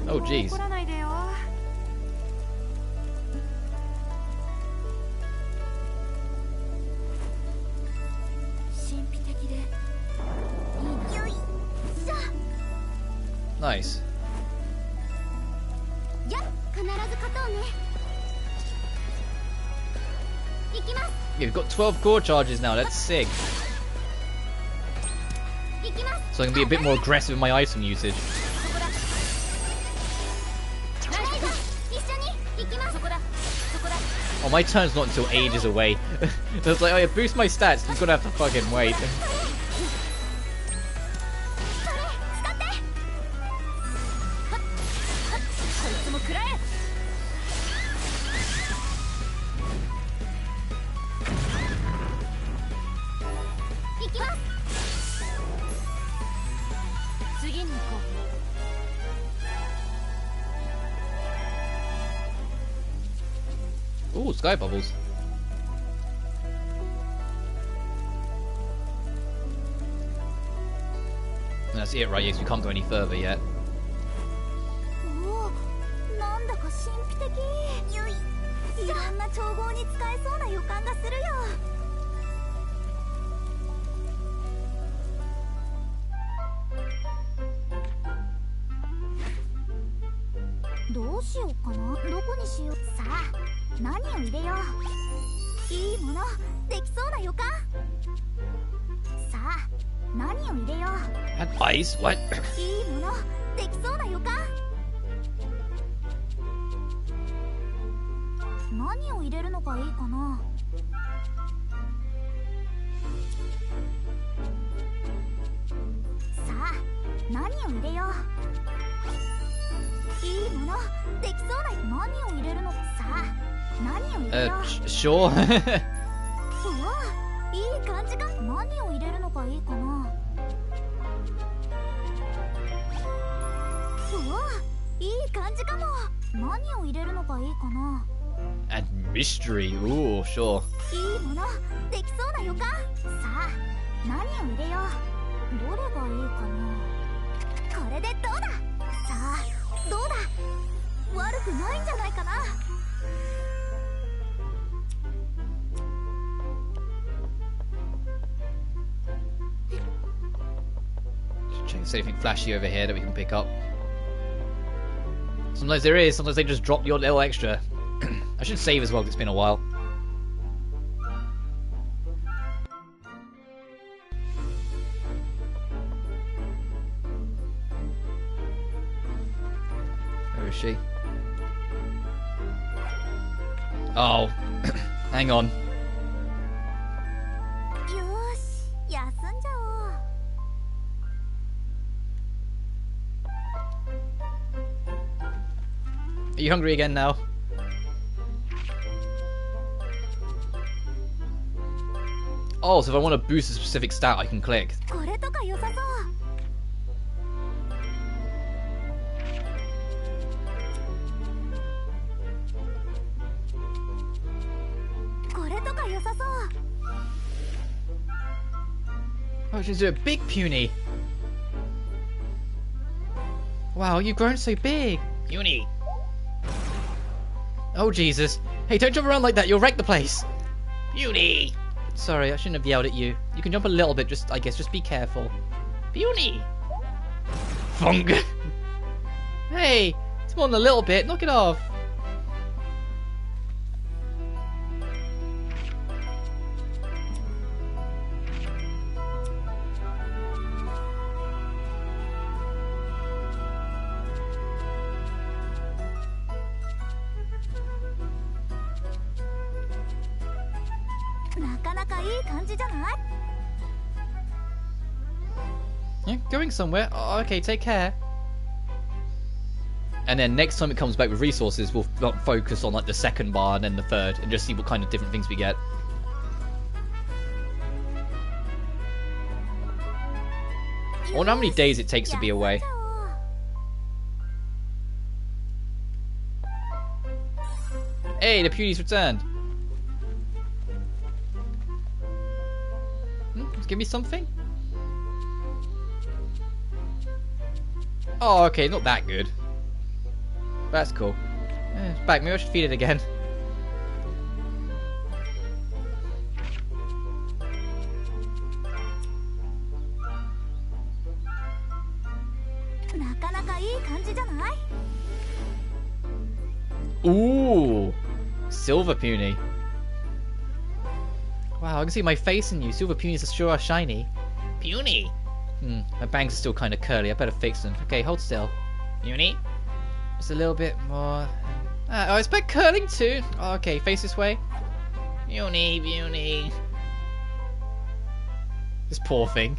Oh jeez. Nice. Yeah, we've got 12 core charges now, that's sick. So I can be a bit more aggressive in my item usage. Oh, my turn's not until ages away. I was like, oh yeah, boost my stats, you're gonna have to fucking wait. Ooh, sky bubbles. And that's it, right? Yes, we can't go any further yet. And ice? What? いいものできそうな予感。何を入れるのがいいかな。さあ何を入れよう。いいものできそうな。何を入れるの。さあ何を入れよう。Sure. うわいい感じか。何を入れるのがいいかな。うわいい感じかも。何を入れるのがいいかな。 And mystery. Ooh, sure. いいものできそうな予感。さあ何を入れよう。どれがいいかな。これでどうだ。さあどうだ。悪くないんじゃないかな。Check if there's anything flashy over here that we can pick up. Sometimes there is, sometimes they just drop your little extra. I should save as well, 'cause it's been a while. Where is she? Oh, hang on. よーし休んじゃおう。 Are you hungry again now? Oh, so if I want to boost a specific stat, I can click. これとか良さそう。これとか良さそう。 Oh, she's a big puny. Wow, you've grown so big. Puny. Oh, Jesus. Hey, don't jump around like that. You'll wreck the place. Puny. Sorry, I shouldn't have yelled at you. You can jump a little bit, I guess. Just be careful. Puny. Fung. Hey, it's more than a little bit. Knock it off. Yeah, going somewhere. Oh, okay, take care. And then next time it comes back with resources, we'll focus on like the second bar and then the third, and just see what kind of different things we get. I wonder how many days it takes to be away. Hey, the Puny's returned. Give me something. Oh, okay, not that good. That's cool. It's back. Maybe I should feed it again. Ooh, silver puny. Wow, I can see my face in you. Silver puny's sure are shiny. Puny. My bangs are still kind of curly. I better fix them. Okay, hold still. Puny. Just a little bit more. Oh, it's back curling too. Oh, okay, face this way. Puny, puny. This poor thing.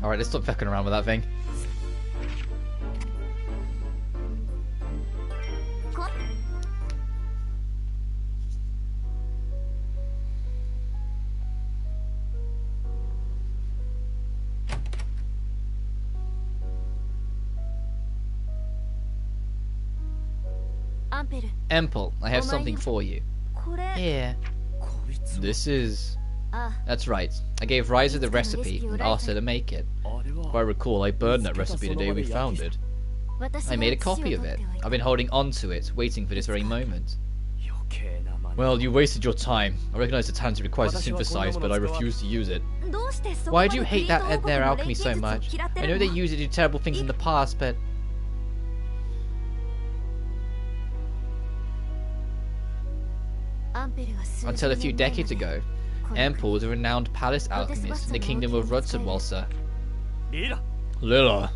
Alright, let's stop fucking around with that thing. Empel, I have something for you. Here. This is That's right. I gave Ryza the recipe and asked her to make it. If I recall, I burned that recipe the day we found it. I made a copy of it. I've been holding on to it, waiting for this very moment. Well, you wasted your time. I recognize the talent it requires to synthesize, but I refuse to use it. Why do you hate their alchemy so much? I know they used it to do terrible things in the past, but... Until a few decades ago, Empel was a renowned palace alchemist in the kingdom of Rotsamwalsa. Lila.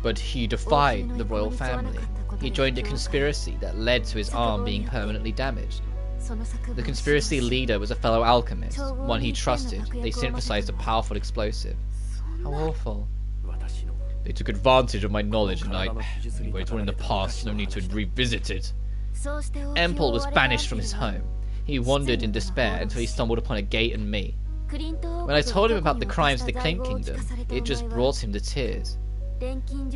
But he defied the royal family. He joined a conspiracy that led to his arm being permanently damaged. The conspiracy leader was a fellow alchemist, one he trusted. They synthesized a powerful explosive. How awful. They took advantage of my knowledge and anyway, it's all in the past, no need to revisit it. Empel was banished from his home. He wandered in despair until he stumbled upon a gate and me. When I told him about the crimes of the Clint Kingdom, it just brought him to tears.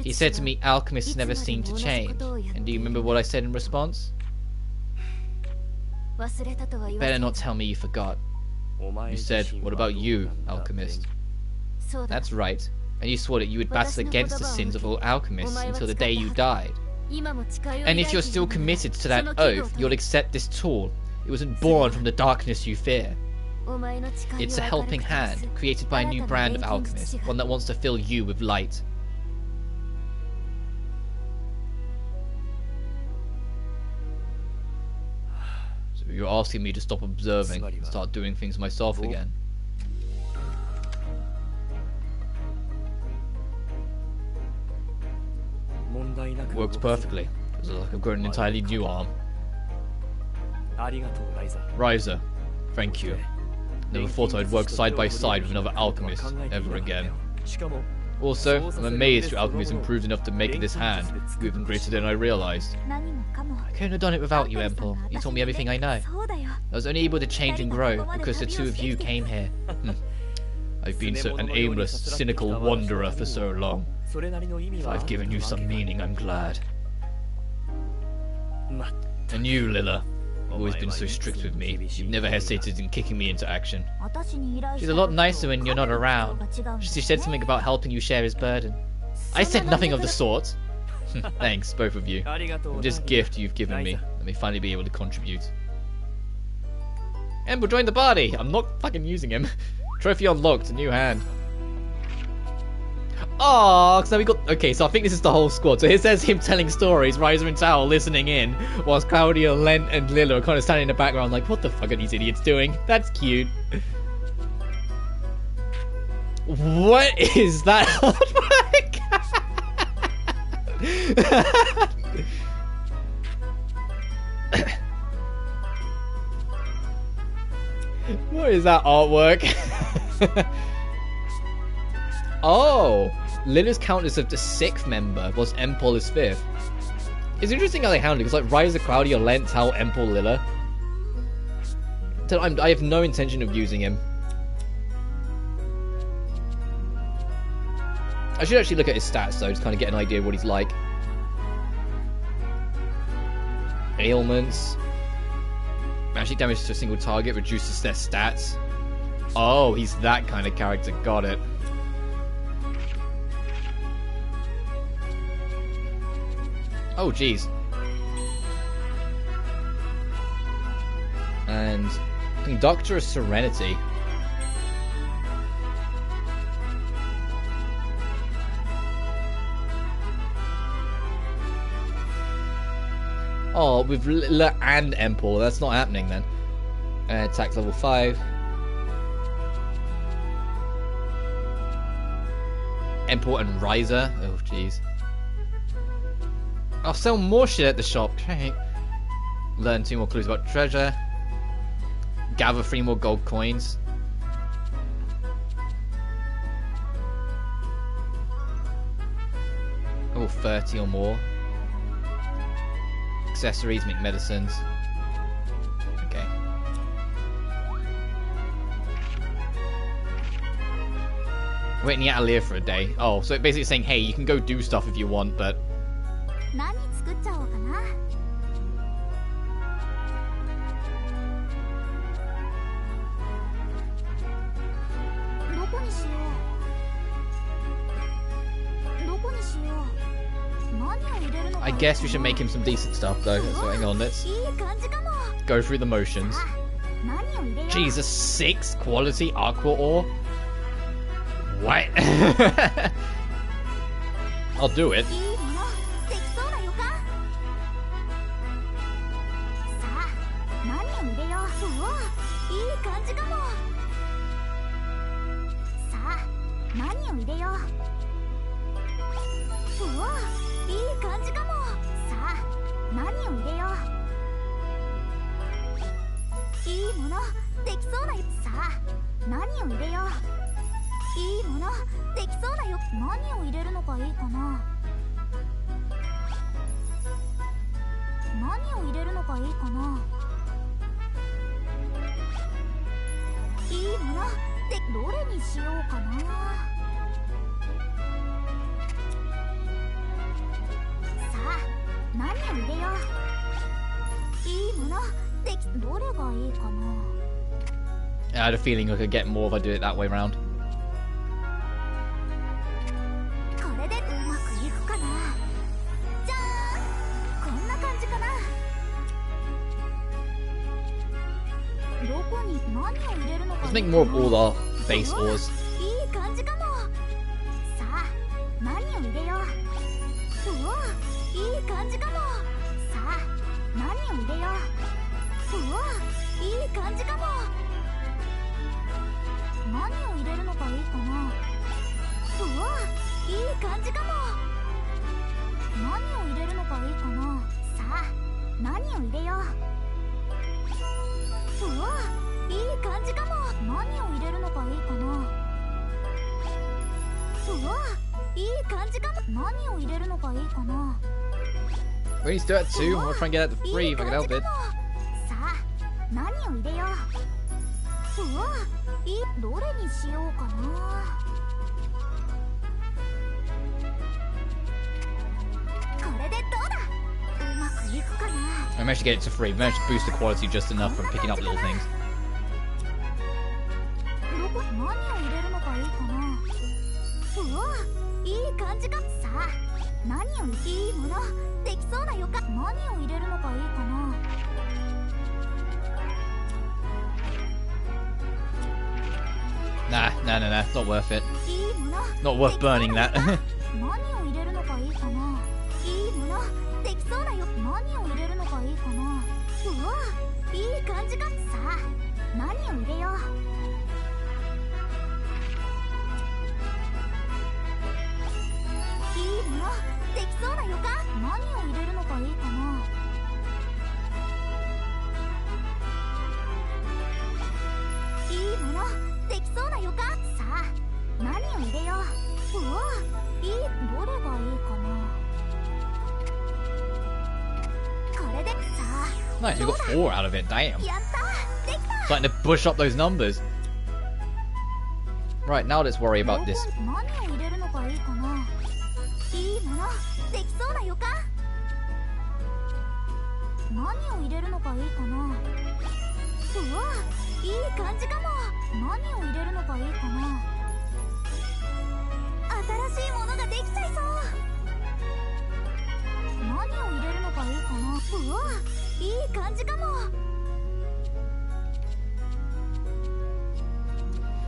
He said to me, alchemists never seem to change. And do you remember what I said in response? You better not tell me you forgot. You said, what about you, alchemist? That's right. And you swore that you would battle against the sins of all alchemists until the day you died. And if you're still committed to that oath, you'll accept this tool. It wasn't born from the darkness you fear. It's a helping hand, created by a new brand of alchemist, one that wants to fill you with light. So you're asking me to stop observing and start doing things myself again. Works perfectly. It's like I've got an entirely new arm. Ryza, thank you. Never thought I'd work side by side with another alchemist ever again. Also, I'm amazed your alchemy has improved enough to make this hand. You're even greater than I realized. I couldn't have done it without you, Empel. You taught me everything I know. I was only able to change and grow because the two of you came here. I've been an aimless, cynical wanderer for so long. If I've given you some meaning, I'm glad. And you, Lila, you've always been so strict with me. You've never hesitated in kicking me into action. She's a lot nicer when you're not around. She said something about helping you share his burden. I said nothing of the sort. Thanks, both of you. For this gift you've given me, let me finally be able to contribute. Empel, join the party! I'm not fucking using him. Trophy unlocked, a new hand. Oh, so we got... Okay, so I think this is the whole squad. So here says him telling stories, Ryza and Tao listening in, whilst Claudia, Lent, and Lila are kind of standing in the background like, what the fuck are these idiots doing? That's cute. What is that artwork? What is that artwork? Oh, Lila's count as the 6th member, whilst Empel is 5th. It's interesting how they handle it, because like Ryza, Claudia, Lent, Tal, Empel, Lila. So I have no intention of using him. I should actually look at his stats though, just kind of get an idea of what he's like. Ailments. Magic damage to a single target reduces their stats. Oh, he's that kind of character, got it. Oh, jeez. And Conductor of Serenity. Oh, with Lila and Empel, that's not happening then. Attack level 5. Empel and Ryza. Oh, jeez. I'll sell more shit at the shop. Learn 2 more clues about treasure. Gather 3 more gold coins. Oh, 30 or more. Accessories, make medicines. Okay. Waiting the Atelier for a day. Oh, so basically saying, hey, you can go do stuff if you want, but... I guess we should make him some decent stuff though. So hang on, let's いい感じかも。 go through the motions. 何を入れよう。 Jesus, 6 quality aqua ore? What? I'll do it. いいものできそうな予感。さあ何を入れよう。おおいい感じかも。さあ何を入れよう。おおいい感じかも。さあ何を入れよう。いいものできそうなよ。さあ何を入れよう。いいものできそうだよ。何を入れるのがいいかな。何を入れるのがいいかな。いいものでどれにしようかな。さあ何を入れよう。いいものでどれがいいかな。 I had a feeling I could get more if I do it that way around. これでうまくいくかな。じゃーんこんな感じかな。どこに何を入れるのか。 Let's make more of all our base ores. いい感じかも。さあ何を入れよう。おおいい感じかも。さあ何を入れよう。おおいい感じかも。何を入れるのがいいかな。おおいい感じかも。何を入れるのがいいかな。さあ何を入れよう。おおいい感じかも。何を入れるのがいいかな。おおいい感じかも。何を入れるのがいいかな。 We need to do that too. I'll try and get that to free if I can help it. さあ何を入れよう。おおどれにしようかな。これでどうだ。うまくいくかな。 I managed to get it to free. We managed to boost the quality just enough from picking up little things. どこ何を入れるのがいいかな。おおいい感じか。さあ何をいいものできそうな予感。何を入れるのがいいかな。 Nah. It's not worth it. いいもの Not worth burning that. 何を入れるのがいいかな。いいものできそうなよ。何を入れるのがいいかな。うわいい感じか。さあ何を入れよう。いいものできそうな予感。何を入れるのがいいかな。いいものできそうな予感。さあ何を入れよう。おおいいどれがいいかな。これでさあ Nice, we got 4 out of it. Damn. やったできた。 Starting to push up those numbers. Right, now let's worry about this. 何を入れるのがいいかな。いいものできそうな予感。何を入れるのがいいかな。うわいい感じかも。何を入れるのがいいかな。新しいものができちゃいそう。何を入れるのがいいかな。うわいい感じかも。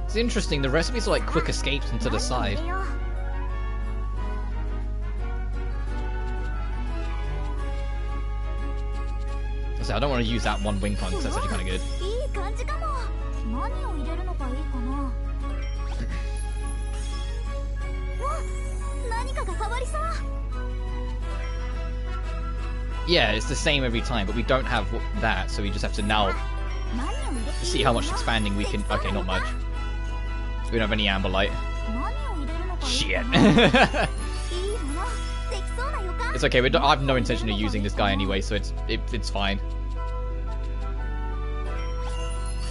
It's interesting, the recipes are like quick escapes into the side. So I don't want to use that one wing pun because that's actually kind of good. いい感じかも。何を入れるのがいいかな。わ何かが変わりそう。 Yeah, it's the same every time, but we don't have that, so we just have to now 何を入れ see how much expanding we can. Okay, not much. We don't have any amber light. 何を入れるのがいい Shit. かな。いいものできそうな予感。 It's okay. I have no intention of using this guy anyway, so it's fine.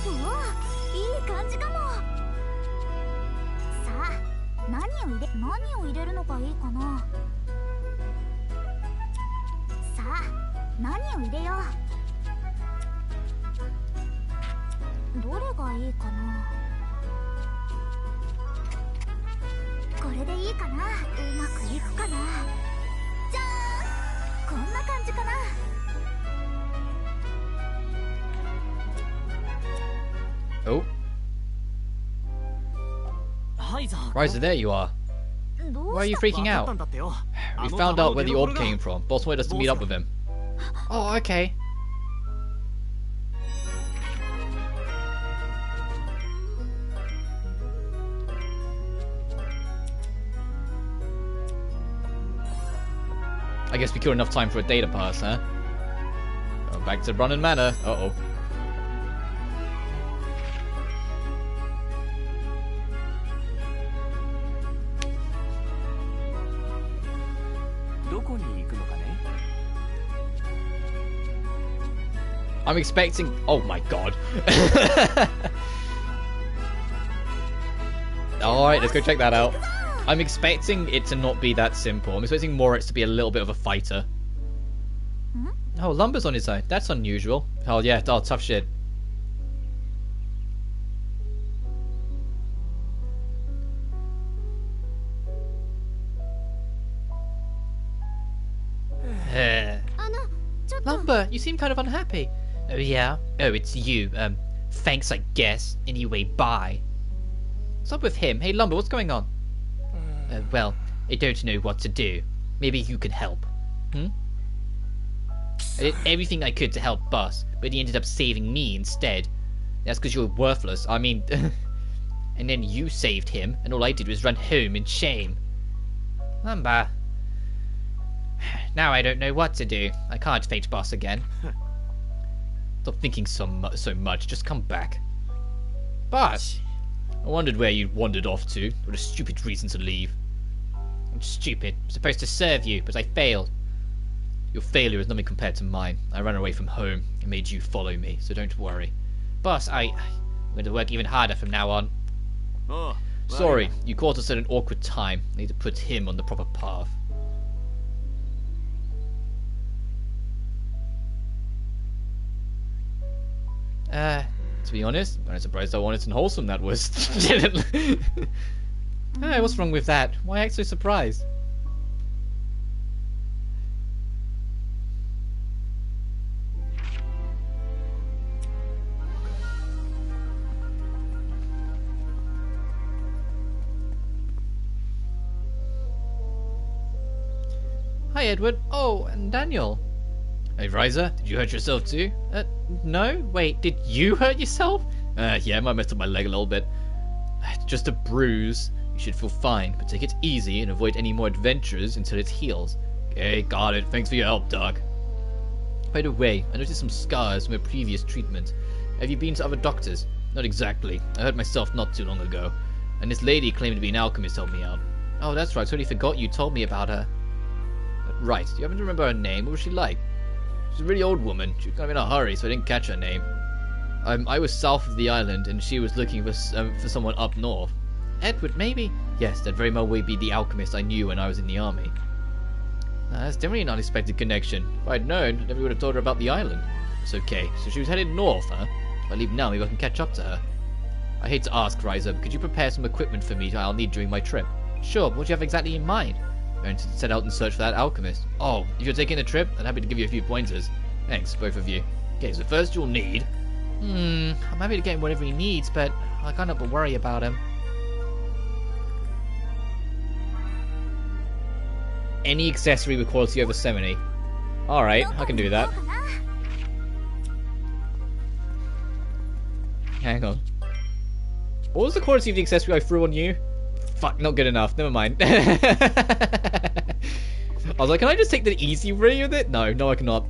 うわいい感じかも。さあ何を入れるのがいいかな。さあ何を入れよう。どれがいいかな。これでいいかな。うまくいくかな。じゃーん Oh. Ryza, there you are. Why are you freaking out? We found out where the orb came from. Boss wanted us to meet up with him. Oh, okay. I guess we killed enough time for a data pass, huh? Back to Brunnan Manor. Uh-oh. I'm expecting... Oh my god. Alright, let's go check that out. I'm expecting it to not be that simple. I'm expecting Moritz to be a little bit of a fighter. Oh, Lumber's on his own. That's unusual. Oh yeah, oh, tough shit. Lumber, you seem kind of unhappy. Oh yeah? Oh, it's you. Thanks, I guess. Anyway, bye. What's up with him? Hey, Lumber, what's going on? Well, I don't know what to do. Maybe you could help. I did everything I could to help Boss, but he ended up saving me instead. That's because you're worthless. I mean... and then you saved him, and all I did was run home in shame. Lumber. Now I don't know what to do. I can't face Boss again. Stop thinking so much. Just come back. Boss! I wondered where you wandered off to. What a stupid reason to leave. I'm stupid. I'm supposed to serve you, but I failed. Your failure is nothing compared to mine. I ran away from home and made you follow me, so don't worry. Boss, I'm going to work even harder from now on. Oh, Sorry, you caught us at an awkward time. I need to put him on the proper path. To be honest, I'm surprised how honest and wholesome that was. Hey, what's wrong with that? Why act so surprised? Hi, Edward. Oh, and Daniel. Hey, Ryza, did you hurt yourself too? No? Wait, did you hurt yourself? Yeah, I might messed up my leg a little bit. Just a bruise. You should feel fine, but take it easy and avoid any more adventures until it heals. Okay, got it. Thanks for your help, Doc. By the way, I noticed some scars from a previous treatment. Have you been to other doctors? Not exactly. I hurt myself not too long ago, and this lady claiming to be an alchemist helped me out. Oh, that's right. I totally forgot you told me about her. Right. Do you happen to remember her name? What was she like? She's a really old woman. She was kind of in a hurry, so I didn't catch her name. I was south of the island, and she was looking for someone up north. Edward, maybe? Yes, that very well may be the alchemist I knew when I was in the army. That's definitely an unexpected connection. If I'd known, I never would have told her about the island. It's okay. So she was headed north, huh? If I leave now, maybe I can catch up to her. I hate to ask, Ryza, but could you prepare some equipment for me I'll need during my trip? Sure, but what do you have exactly in mind? I'm going to set out and search for that alchemist. Oh, if you're taking a trip, I'm happy to give you a few pointers. Thanks, both of you. Okay, so first you'll need... I'm happy to get him whatever he needs, but I can't help but worry about him. Any accessory with quality over 70. Alright, I can do that. Hang on. What was the quality of the accessory I threw on you? Fuck, not good enough. Never mind. I was like, can I just take the easy way with it? No, I cannot.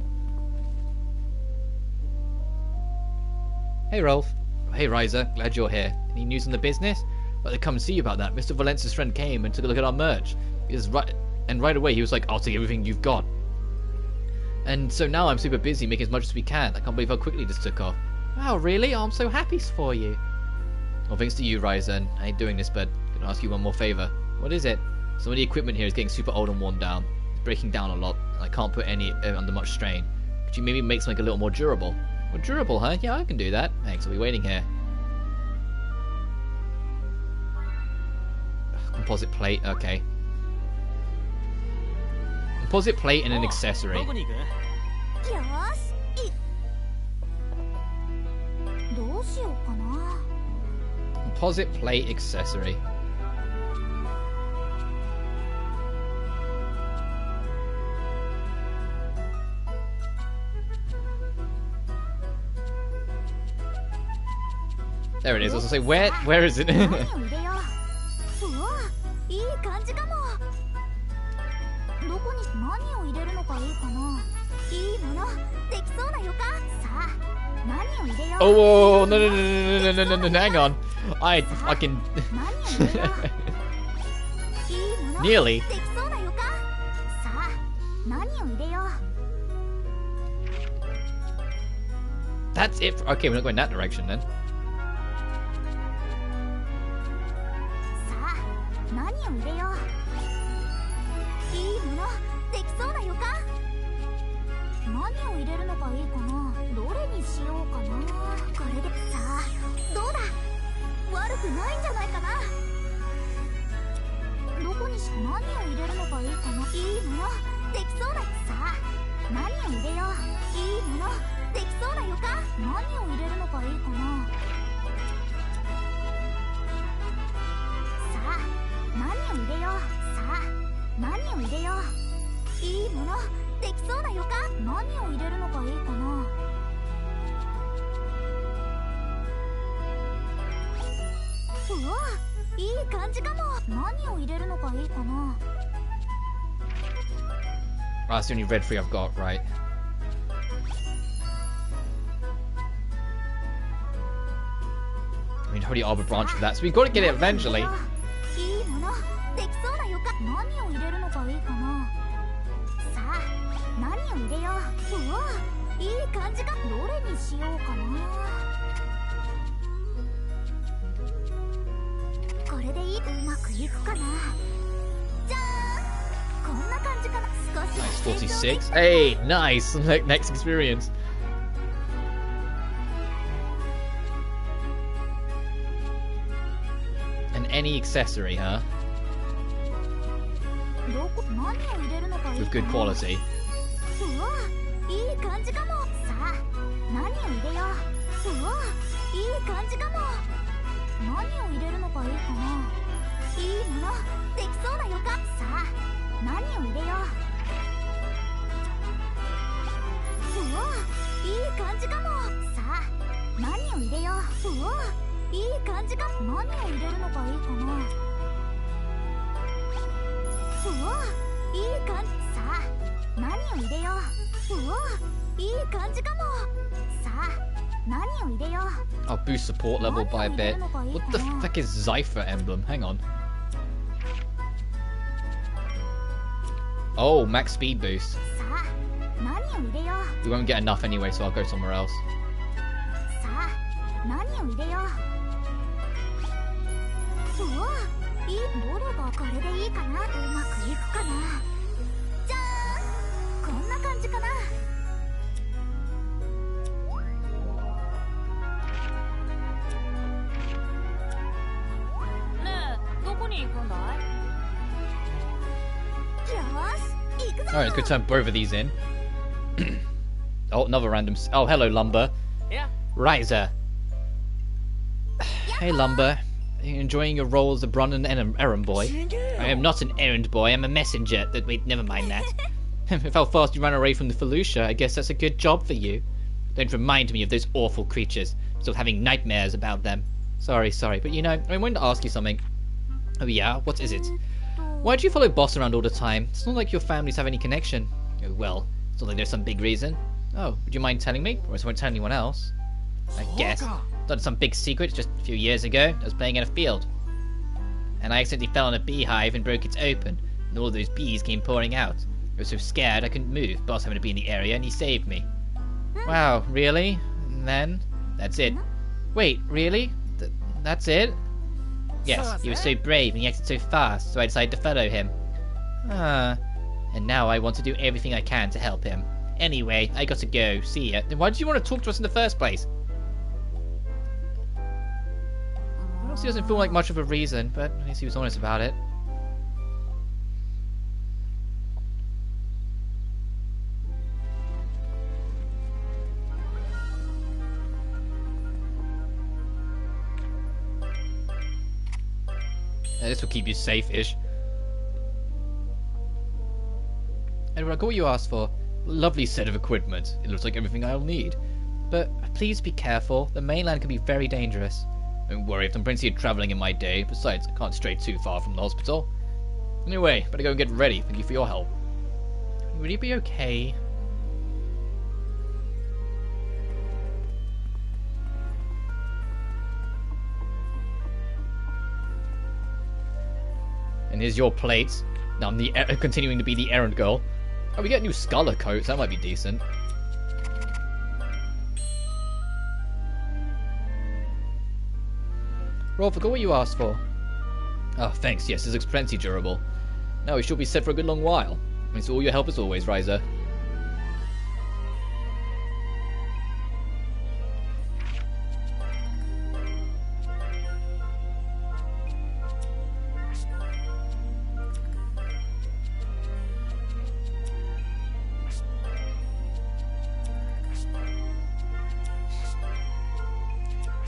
Hey, Rolf. Hey, Ryza. Glad you're here. Any news on the business? Well, they come and see you about that. Mr. Valence's friend came and took a look at our merch. Right away he was like, I'll take everything you've got. And so now I'm super busy making as much as we can. I can't believe how quickly this took off. Wow, really? Oh, I'm so happy for you. Well, thanks to you, Ryza, and I ain't doing this, but I'm gonna ask you one more favor. What is it? Some of the equipment here is getting super old and worn down. It's breaking down a lot, and I can't put any under much strain. Could you maybe make something a little more durable? More durable, huh? Yeah, I can do that. Thanks, I'll be waiting here. Composite plate, okay. Composite plate and an accessory. Composite plate accessory. There it is. I was gonna say, where is it? 何を入れよう。うわ、いい感じかも。どこに何を入れるのがいいかな。いいものできそうな予感。さあ、何を入れよう。 Oh, no, no, no, no, no, no, no, no, hang on. I fucking 何を入れよう。いいもの nearly. できそうな予感。さあ、何を入れよう。 That's it. Okay, we're not going that direction then. 何を入れよう。いいものできそうな予感。何を入れるのがいいかな。どれにしようかな。これでさあ、どうだ。悪くないんじゃないかな。どこにし何を入れるのがいいかな。いいものできそうな。さあ、何を入れよう。いいものできそうな予感。何を入れるのがいいかな。何を入れよう。さあ、何を入れよう。いいものできそうな予感。何を入れるのがいいかな。うわ、いい感じかも。何を入れるのがいいかな。 Oh, that's the only red free I've got, right? I mean, Holy Arbor branch for that, so we've got to get it eventually. いいものできそうな予感。何を入れるのがいいかな。さあ、何を入れよう。うわ、いい感じか。どれにしようかな。これでいい。うまくいくかな。じゃーん、こんな感じかな。少し Nice, 46. Hey, nice. Next experience. And any accessory, huh? 何を入れるのがいい With か good な。 quality. うわ、いい感じかも。さあ、何を入れよう。うわ、いい感じかも。何を入れるのがいいかな。いいものできそうな予感。さあ、何を入れよう。うわ、いい感じかも。さあ、何を入れよう。うわ、いい感じか。何を入れるのがいいかな。うわ、いい感じ。さあ、何を入れよう。うわ、いい感じかも。さあ、何を入れよう。 I'll boost support level by a bit. What the fuck is Zypher emblem? Hang on. Oh, max speed boost. さあ、何を入れよう。 We won't get enough anyway, so I'll go somewhere else. さあ、何を入れよう。うわ、いい。どれがこれでいいかな。うまくいくかな。じゃーん、こんな感じかな。ねえ、どこに行くんだい。よーし、行くぞ。 Alright, it's good to turn both of these in. Oh, another random. Oh, hello, Lumber. Yeah. Ryza. Hey, Lumber. Are you enjoying your role as a Bron and errand boy? I am not an errand boy. I'm a messenger. Wait, never mind that. If how fast you ran away from the Felucia, I guess that's a good job for you. Don't remind me of those awful creatures. I'm still having nightmares about them. Sorry, but you know, I wanted to ask you something. Oh yeah, what is it? Why do you follow Boss around all the time? It's not like your families have any connection. Oh well, it's not like there's some big reason. Oh, would you mind telling me? Or else I won't tell anyone else. I guess. Not some big secret. Just a few years ago, I was playing in a field. And I accidentally fell on a beehive and broke it open. And all those bees came pouring out. I was so scared I couldn't move. Boss happened to be in the area and he saved me. Wow, really? And then? That's it. Wait, really? That's it? Yes, he was so brave and he acted so fast, so I decided to follow him. And now I want to do everything I can to help him. Anyway, I got to go. See ya. Then why did you want to talk to us in the first place? Honestly, doesn't feel like much of a reason, but at least he was honest about it. this will keep you safe-ish. Edward, I got what you asked for. Lovely set of equipment. It looks like everything I'll need. But please be careful. The mainland can be very dangerous. Don't worry, I've done plenty of travelling in my day. Besides, I can't stray too far from the hospital. Anyway, better go and get ready. Thank you for your help. Would you be okay? And here's your plate. Now I'm continuing to be the errand girl. Oh, we get new scholar coats. That might be decent. Rolf, I got what you asked for. Oh, thanks. Yes, this looks plenty durable. Now we should be set for a good long while. Thanks for all your help as always, Ryza.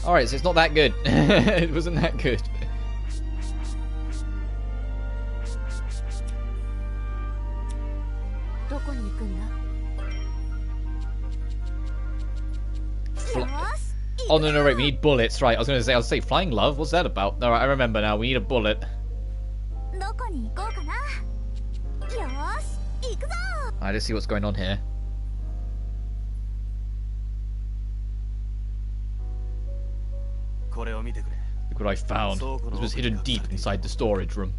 Alright, so it's not that good. It wasn't that good. Oh no, right, we need bullets. Right, I was gonna say flying love. What's that about? Alright, I remember now. We need a bullet. Alright, let's see what's going on here. Look what I found. This was hidden deep inside the storage room.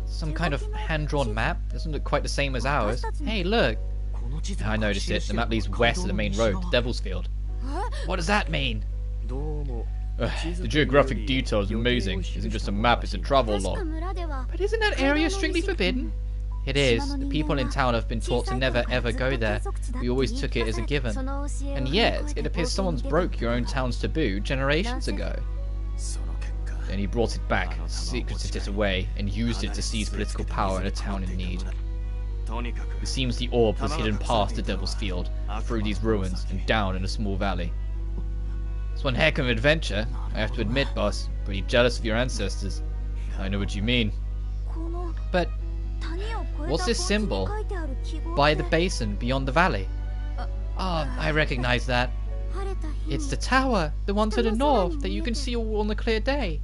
Some kind of hand-drawn map? Doesn't look quite the same as ours. Hey, look! I noticed it. The map leads west of the main road, to Devil's Field. What does that mean? The geographic detail is amazing. It isn't just a map, it's a travel log. But isn't that area strictly forbidden? It is. The people in town have been taught to never ever go there. We always took it as a given. And yet, it appears someone's broke your own town's taboo generations ago. Then he brought it back, secreted it away, and used it to seize political power in a town in need. It seems the orb was hidden past the Devil's Field, through these ruins, and down in a small valley. It's one heck of an adventure, I have to admit, boss. Pretty jealous of your ancestors. I know what you mean. But what's this symbol? By the basin, beyond the valley. Ah, I recognize that. It's the tower, the one to the north, that you can see all on a clear day.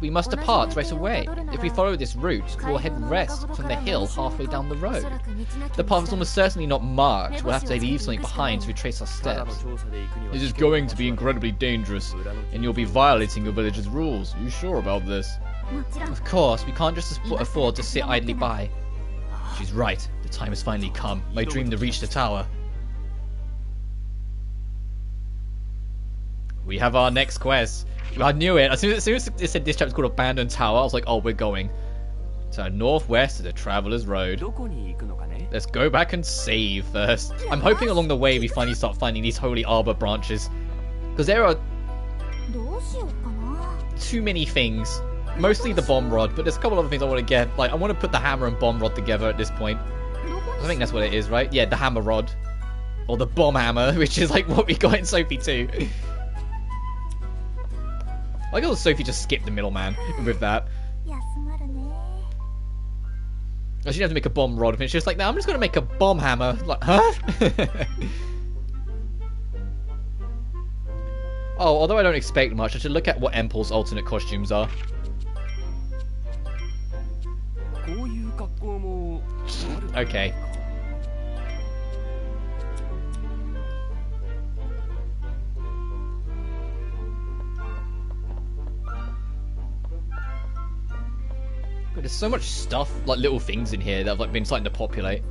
We must depart right away. If we follow this route, we'll head west from the hill halfway down the road. The path is almost certainly not marked. We'll have to leave something behind to retrace our steps. This is going to be incredibly dangerous, and you'll be violating your village's rules. Are you sure about this? Of course, we can't just afford to sit idly by. She's right. The time has finally come. My dream to reach the tower. We have our next quest. I knew it. As soon as it said this chapter's called Abandoned Tower, I was like, oh, we're going to northwest of the Traveler's Road. Let's go back and save first. I'm hoping along the way we finally start finding these Holy Arbor branches. Because there are too many things. Mostly the bomb rod, but there's a couple other things I want to get. Like, I want to put the hammer and bomb rod together at this point. I think that's what it is, right? Yeah, the hammer rod. Or the bomb hammer, which is like what we got in Sophie 2. I like how Sophie just skipped the middleman with that. She didn't have to make a bomb rod. She's just like, no, I'm just going to make a bomb hammer. Like, huh? Oh, although I don't expect much, I should look at what Empel's alternate costumes are. Okay. But there's so much stuff, like little things in here that have like been starting to populate.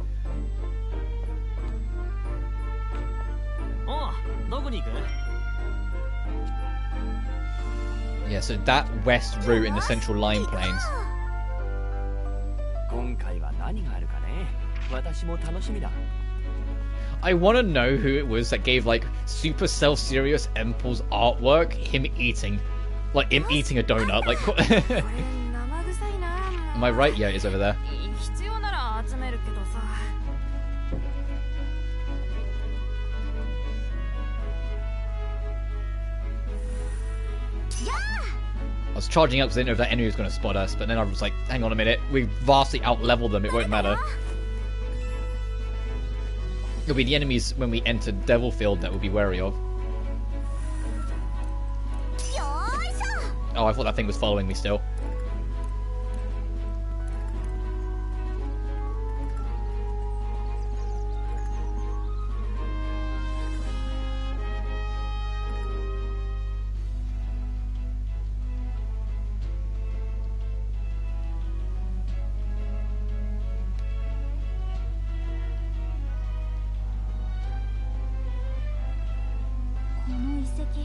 Yeah, so that west route in the central line plains. I want to know who it was that gave like super self-serious Empel's artwork him eating. Like him eating a donut. Like am I right? Yeah, it is over there. was charging up because I didn't know if that enemy was going to spot us, but then I was like, hang on a minute, we vastly out-leveled them, it won't matter. It'll be the enemies when we enter Devil Field that we'll be wary of. Oh, I thought that thing was following me still.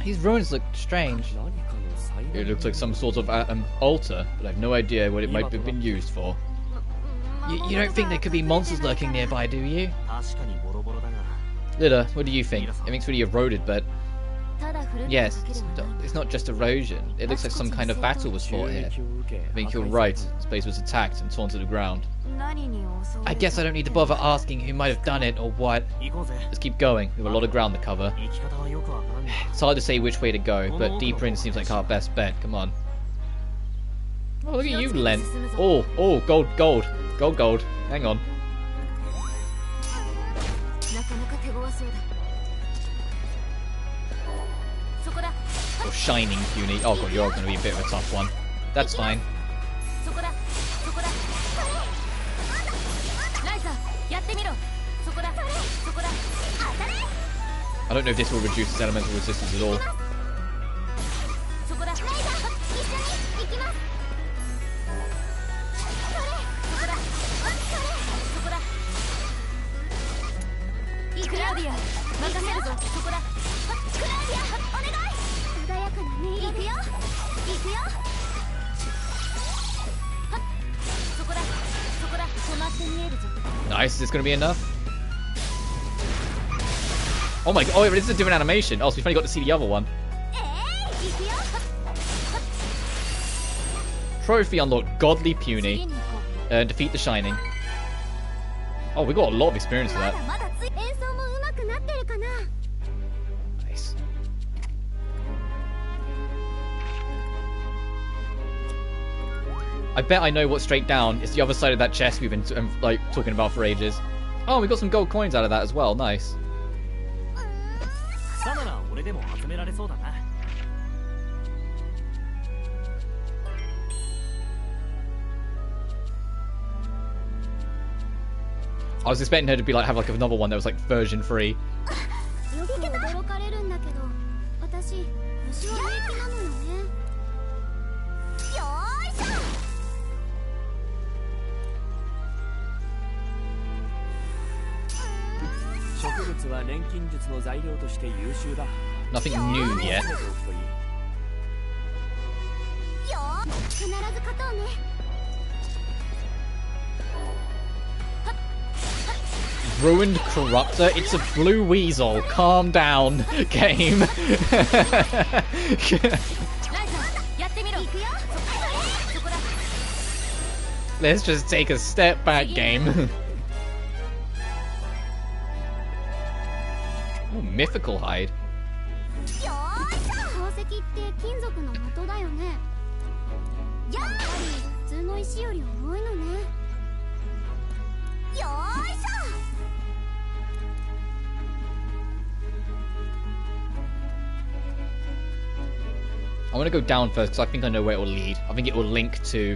These ruins look strange. It looks like some sort of altar, but I have no idea what it might have been used for. You don't think there could be monsters lurking nearby, do you? Lida, what do you think? It looks really eroded, but... Yes, it's not just erosion. It looks like some kind of battle was fought here. I think you're right. This place was attacked and torn to the ground. I guess I don't need to bother asking who might have done it or what. Let's keep going. We have a lot of ground to cover. It's hard to say which way to go, but deeper in seems like our best bet. Come on. Oh, look at you, Len. Oh, gold. Gold. Hang on. Oh, shining puny. Oh god, you're going to be a bit of a tough one. That's fine. I don't know if this will reduce its elemental resistance at all. Nice, is this going to be enough? Oh my god, oh, this is a different animation. Oh, so we finally got to see the other one. Trophy unlocked, Godly Puny. Defeat the Shining. Oh, we got a lot of experience for that. Nice. I bet I know what's straight down. It's the other side of that chest we've been like talking about for ages. Oh, we got some gold coins out of that as well. Nice. I was expecting her to be like have like another one that was like version free. Nothing new yet. Ruined Corruptor? It's a blue weasel. Calm down, game. Let's just take a step back, game. Ooh, mythical hide. I want to go down first because I think I know where it will lead. I think it will link to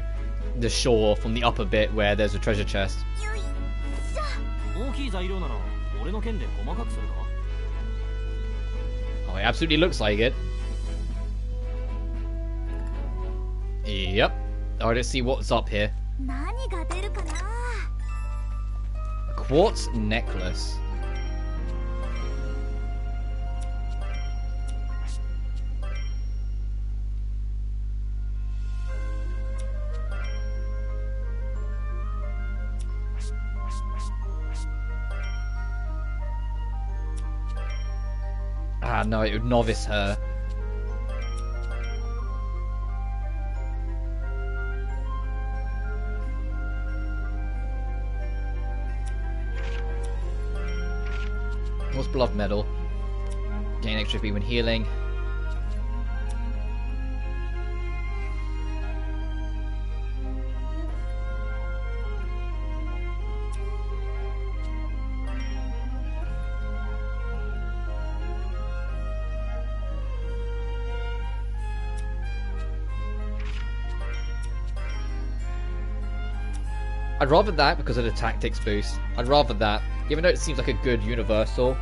the shore from the upper bit where there's a treasure chest. Oh, it absolutely looks like it. Yep. Alright, let's see what's up here. A quartz necklace. Ah, no, it would novice her. What's Beloved Medal? Gain extra speed when healing. I'd rather that because of the tactics boost. I'd rather that. Even though it seems like a good universal.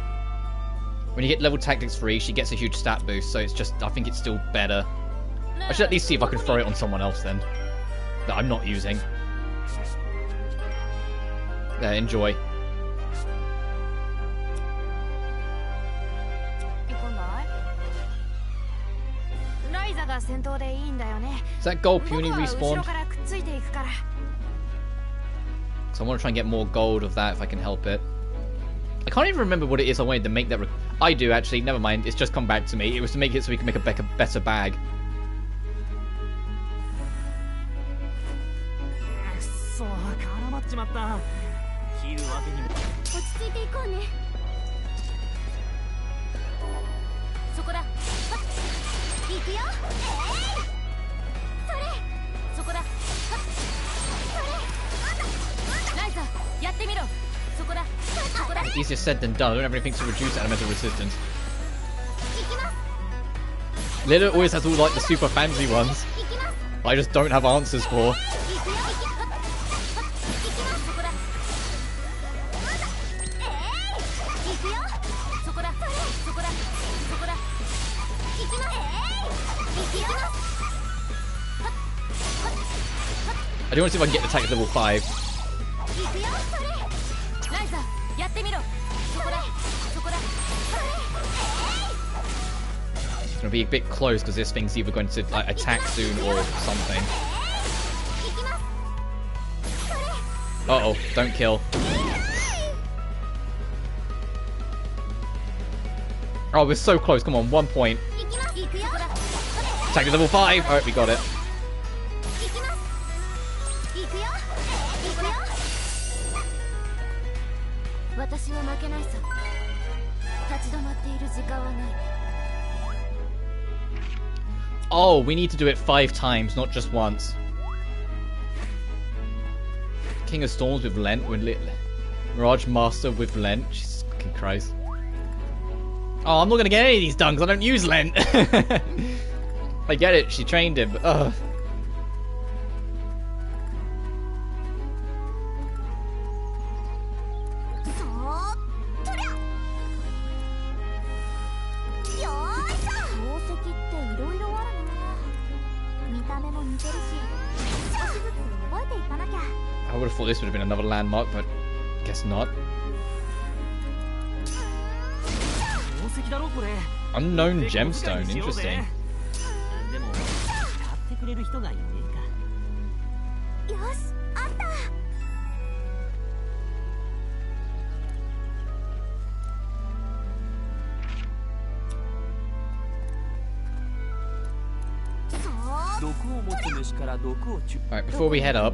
When you hit level tactics 3, she gets a huge stat boost, so it's just, I think it's still better. I should at least see if I can throw it on someone else then. That I'm not using. There, enjoy. Is that gold puny respawned? So I want to try and get more gold of that if I can help it. I can't even remember what it is I wanted to make that. I do actually, never mind. It's just come back to me. It was to make it so we can make a better bag. Easier said than done. I don't have anything to reduce elemental resistance. Lila always has all like the super fancy ones. I just don't have answers for. I do want to see if I can get the attack at level 5. It's going to be a bit close because this thing's either going to like, attack soon or something. Uh-oh, don't kill. Oh, we're so close. Come on, 1 point. Attack at level 5. Alright, we got it. Oh, we need to do it 5 times, not just once. King of Storms with Lent. Mirage Master with Lent. Jesus fucking Christ. Oh, I'm not going to get any of these done because I don't use Lent. I get it, she trained him, but ugh. I would have thought this would have been another landmark, but guess not. Unknown gemstone, interesting. Alright, before we head up,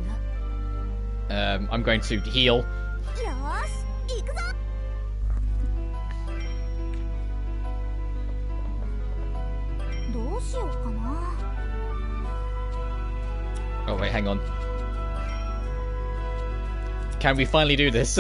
I'm going to heal. Oh wait, hang on. Can we finally do this?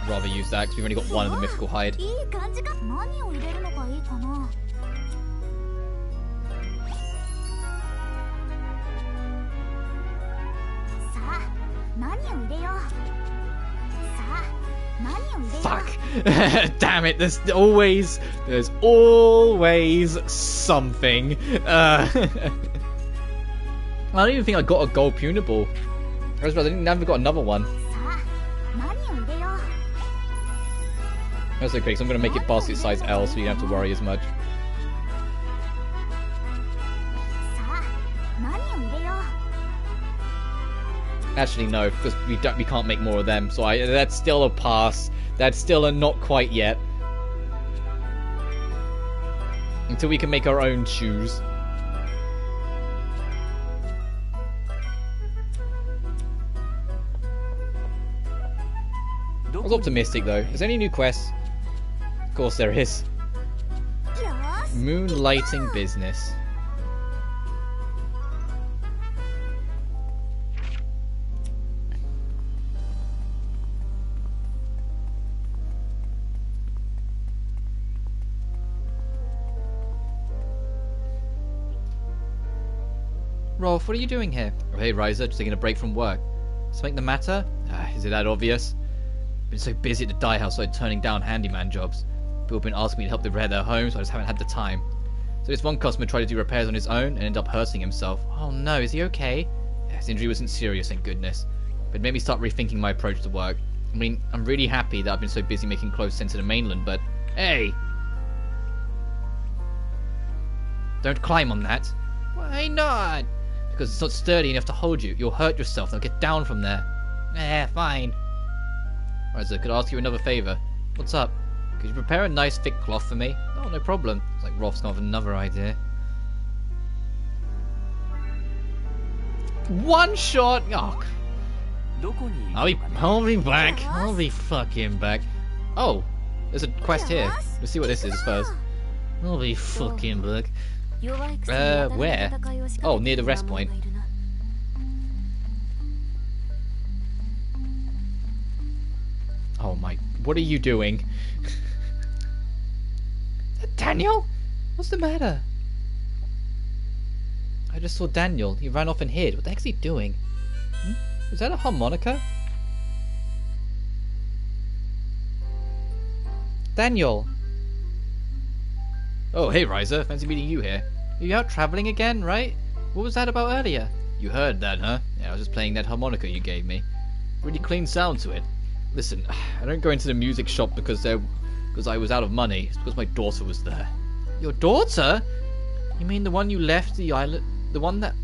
Rather use that because we've only got one of the mythical hide. Fuck! Damn it! There's always something. I don't even think I got a gold punable. I never got another one. That's okay, so I'm going to make it basket size L so you don't have to worry as much. Actually, no, because we can't make more of them, so that's still a pass. That's still a not quite yet. Until we can make our own shoes. I was optimistic though. Is there any new quests? Of course there is. Moonlighting business. Rolf, what are you doing here? Oh, hey Ryza, just taking a break from work. Something the matter? Is it that obvious? Been so busy at the dye house, so I'm turning down handyman jobs. People have been asking me to help them repair their homes, so I just haven't had the time. So this one customer tried to do repairs on his own and ended up hurting himself. Oh no, is he okay? Yeah, his injury wasn't serious, thank goodness. But it made me start rethinking my approach to work. I mean, I'm really happy that I've been so busy making clothes sent to the mainland, but hey! Don't climb on that. Why not? Because it's not sturdy enough to hold you. You'll hurt yourself. Now get down from there. Fine. Right, so could I ask you another favour? What's up? Could you prepare a nice thick cloth for me? Oh, no problem. It's like Rolf's gonna have another idea. One shot! Oh. I'll be back. I'll be fucking back. Oh, there's a quest here. Let's see what this is first. I'll be fucking back. Where? Oh, near the rest point. Oh my, what are you doing? Daniel? What's the matter? I just saw Daniel. He ran off and hid. What the heck's he doing? Is that a harmonica? Daniel! Oh, hey Ryza, fancy meeting you here. Are you out travelling again, right? What was that about earlier? You heard that, huh? Yeah, I was just playing that harmonica you gave me. Really clean sound to it. Listen, I don't go into the music shop because I was out of money. It's because my daughter was there. Your daughter? You mean the one you left the island? The one that,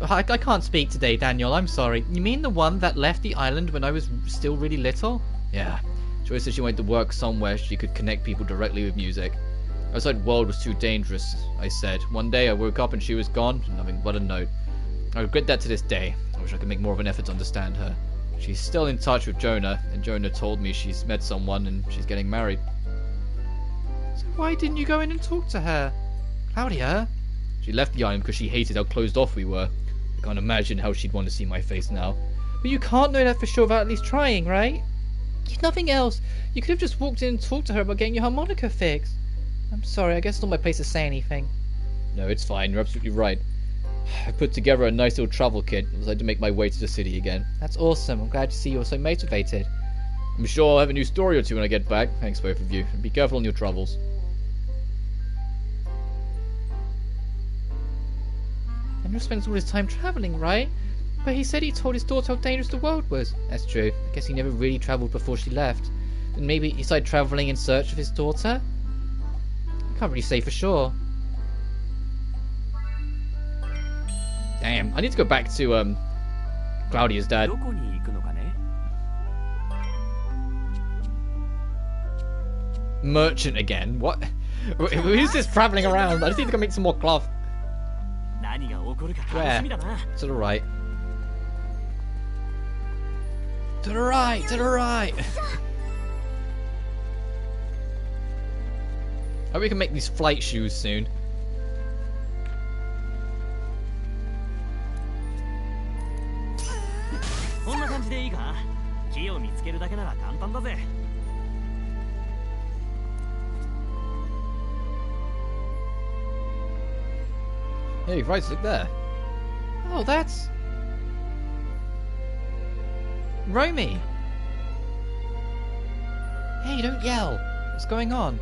I can't speak today, Daniel. I'm sorry. You mean the one that left the island when I was still really little? Yeah. She always said she wanted to work somewhere she could connect people directly with music. Outside world was too dangerous, I said. One day I woke up and she was gone, nothing but a note. I regret that to this day. I wish I could make more of an effort to understand her. She's still in touch with Jonah, and Jonah told me she's met someone and she's getting married. So why didn't you go in and talk to her? Claudia? She left the island because she hated how closed off we were. I can't imagine how she'd want to see my face now. But you can't know that for sure without at least trying, right? You'd nothing else. You could have just walked in and talked to her about getting your harmonica fixed. I'm sorry, I guess it's not my place to say anything. No, it's fine. You're absolutely right. I put together a nice little travel kit and decided to make my way to the city again. That's awesome. I'm glad to see you're so motivated. I'm sure I'll have a new story or two when I get back. Thanks, both of you. And be careful on your travels. Daniel spends all his time travelling, right? But he said he told his daughter how dangerous the world was. That's true. I guess he never really travelled before she left. Then maybe he started travelling in search of his daughter? I can't really say for sure. Damn, I need to go back to Claudia's dad. Merchant again? What? Who's this travelling around? I just need to go make some more cloth. Where? To the right. To the right! To the right! I hope we can make these flight shoes soon. Hey, right, look there. Oh, that's... Romy! Hey, don't yell! What's going on?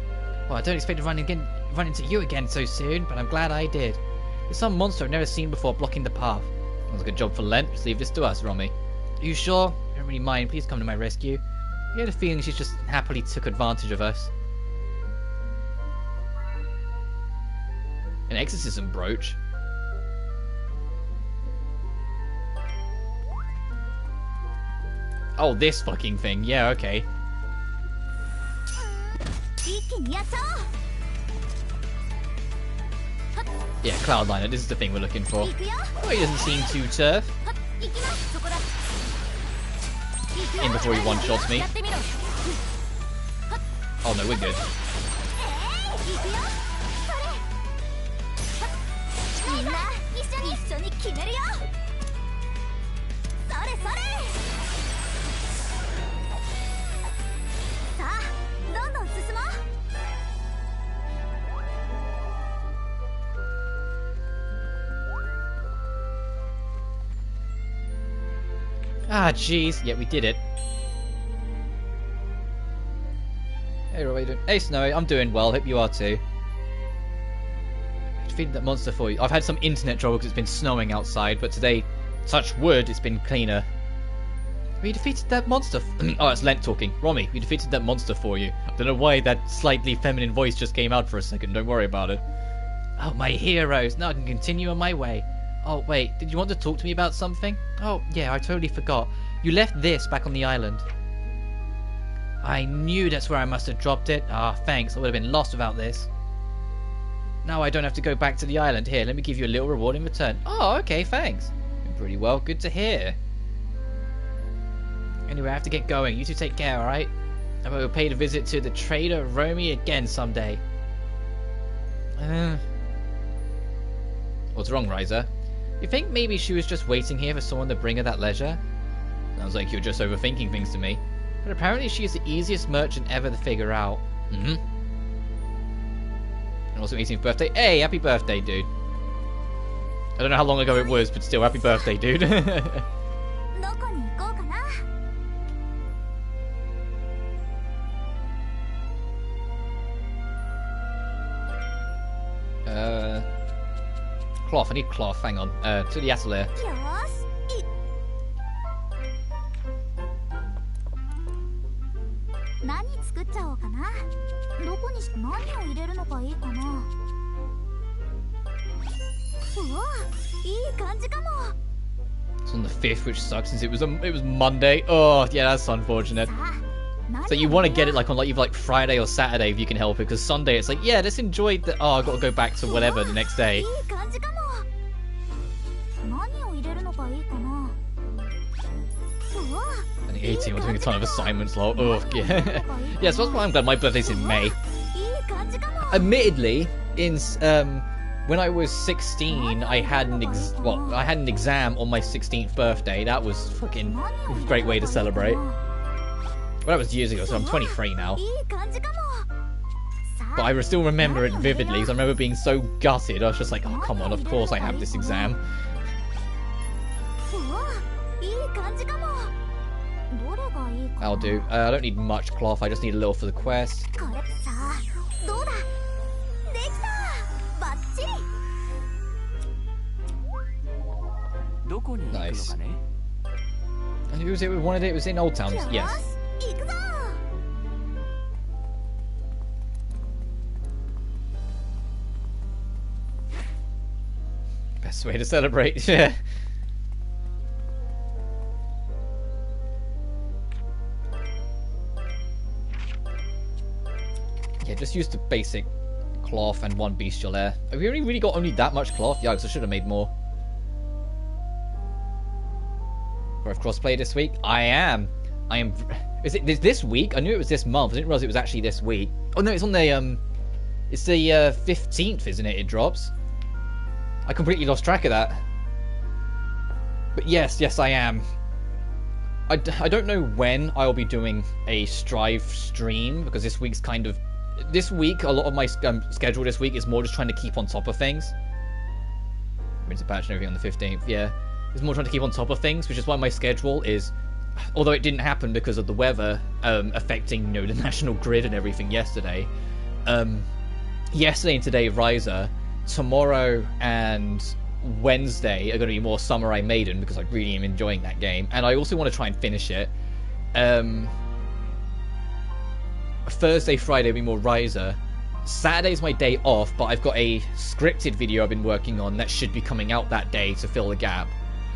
Well, I don't expect to run into you again so soon, but I'm glad I did. There's some monster I've never seen before blocking the path. That was a good job for Lent. Just leave this to us, Romy. Are you sure? I don't really mind. Please come to my rescue. I had a feeling she just happily took advantage of us. An exorcism brooch? Oh, this fucking thing. Yeah, okay. Yeah, Cloudliner, this is the thing we're looking for. Oh, he doesn't seem too turf. in before he one-shots me. Oh no, we're good. Ah, jeez. Yeah, we did it. Hey, what are you doing? Hey, Snowy. I'm doing well. Hope you are too. Defeated that monster for you. I've had some internet trouble because it's been snowing outside, but today, touch wood, it's been cleaner. We defeated that monster. Oh, that's Lent talking. Romy, we defeated that monster for you. I don't know why that slightly feminine voice just came out for a second. Don't worry about it. Oh, my heroes. Now I can continue on my way. Oh, wait, did you want to talk to me about something? Oh, yeah, I totally forgot. You left this back on the island. I knew that's where I must have dropped it. Ah, thanks, I would have been lost without this. Now I don't have to go back to the island. Here, let me give you a little reward in return. Oh, okay, thanks. Pretty well, good to hear. Anyway, I have to get going. You two take care, alright? I will pay a visit to the trader Romy again someday. What's wrong, Ryza? You think maybe she was just waiting here for someone to bring her that leisure? Sounds like you're just overthinking things to me. But apparently she is the easiest merchant ever to figure out. And also 18th birthday. Hey, happy birthday, dude. I don't know how long ago it was, but still, happy birthday, dude. Cloth, I need cloth, hang on. To the Atelier. It's on the 5th, which sucks since it was Monday. Oh, yeah, that's unfortunate. So you want to get it like on either Friday or Saturday if you can help it, because Sunday it's like, yeah, let's enjoy the. Oh, I've got to go back to whatever the next day. And 18, we're doing a ton of assignments, lol. Oh, yeah. Yeah, so that's why I'm glad my birthday's in May. Admittedly, when I was 16, I had an exam on my 16th birthday. That was fucking a great way to celebrate. Well, that was years ago, so I'm 23 now. But I still remember it vividly, because I remember being so gutted. I was just like, oh, come on, of course I have this exam. I'll do. I don't need much cloth, I just need a little for the quest. Nice. And who was it we wanted it? It was in Old Town, yes. Best way to celebrate, yeah. Yeah, just use the basic cloth and one bestial air. Have we only really got that much cloth? Yikes, I should have made more. I've crossplay this week. I am. Is it this week? I knew it was this month. I didn't realize it was actually this week. Oh no, it's on the it's the 15th, isn't it? It drops. I completely lost track of that. But yes, I am. I don't know when I'll be doing a Strive stream, because this week's kind of a lot of my schedule this week is more just trying to keep on top of things. Winter patch and everything on the 15th. Yeah. It's more trying to keep on top of things, which is why my schedule is, although it didn't happen because of the weather affecting, the national grid and everything yesterday. Yesterday and today, Ryza. Tomorrow and Wednesday are going to be more Samurai Maiden, because I really am enjoying that game, and I also want to try and finish it. Thursday, Friday will be more Ryza. Saturday's my day off, but I've got a scripted video I've been working on that should be coming out that day to fill the gap.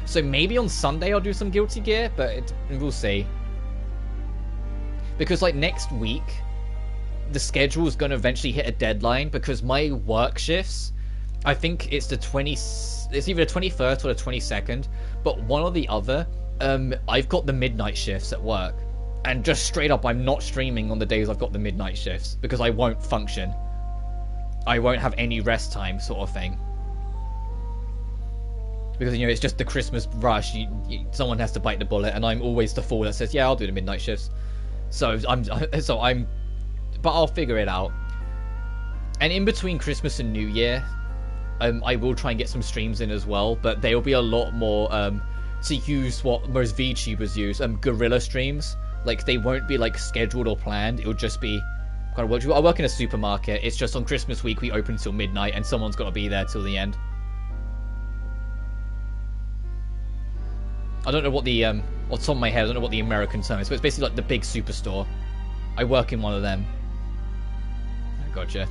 So maybe on Sunday I'll do some Guilty Gear, but we'll see. Because next week, the schedule is going to eventually hit a deadline, because my work shifts, I think it's either the 21st or the 22nd, but one or the other I've got the midnight shifts at work. And just straight up, I'm not streaming on the days I've got the midnight shifts. Because I won't function. I won't have any rest time, sort of thing. Because, you know, it's just the Christmas rush. Someone has to bite the bullet. And I'm always the fool that says, yeah, I'll do the midnight shifts. But I'll figure it out. And in between Christmas and New Year, I will try and get some streams in as well, but they'll be a lot more to use what most VTubers use, guerrilla streams. Like, they won't be like scheduled or planned. It'll just be kind of, I work in a supermarket. It's just on Christmas week we open till midnight, and someone's got to be there till the end. I don't know what the off the top of my head, I don't know what the American term is, but it's basically like the big superstore. I work in one of them. Gotcha.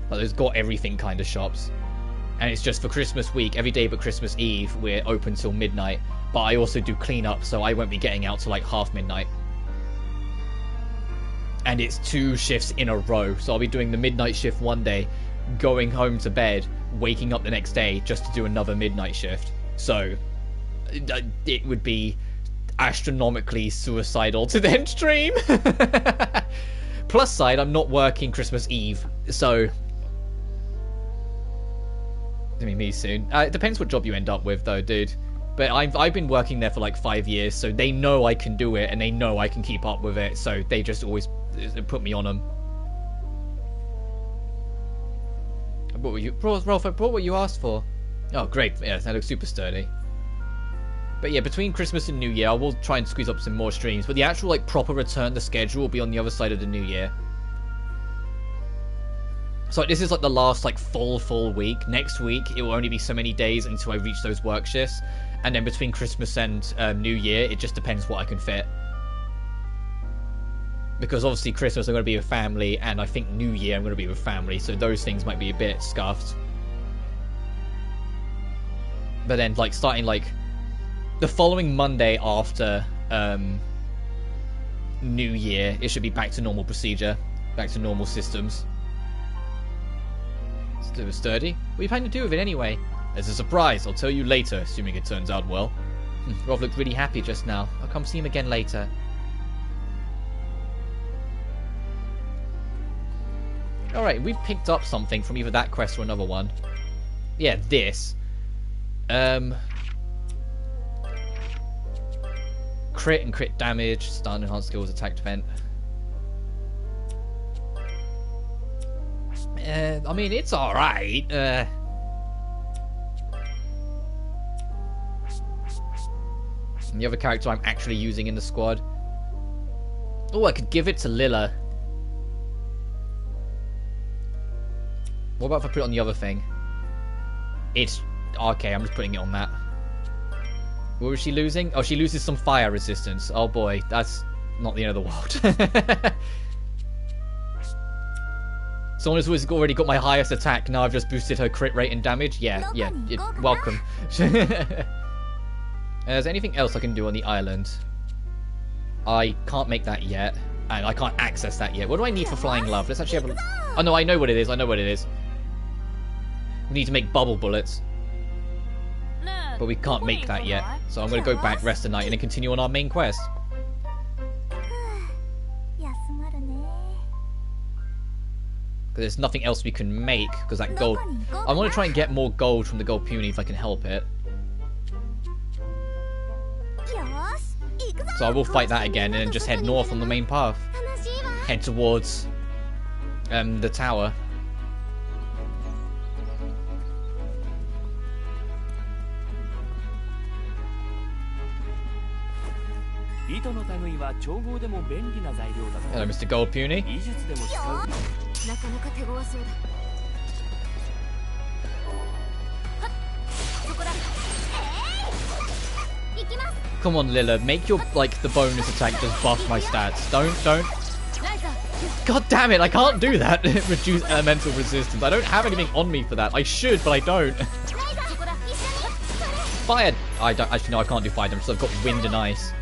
Like, those got everything kind of shops. And it's just for Christmas week, every day but Christmas Eve, we're open till midnight. But I also do cleanup, so I won't be getting out till like half midnight. And it's 2 shifts in a row. So I'll be doing the midnight shift one day, going home to bed, waking up the next day just to do another midnight shift. So it would be astronomically suicidal to then stream. Plus side, I'm not working Christmas Eve, so I mean, me soon. It depends what job you end up with, though, dude. But I've been working there for like 5 years, so they know I can do it, and they know I can keep up with it, so they just always put me on them. What were you, Rolf? I brought what you asked for. Oh, great! Yeah, that looks super sturdy. But yeah, between Christmas and New Year, I will try and squeeze up some more streams. But the actual like proper return to schedule will be on the other side of the New Year. So this is like the last like full week. Next week, it will only be so many days until I reach those work shifts. And then between Christmas and New Year, it just depends what I can fit. Because obviously Christmas I'm going to be with family, and I think New Year I'm going to be with family. So those things might be a bit scuffed. But then like starting like the following Monday after New Year, it should be back to normal procedure. Back to normal systems. It's sturdy. What are you planning to do with it anyway? As a surprise, I'll tell you later, assuming it turns out well. Rob looked really happy just now. I'll come see him again later. Alright, we picked up something from either that quest or another one. Yeah, this. Crit and crit damage, stun, enhanced skills, attack, defense. I mean, it's alright. The other character I'm actually using in the squad. Oh, I could give it to Lilla. What about if I put it on the other thing? It's... okay, I'm just putting it on that. What was she losing? Oh, she loses some fire resistance. Oh boy, that's not the end of the world. Someone who's already got my highest attack, now I've just boosted her crit rate and damage? Yeah, welcome. Is there anything else I can do on the island? I can't make that yet. And I can't access that yet. What do I need for Flying Love? Let's actually have a... oh no, I know what it is. We need to make bubble bullets. But we can't make that yet. So I'm going to go back, rest the night, and then continue on our main quest. Because there's nothing else we can make, because that gold... I want to try and get more gold from the gold puny if I can help it. So I will fight that again, and then just head north on the main path. Head towards the tower. Hello, Mr. Gold Puny. Come on, Lilla, make your, like, the bonus attack just buff my stats. Don't. God damn it, I can't do that. Reduce elemental resistance. I don't have anything on me for that. I should, but I don't. Fire. I don't, actually, no, I can't do fire damage, so I've got wind and ice.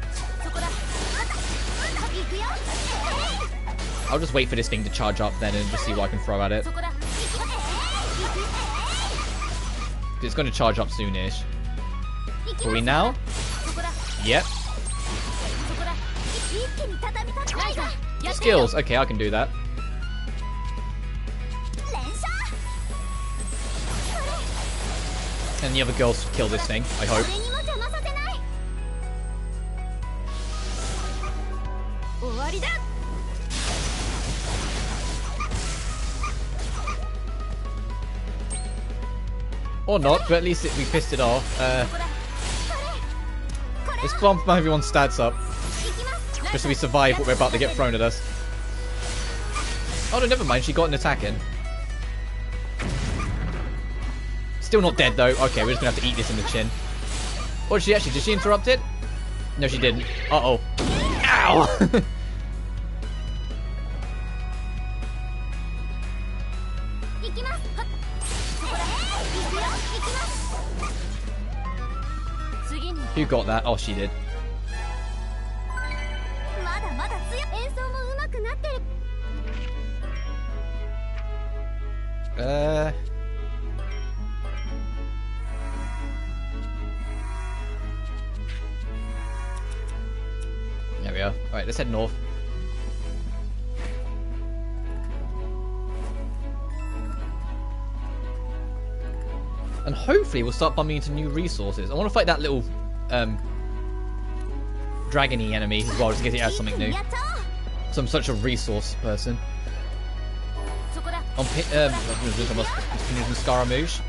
I'll just wait for this thing to charge up then and just see what I can throw at it. It's going to charge up soonish. Probably now? Yep. Skills. Okay, I can do that. And the other girls kill this thing, I hope. Or not, but at least we pissed it off. Let's bump everyone's stats up. Just so we survive what we're about to get thrown at us. Oh no, never mind, she got an attack in. Still not dead though. Okay, we're just gonna have to eat this in the chin. Or did she interrupt it? No, she didn't. Uh-oh. Ow! Who got that? Oh, she did. There we are. Alright, let's head north. And hopefully we'll start bumping into new resources. I want to fight that little dragony enemy as well, just in case it has something new. So I'm such a resource person. On Scaramouche.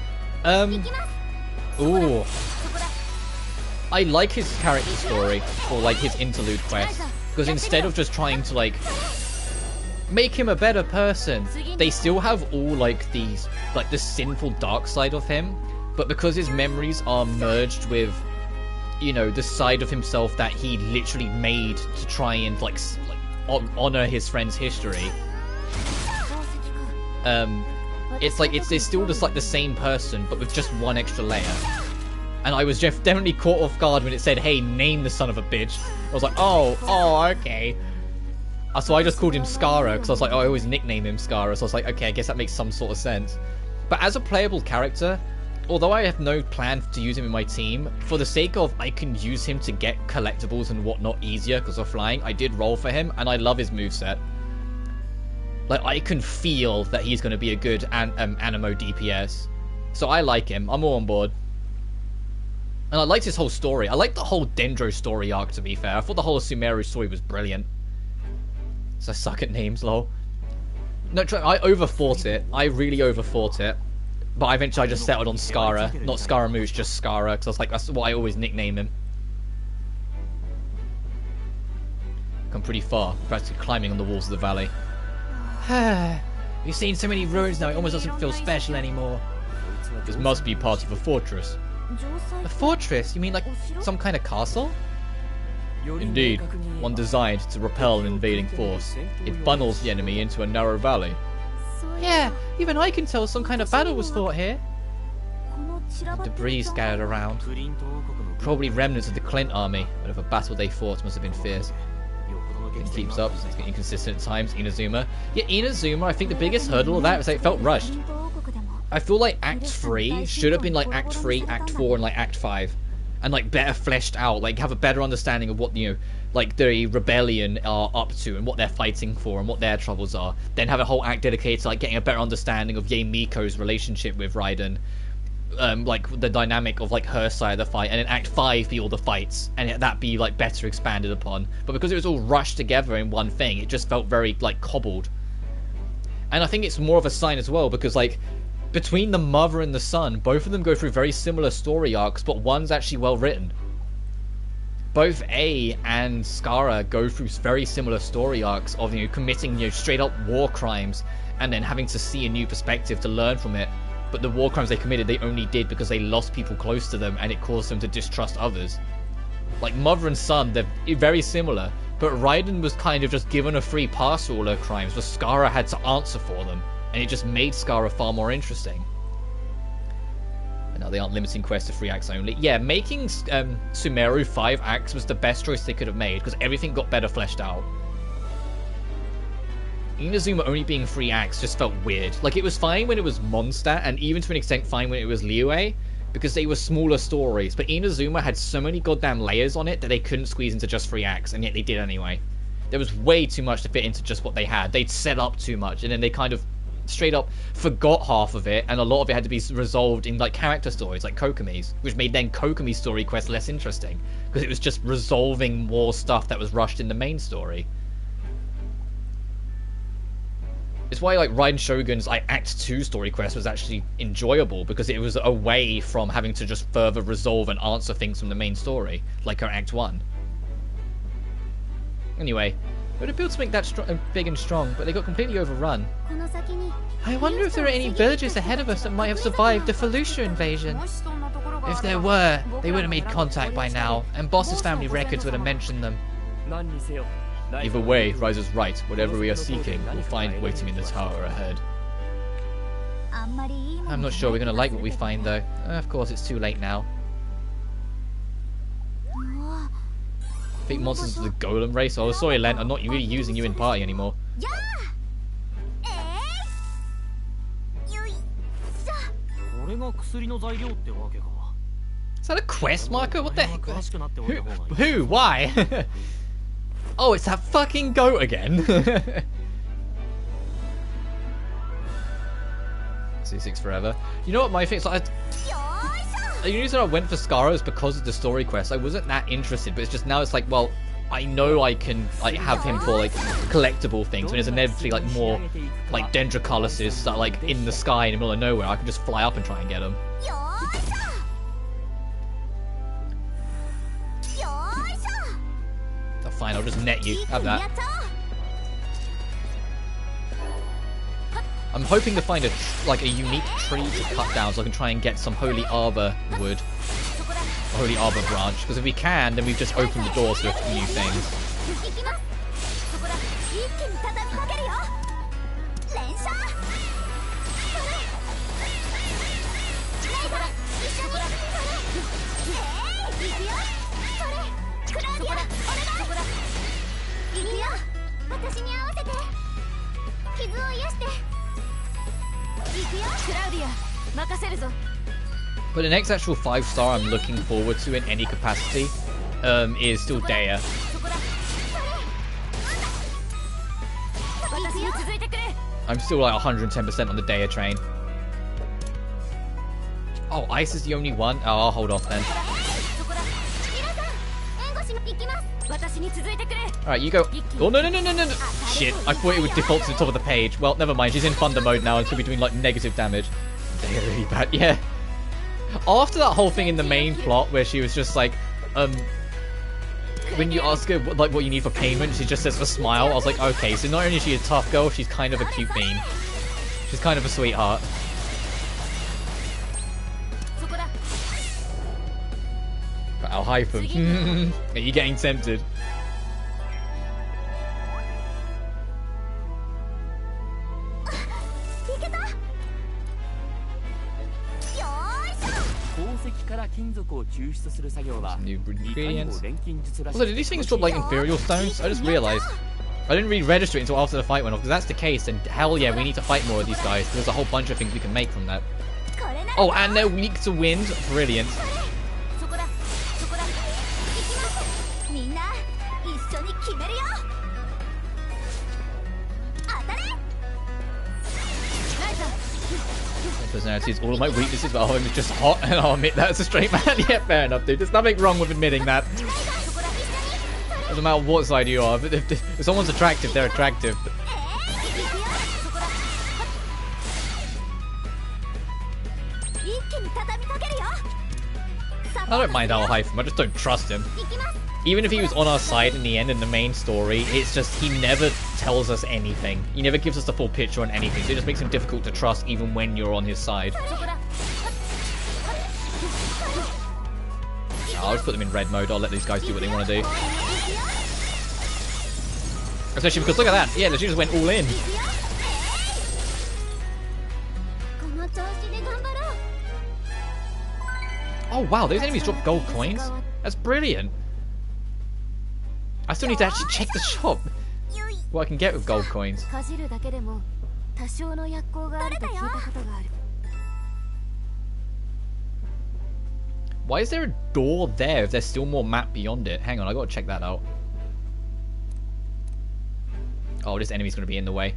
Ooh. I like his character story, or like his interlude quest, because instead of just trying to like make him a better person, they still have all like these, like the sinful dark side of him, but because his memories are merged with, you know, the side of himself that he literally made to try and like honor his friend's history. It's still just like the same person, but with just one extra layer. And I was definitely caught off guard when it said, hey, name the son of a bitch. I was like, oh, okay. So I just called him Skara, because I was like, oh, I always nickname him Skara. So I was like, okay, I guess that makes some sort of sense. But as a playable character, although I have no plan to use him in my team, for the sake of I can use him to get collectibles and whatnot easier because of flying, I did roll for him, and I love his moveset. Like, I can feel that he's going to be a good Animo DPS. So I like him. I'm all on board. And I liked his whole story. I liked the whole Dendro story arc, to be fair. I thought the whole Sumeru story was brilliant. So I suck at names, lol. No, I overthought it. I really overthought it. But eventually I just settled on Skara. Not Scaramouche, just Skara. Because I was like, that's what I always nickname him. Come pretty far. Practically climbing on the walls of the valley. We've seen so many ruins now, it almost doesn't feel special anymore. This must be part of a fortress. A fortress? You mean like some kind of castle? Indeed, one designed to repel an invading force. It funnels the enemy into a narrow valley. Yeah, even I can tell some kind of battle was fought here. Debris scattered around. Probably remnants of the Clint army, but if a battle they fought must have been fierce. It keeps up, it's getting inconsistent at times. Inazuma. Yeah, Inazuma, I think the biggest hurdle of that was that it felt rushed. I feel like Act 3 should have been like Act 3, Act 4, and like Act 5. And like better fleshed out, like have a better understanding of what, you know, like the rebellion are up to and what they're fighting for and what their troubles are. Then have a whole act dedicated to like getting a better understanding of Yae Miko's relationship with Raiden. Like the dynamic of like her side of the fight, and in Act 5 be all the fights, and that be like better expanded upon. But because it was all rushed together in one thing, it just felt very like cobbled. And I think it's more of a sign as well, because like between the mother and the son, both of them go through very similar story arcs, but one's actually well written. Both A and Skara go through very similar story arcs of, you know, committing, you know, straight up war crimes and then having to see a new perspective to learn from it. But the war crimes they committed, they only did because they lost people close to them and it caused them to distrust others. Like mother and son, they're very similar, but Raiden was kind of just given a free pass for all her crimes, but Skara had to answer for them, and it just made Skara far more interesting. And now they aren't limiting quests to 3 acts only. Yeah, making Sumeru 5 acts was the best choice they could have made, because everything got better fleshed out. Inazuma only being 3 acts just felt weird. Like, it was fine when it was Mondstadt, and even to an extent fine when it was Liyue, because they were smaller stories. But Inazuma had so many goddamn layers on it that they couldn't squeeze into just 3 acts, and yet they did anyway. There was way too much to fit into just what they had. They'd set up too much, and then they kind of straight up forgot half of it, and a lot of it had to be resolved in like character stories, like Kokomi's, which made then Kokomi's story quest less interesting, because it was just resolving more stuff that was rushed in the main story. It's why like Raiden Shogun's like Act 2 story quest was actually enjoyable, because it was away from having to just further resolve and answer things from the main story, like her Act 1. Anyway, they would have built something that big and strong, but they got completely overrun. I wonder if there are any villages ahead of us that might have survived the Felucia invasion. If there were, they would have made contact by now, and Boss's family records would have mentioned them. Either way, Ryza's right. Whatever we are seeking, we'll find waiting in the tower ahead. I'm not sure we're going to like what we find, though. Of course, it's too late now. Fake monsters of the golem race? Oh, sorry, Len, I'm not really using you in party anymore. Is that a quest marker? What the heck? Who? Why? Oh, it's that fucking goat again. C6 forever. You know what my thing is? Like, the reason I went for Scara is because of the story quest. I wasn't that interested, but it's just now it's like, well, I know I can like have him for like collectible things, when there's inevitably like more like Dendrocalyces that are like in the sky in the middle of nowhere. I can just fly up and try and get them. Oh, fine, I'll just net you. Have that. I'm hoping to find a unique tree to cut down so I can try and get some Holy Arbor wood. Holy Arbor branch. Because if we can, then we've just opened the doors to a few new things. But the next actual 5-star I'm looking forward to in any capacity is still Dehya. I'm still like 110% on the Dehya train. Oh, Ice is the only one? Oh, I'll hold off then. Alright, you go. Oh, no. Shit, I thought it would default to the top of the page. Well, never mind. She's in Thunder mode now and could be doing like negative damage. They're really bad. Yeah. After that whole thing in the main plot where she was just like, when you ask her like what you need for payment, she just says a smile. I was like, okay, so not only is she a tough girl, she's kind of a cute bean. She's kind of a sweetheart. But I'll hype him. Are you getting tempted? Some new ingredients. Also, did these things drop like Imperial Stones? I just realized. I didn't really register it until after the fight went off. If that's the case, then hell yeah, we need to fight more of these guys. There's a whole bunch of things we can make from that. Oh, and they're weak to wind. Brilliant. Personalities, all of my weaknesses, but I'm just hot, and I'll admit that as a straight man. Yeah, fair enough, dude. There's nothing wrong with admitting that. Doesn't matter what side you are, but if someone's attractive, they're attractive. I don't mind our hype him, I just don't trust him. Even if he was on our side in the end in the main story, it's just he never tells us anything. He never gives us the full picture on anything, so it just makes him difficult to trust even when you're on his side. I'll just put them in red mode. I'll let these guys do what they want to do. Especially because look at that. Yeah, they just went all in. Oh wow, those enemies drop gold coins? That's brilliant. I still need to actually check the shop. What I can get with gold coins. Why is there a door there if there's still more map beyond it? Hang on, I gotta check that out. Oh, this enemy's gonna be in the way.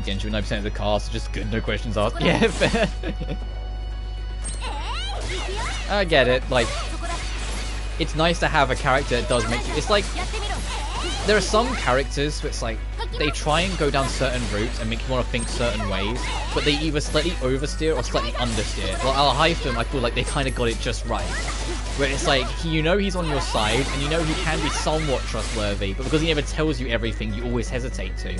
Genshin with 9% of the cast, just good, no questions asked. Yeah, fair. I get it, like, it's nice to have a character that does make you, it's like, there are some characters where it's like, they try and go down certain routes and make you want to think certain ways, but they either slightly oversteer or slightly understeer. Well, Al-Hytham, I feel like they kind of got it just right. Where it's like, you know he's on your side, and you know he can be somewhat trustworthy, but because he never tells you everything, you always hesitate to.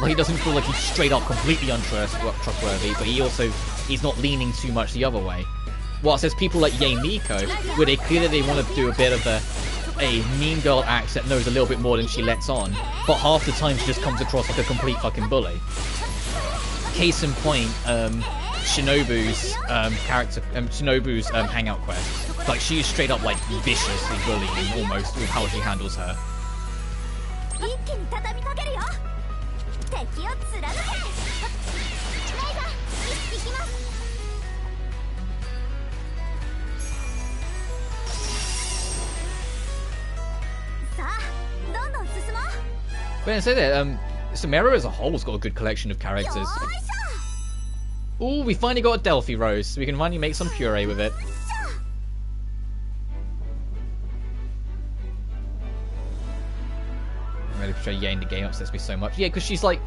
Like, he doesn't feel like he's straight up completely untrustworthy, but he's not leaning too much the other way. Whilst there's people like Yae Miko, where they clearly want to do a bit of a mean girl act that knows a little bit more than she lets on, but half the time she just comes across like a complete fucking bully. Case in point, Shinobu's Shinobu's hangout quest. Like, she is straight up like viciously bullying almost with how she handles her. But I say that, Sumeru as a whole has got a good collection of characters. Ooh, we finally got a Delphi Rose, so we can finally make some puree with it. I'm ready to show Yae in the game, upsets me so much. Yeah, because she's like,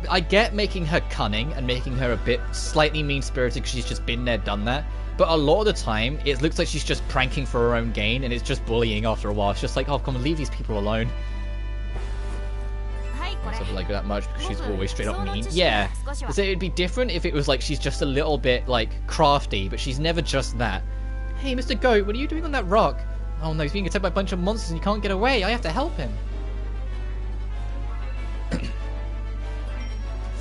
I get making her cunning and making her a bit slightly mean-spirited because she's just been there, done that. But a lot of the time, it looks like she's just pranking for her own gain, and it's just bullying after a while. It's just like, oh, come on, leave these people alone. Sort of like that much because she's always straight up mean. Yeah, so it'd be different if it was like she's just a little bit like crafty, but she's never just that. Hey, Mr. Goat, what are you doing on that rock? Oh no, he's being attacked by a bunch of monsters and he can't get away. I have to help him.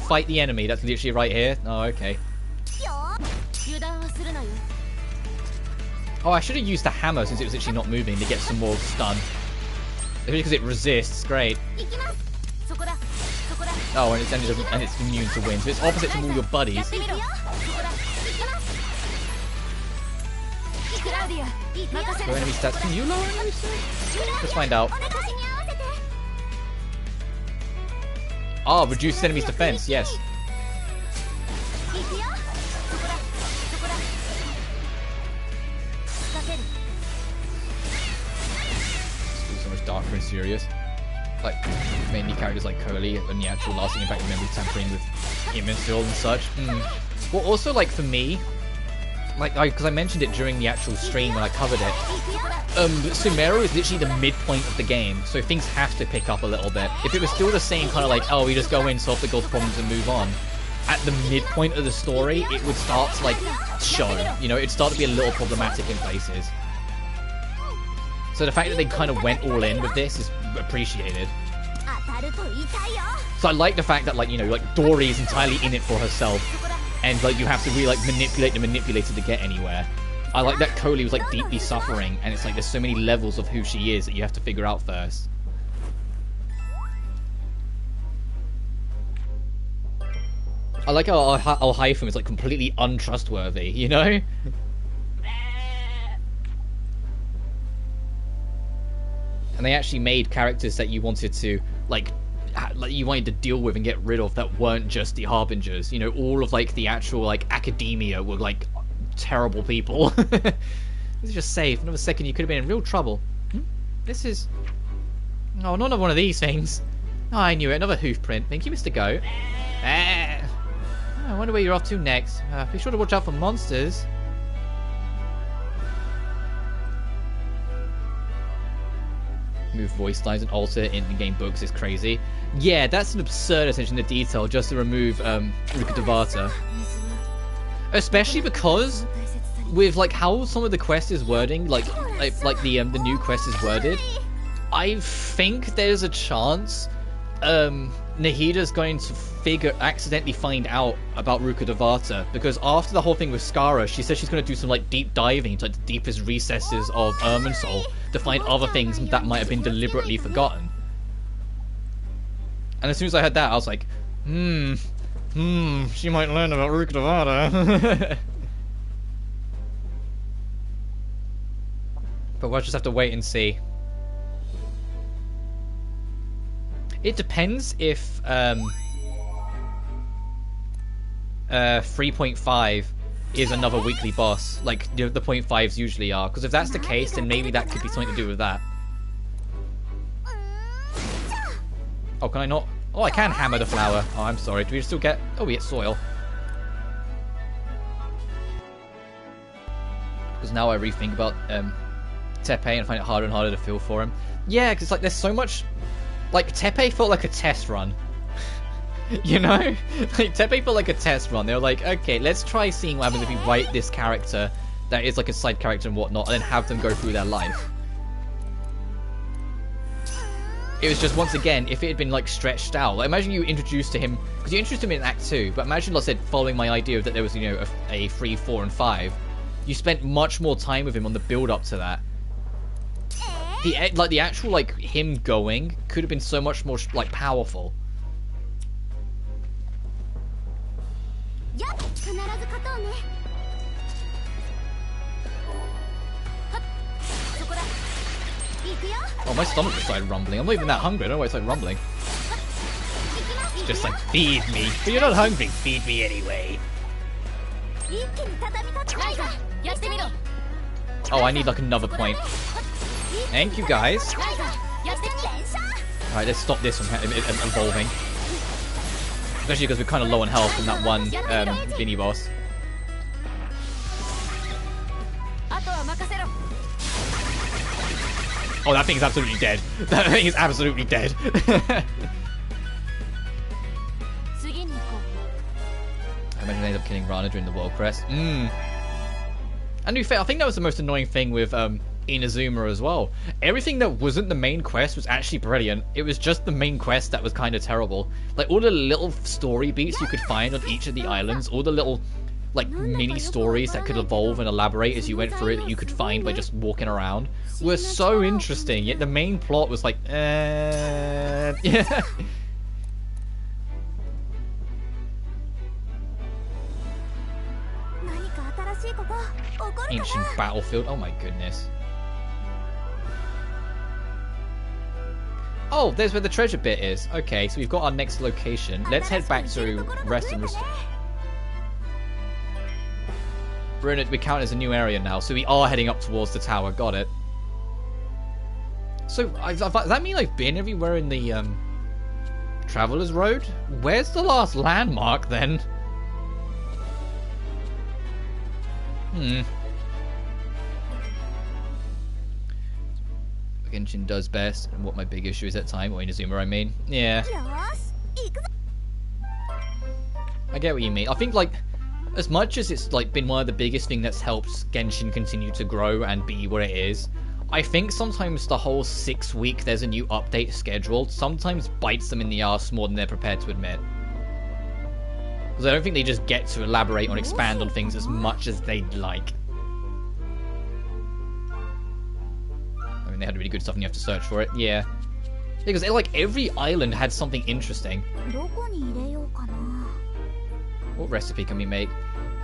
Fight the enemy. That's literally right here. Oh, okay. Oh, I should have used the hammer since it was actually not moving to get some more stun. Because it resists. Great. Oh, and it's immune to wind, so it's opposite from all your buddies. So enemy stats. Can you lower enemy stats? Let's find out. Ah, reduce enemy's defense, yes. It's so much darker and serious. Like, mainly characters like Curly and the actual lasting impact of memory tampering with Imbecile and such. Well, also, like, for me, like, because I mentioned it during the actual stream when I covered it, Sumeru is literally the midpoint of the game, so things have to pick up a little bit. If it was still the same kind of like, oh, we just go in, solve the girl's problems and move on, at the midpoint of the story, it would start to, like, show. You know, it'd start to be a little problematic in places. So the fact that they kind of went all in with this is appreciated. So I like the fact that, like, you know, like, Dory is entirely in it for herself, and, like, you have to really, like, manipulate the manipulator to get anywhere. I like that Coley was, like, deeply suffering, and it's like there's so many levels of who she is that you have to figure out first. I like how Al-Hytham is, like, completely untrustworthy, you know? And they actually made characters that you wanted to, like you wanted to deal with and get rid of that weren't just the Harbingers. You know, all of, like, the actual, like, academia were, like, terrible people. This is just safe. Another second you could have been in real trouble. This is... Oh, not another one of these things. Oh, I knew it. Another hoof print. Thank you, Mr. Goat. I wonder where you're off to next. Be sure to watch out for monsters. Move voice lines and alter in-game books is crazy. Yeah, that's an absurd attention to detail just to remove Rukkhadevata. Especially because with, like, how some of the quest is wording, like the new quest is worded, I think there's a chance Nahida's going to accidentally find out about Rukkhadevata, because after the whole thing with Skara, she says she's going to do some, like, deep diving into, like, the deepest recesses of Irminsul to find other things that might have been deliberately forgotten. And as soon as I heard that, I was like, she might learn about Rukkhadevata. But we'll just have to wait and see. It depends if 3.5 is another weekly boss, like the 0.5s usually are. Because if that's the case, then maybe that could be something to do with that. Oh, can I not? Oh, I can hammer the flower. Oh, I'm sorry. Do we still get... Oh, we get soil. Because now I rethink about Tepe and find it harder and harder to feel for him. Yeah, because like there's so much... Like, Tepe felt like a test run. You know? Like, Tepe felt like a test run. They were like, okay, let's try seeing what happens if we write this character that is like a side character and whatnot, and then have them go through their life. It was just, once again, if it had been like stretched out, like imagine you introduced to him, because you introduced him in Act 2, but imagine, like I said, following my idea that there was, you know, a 3, 4, and 5, you spent much more time with him on the build up to that. The actual, like, him going could have been so much more, like, powerful. Oh, my stomach just started rumbling. I'm not even that hungry. I don't know why it started rumbling. It's just like, feed me. But you're not hungry. Feed me anyway. Oh, I need like another point. Thank you, guys. Alright, let's stop this from evolving. Especially because we're kind of low on health from that one mini boss. Oh, that thing is absolutely dead. That thing is absolutely dead. I imagine they end up killing Rana during the World Crest. And to be fair, I think that was the most annoying thing with Inazuma as well. Everything that wasn't the main quest was actually brilliant. It was just the main quest that was kind of terrible. Like, all the little story beats you could find on each of the islands, all the little, like, mini stories that could evolve and elaborate as you went through it that you could find by just walking around, were so interesting, yet the main plot was like, yeah. Ancient battlefield, oh my goodness. Oh, there's where the treasure bit is. Okay, so we've got our next location. Let's head back to rest and restore. We count as a new area now, so we are heading up towards the tower. Got it. So, does that mean I've been everywhere in the Traveler's Road? Where's the last landmark then? Genshin does best, and what my big issue is at time, or Inazuma, I mean. Yeah. I get what you mean. I think, like, as much as it's, like, been one of the biggest thing that's helped Genshin continue to grow and be what it is, I think sometimes the whole 6-week there's a new update scheduled sometimes bites them in the arse more than they're prepared to admit. Because I don't think they just get to elaborate or expand on things as much as they'd like. I mean, they had really good stuff and you have to search for it, yeah. Because, like, every island had something interesting. What recipe can we make?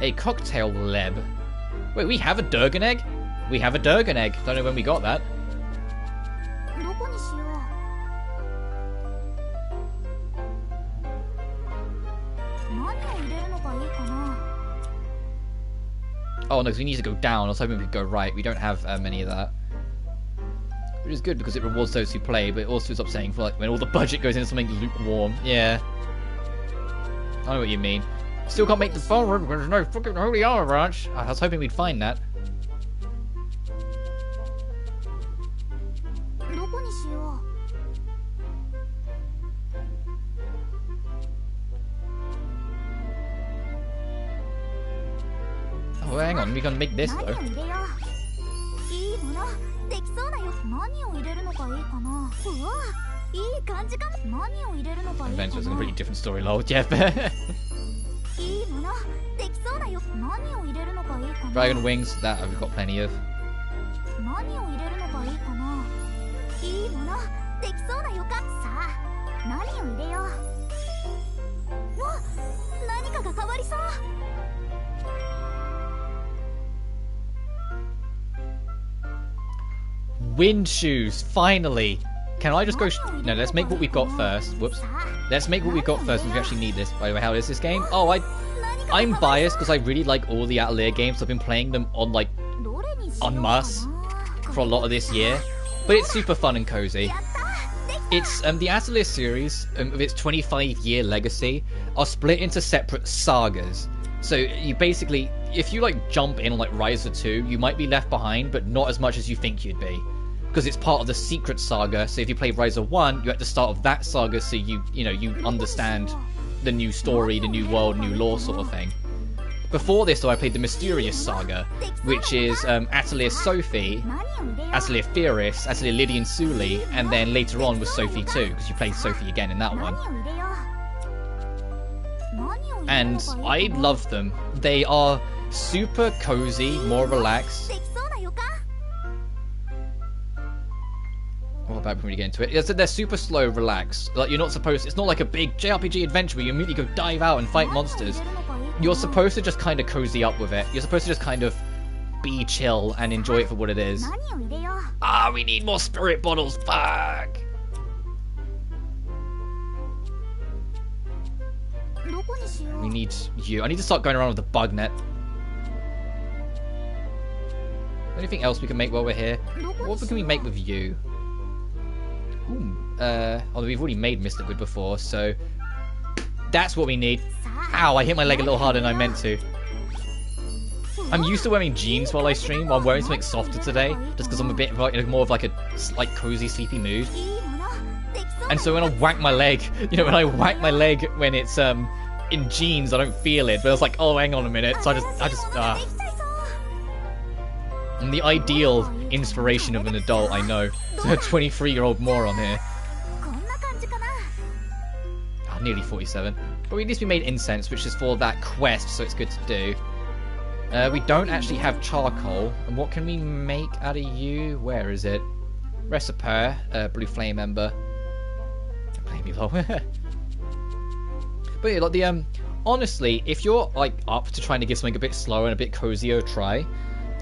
A cocktail leb. Wait, we have a Durgan egg? We have a Durgan egg. Don't know when we got that. Oh no, because we need to go down. I was hoping we'd go right. We don't have many of that. Which is good because it rewards those who play, but it also is upsetting for like when all the budget goes into something lukewarm. Yeah. I know what you mean. Still can't make the phone room because there's no fucking holy hour branch. I was hoping we'd find that. Oh, hang on, we can make this though. Adventure is a completely different story, lol. Jeff. Dragon wings, that I've got plenty of. Wind shoes, finally. Can I just go... No, let's make what we've got first. Whoops. Let's make what we've got first, and we actually need this. By the way, how is this game? Oh, I'm biased because I really like all the Atelier games. I've been playing them on, like, en masse for a lot of this year. But it's super fun and cozy. It's, the Atelier series, of its 25-year legacy, are split into separate sagas. So you basically, if you, like, jump in on, like, Ryza 2, you might be left behind, but not as much as you think you'd be. Because it's part of the Secret Saga, so if you play Ryza 1, you're at the start of that saga, so you understand the new story, the new world, new lore sort of thing. Before this, though, I played the Mysterious Saga, which is Atelier Sophie, Atelier Firis, Atelier Lydian Suli, and then later on was Sophie 2, because you play Sophie again in that one. And I love them. They are super cozy, more relaxed. What about when we get into it? Yeah, so they're super slow, relaxed. Like, you're not supposed... It's not like a big JRPG adventure where you immediately go dive out and fight monsters. You're supposed to just kind of cozy up with it. You're supposed to just kind of be chill and enjoy it for what it is. Ah, we need more spirit bottles. Fuck. We need you. I need to start going around with the bug net. Anything else we can make while we're here? What can we make with you? Ooh, although we've already made Mr. Good before, so that's what we need. Ow, I hit my leg a little harder than I meant to. I'm used to wearing jeans while I stream, while I'm wearing something softer today, just because I'm a bit more of like a cozy, sleepy mood. And so when I whack my leg, when I whack my leg when it's in jeans, I don't feel it. But I was like, oh, hang on a minute. So I'm the ideal inspiration of an adult, I know. So a 23-year-old moron here. Oh, nearly 47. But at least we made incense, which is for that quest, so it's good to do. We don't actually have charcoal. And what can we make out of you? Where is it? Recipe, blue flame ember. Blame me low. But yeah, like honestly, if you're like up to trying to give something a bit slower and a bit cozier a try,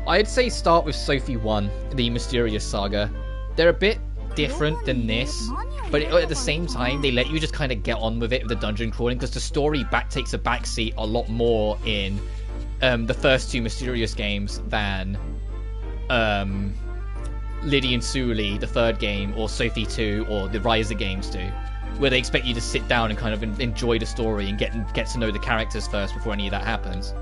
I'd say start with Sophie 1, the Mysterious Saga. They're a bit different than this, but at the same time, they let you just kind of get on with it with the dungeon crawling, because the story takes a backseat a lot more in the first two Mysterious games than Lydian Suli, the third game, or Sophie 2, or the Ryza games do, where they expect you to sit down and kind of enjoy the story and get to know the characters first before any of that happens.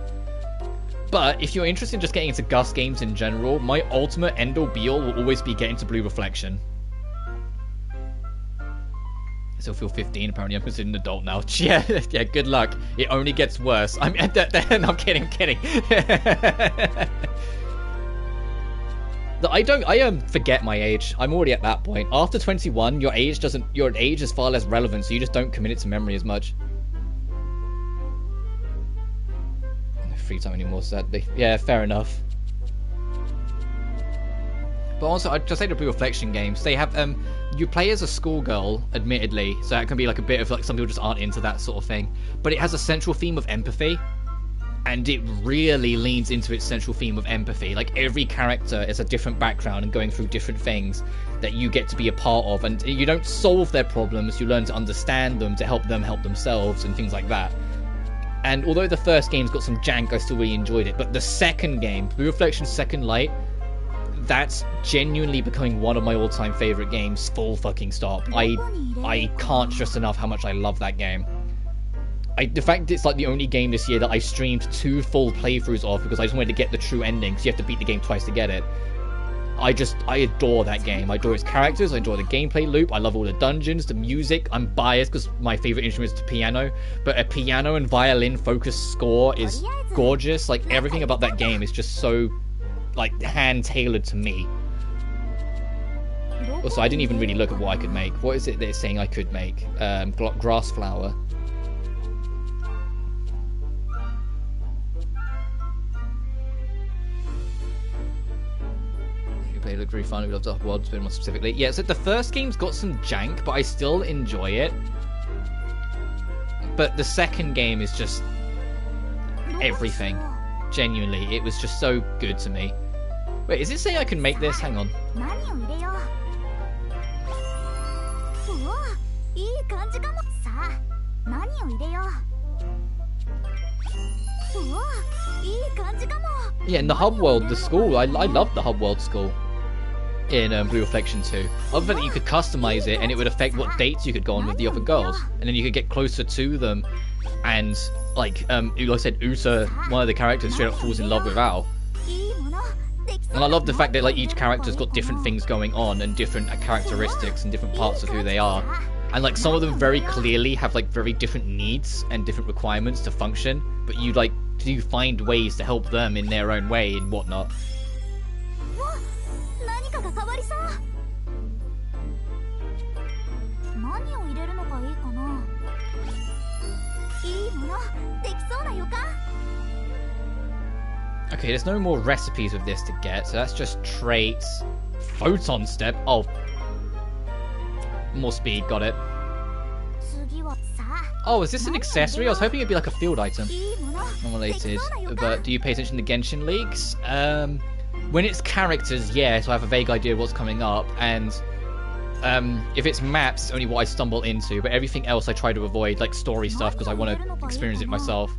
But if you're interested in just getting into Gus games in general, my ultimate end-all be-all will always be getting to Blue Reflection. I still feel 15, apparently I'm considered an adult now. Yeah, good luck. It only gets worse. I'm kidding. I forget my age. I'm already at that point. After 21, your age is far less relevant, so you just don't commit it to memory as much. Free time anymore, sadly. Yeah, fair enough. But also, I'd just say the Blue Reflection games, they have, you play as a schoolgirl, admittedly, so that can be like a bit of, like, some people just aren't into that sort of thing. But it has a central theme of empathy, and it really leans into its central theme of empathy. Like, every character is a different background and going through different things that you get to be a part of, and you don't solve their problems, you learn to understand them, to help them help themselves, and things like that. And although the first game's got some jank, I still really enjoyed it. But the second game, Blue Reflection Second Light, that's genuinely becoming one of my all-time favorite games, full fucking stop. I can't stress enough how much I love that game. The fact it's like the only game this year that I streamed 2 full playthroughs of, because I just wanted to get the true ending, because you have to beat the game twice to get it. I adore that game. I adore its characters, I adore the gameplay loop, I love all the dungeons, the music. I'm biased because my favorite instrument is the piano, but a piano and violin focused score is gorgeous. Like, everything about that game is just so, like, hand-tailored to me. Also, I didn't even really look at what I could make. What is it that it's saying I could make? Grass flower. It looked really fun. We loved the world more specifically. Yeah, so the first game's got some jank, but I still enjoy it. But the second game is just everything. Genuinely, it was just so good to me. Wait, is it saying I can make this? Hang on. 何を入れよう。おお、いい感じかも。さあ、何を入れよう。おお、いい感じかも。Yeah, in the hub world, the school, I love the hub world school in Blue Reflection 2. Other than that, you could customize it and it would affect what dates you could go on with the other girls. And then you could get closer to them. And, like I said, Usa, one of the characters, straight up falls in love with Al. And I love the fact that like each character's got different things going on and different characteristics and different parts of who they are. And like some of them very clearly have like very different needs and different requirements to function, but you like do find ways to help them in their own way and whatnot. 何かが変わりそう。何を入れるのがいいかな。いいものできそうな予感。Okay, there's no more recipes with this to get, so that's just traits. Photon step. Oh. More speed, got it. Oh, is this an accessory? I was hoping it'd be like a field item. Unrelated. But do you pay attention to Genshin leaks? When it's characters, yeah, so I have a vague idea of what's coming up, and if it's maps, it's only what I stumble into, but everything else I try to avoid, like story stuff, because I want to experience it myself.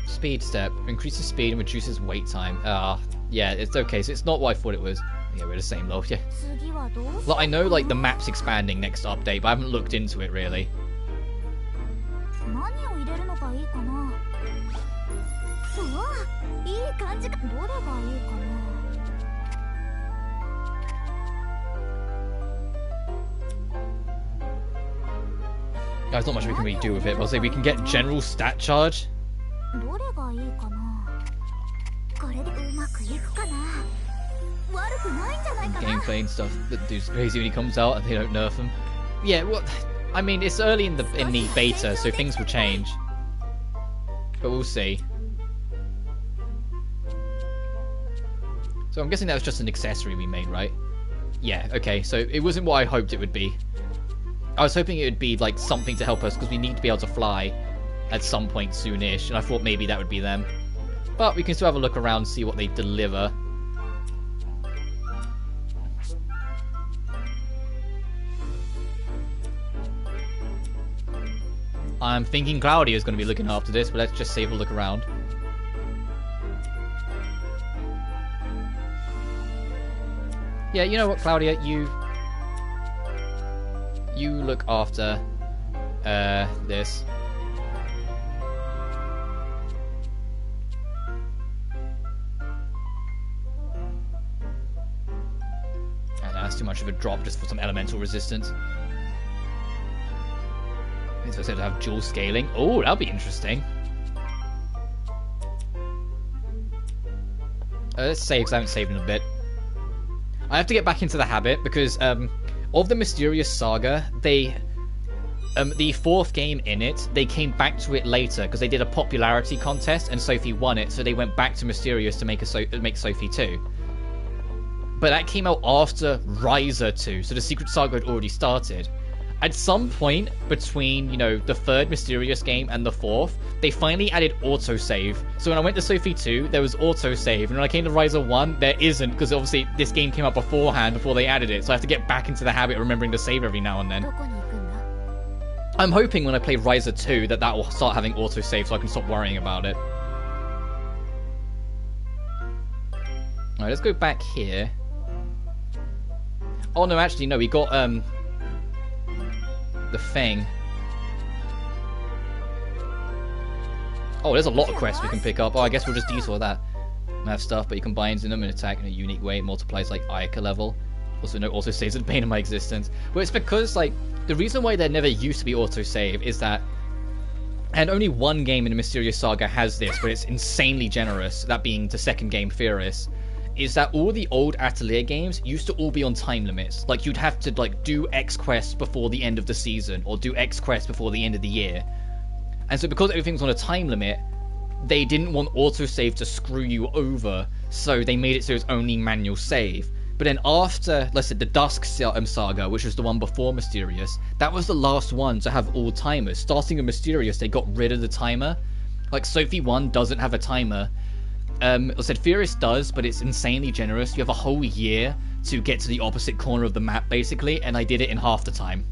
Speed step. Increases speed and reduces wait time. Yeah, it's okay. So it's not what I thought it was. Yeah, we're the same though, yeah. Well, I know like the map's expanding next update, but I haven't looked into it really. There's not much we can really do with it, but I'll say we can get general stat charge. Gameplay and stuff that dude's crazy when he comes out and they don't nerf him. Yeah, well, I mean it's early in the beta, so things will change. But we'll see. So I'm guessing that was just an accessory we made, right? Yeah, okay, so it wasn't what I hoped it would be. I was hoping it would be like something to help us because we need to be able to fly at some point soonish, and I thought maybe that would be them. But we can still have a look around and see what they deliver. I'm thinking Claudia's going to be looking after this, but let's just save a look around. Yeah, you know what, Claudia, you look after this. That's too much of a drop just for some elemental resistance. So I said to have dual scaling. Oh, that'll be interesting. Let's save because I haven't saved in a bit. I have to get back into the habit because of the Mysterious Saga, the fourth game in it, they came back to it later because they did a popularity contest and Sophie won it, so they went back to Mysterious to make Sophie 2. But that came out after Ryza 2, so the Secret Saga had already started. At some point between, you know, the third Mysterious game and the fourth, they finally added autosave. So when I went to Sophie 2, there was autosave, and when I came to Ryza 1, there isn't, because obviously this game came out beforehand, before they added it, so I have to get back into the habit of remembering to save every now and then. I'm hoping when I play Ryza 2 that will start having autosave so I can stop worrying about it. Alright, let's go back here. Oh no, actually no, we got the thing. Oh, there's a lot of quests we can pick up. Oh, I guess we'll just detour that. I have stuff, but you combines in them and attack in a unique way. It multiplies like Ayaka level. Also, no autosaves at the pain of my existence. But it's because, like, the reason why there never used to be autosave is that, and only one game in the Mysterious Saga has this, but it's insanely generous, that being the second game, Theoris, is that all the old Atelier games used to all be on time limits. Like, you'd have to, like, do X quests before the end of the season, or do X quests before the end of the year. And so because everything's on a time limit, they didn't want autosave to screw you over, so they made it so it's only manual save. But then after, let's say, the Dusk saga, which was the one before Mysterious, that was the last one to have all timers. Starting with Mysterious, they got rid of the timer. Like, Sophie 1 doesn't have a timer. I said Furious does, but it's insanely generous. You have a whole year to get to the opposite corner of the map, basically, and I did it in half the time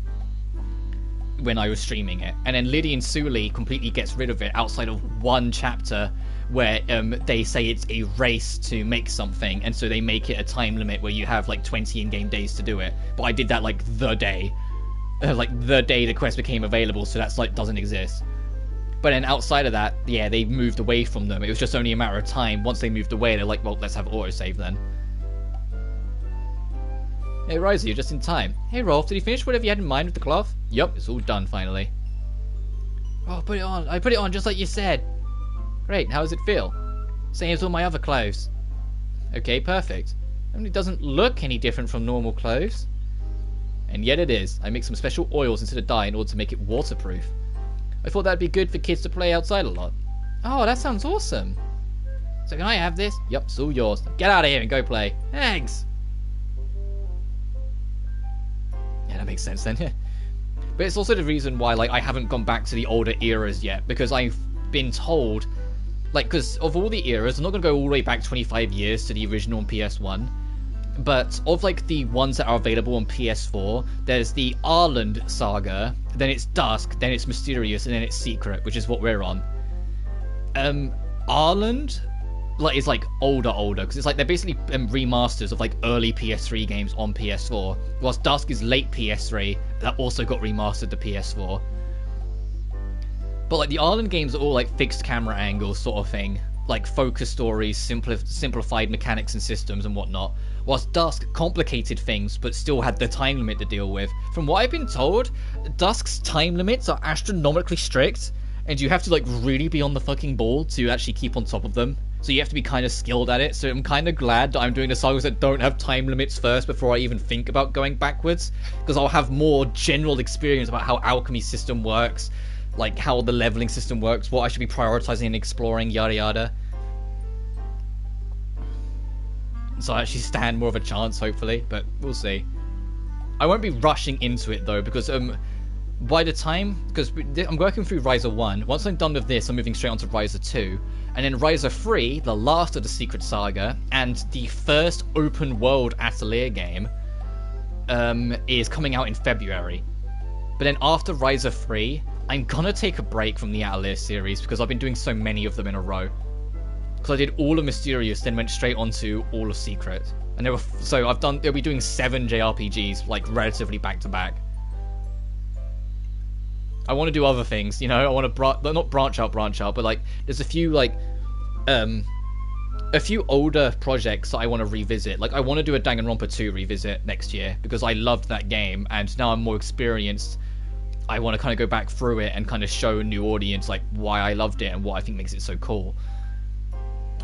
when I was streaming it. And then Lydian Suli completely gets rid of it outside of one chapter where they say it's a race to make something, and so they make it a time limit where you have like 20 in-game days to do it. But I did that like the day the quest became available, so that's like doesn't exist. But then outside of that, yeah, they moved away from them. It was just only a matter of time. Once they moved away, they're like, well, let's have autosave then. Hey Ryza, you're just in time. Hey Rolf, did you finish whatever you had in mind with the cloth? Yup, it's all done finally. Oh, put it on. I put it on just like you said. Great, how does it feel? Same as all my other clothes. Okay, perfect. I mean, it doesn't look any different from normal clothes. And yet it is. I mixed some special oils into the dye in order to make it waterproof. I thought that'd be good for kids to play outside a lot. Oh, that sounds awesome. So can I have this? Yup, it's all yours. Get out of here and go play. Thanks. Yeah, that makes sense then. But it's also the reason why, like, I haven't gone back to the older eras yet, because I've been told, like, because of all the eras, I'm not going to go all the way back 25 years to the original on PS1, but of, like, the ones that are available on PS4, there's the Arland saga, then it's Dusk, then it's Mysterious, and then it's Secret, which is what we're on. Arland, like, is, like, older, because it's, like, they're basically remasters of, like, early PS3 games on PS4, whilst Dusk is late PS3, that also got remastered to PS4. But, like, the Arland games are all, like, fixed camera angles sort of thing. Like, focus stories, simplified mechanics and systems and whatnot. Whilst Dusk complicated things, but still had the time limit to deal with. From what I've been told, Dusk's time limits are astronomically strict, and you have to, like, really be on the fucking ball to actually keep on top of them. So you have to be kind of skilled at it. So I'm kind of glad that I'm doing the sagas that don't have time limits first before I even think about going backwards. Because I'll have more general experience about how alchemy system works, like how the leveling system works, what I should be prioritizing and exploring, yada yada. So I actually stand more of a chance, hopefully, but we'll see. I won't be rushing into it though, because by the time, because I'm working through Ryza 1, once I'm done with this, I'm moving straight on to Ryza 2, and then Ryza 3, the last of the Secret Saga, and the first open world Atelier game, is coming out in February. But then after Ryza 3, I'm gonna take a break from the Atelier series, because I've been doing so many of them in a row. Because I did all of Mysterious, then went straight on to all of Secret. And they'll be doing 7 JRPGs, like, relatively back to back. I want to do other things, you know. I want to not branch out, but like there's a few like a few older projects that I want to revisit. Like I want to do a Danganronpa 2 revisit next year because I loved that game, and now I'm more experienced. I want to kind of go back through it and kind of show a new audience like why I loved it and what I think makes it so cool.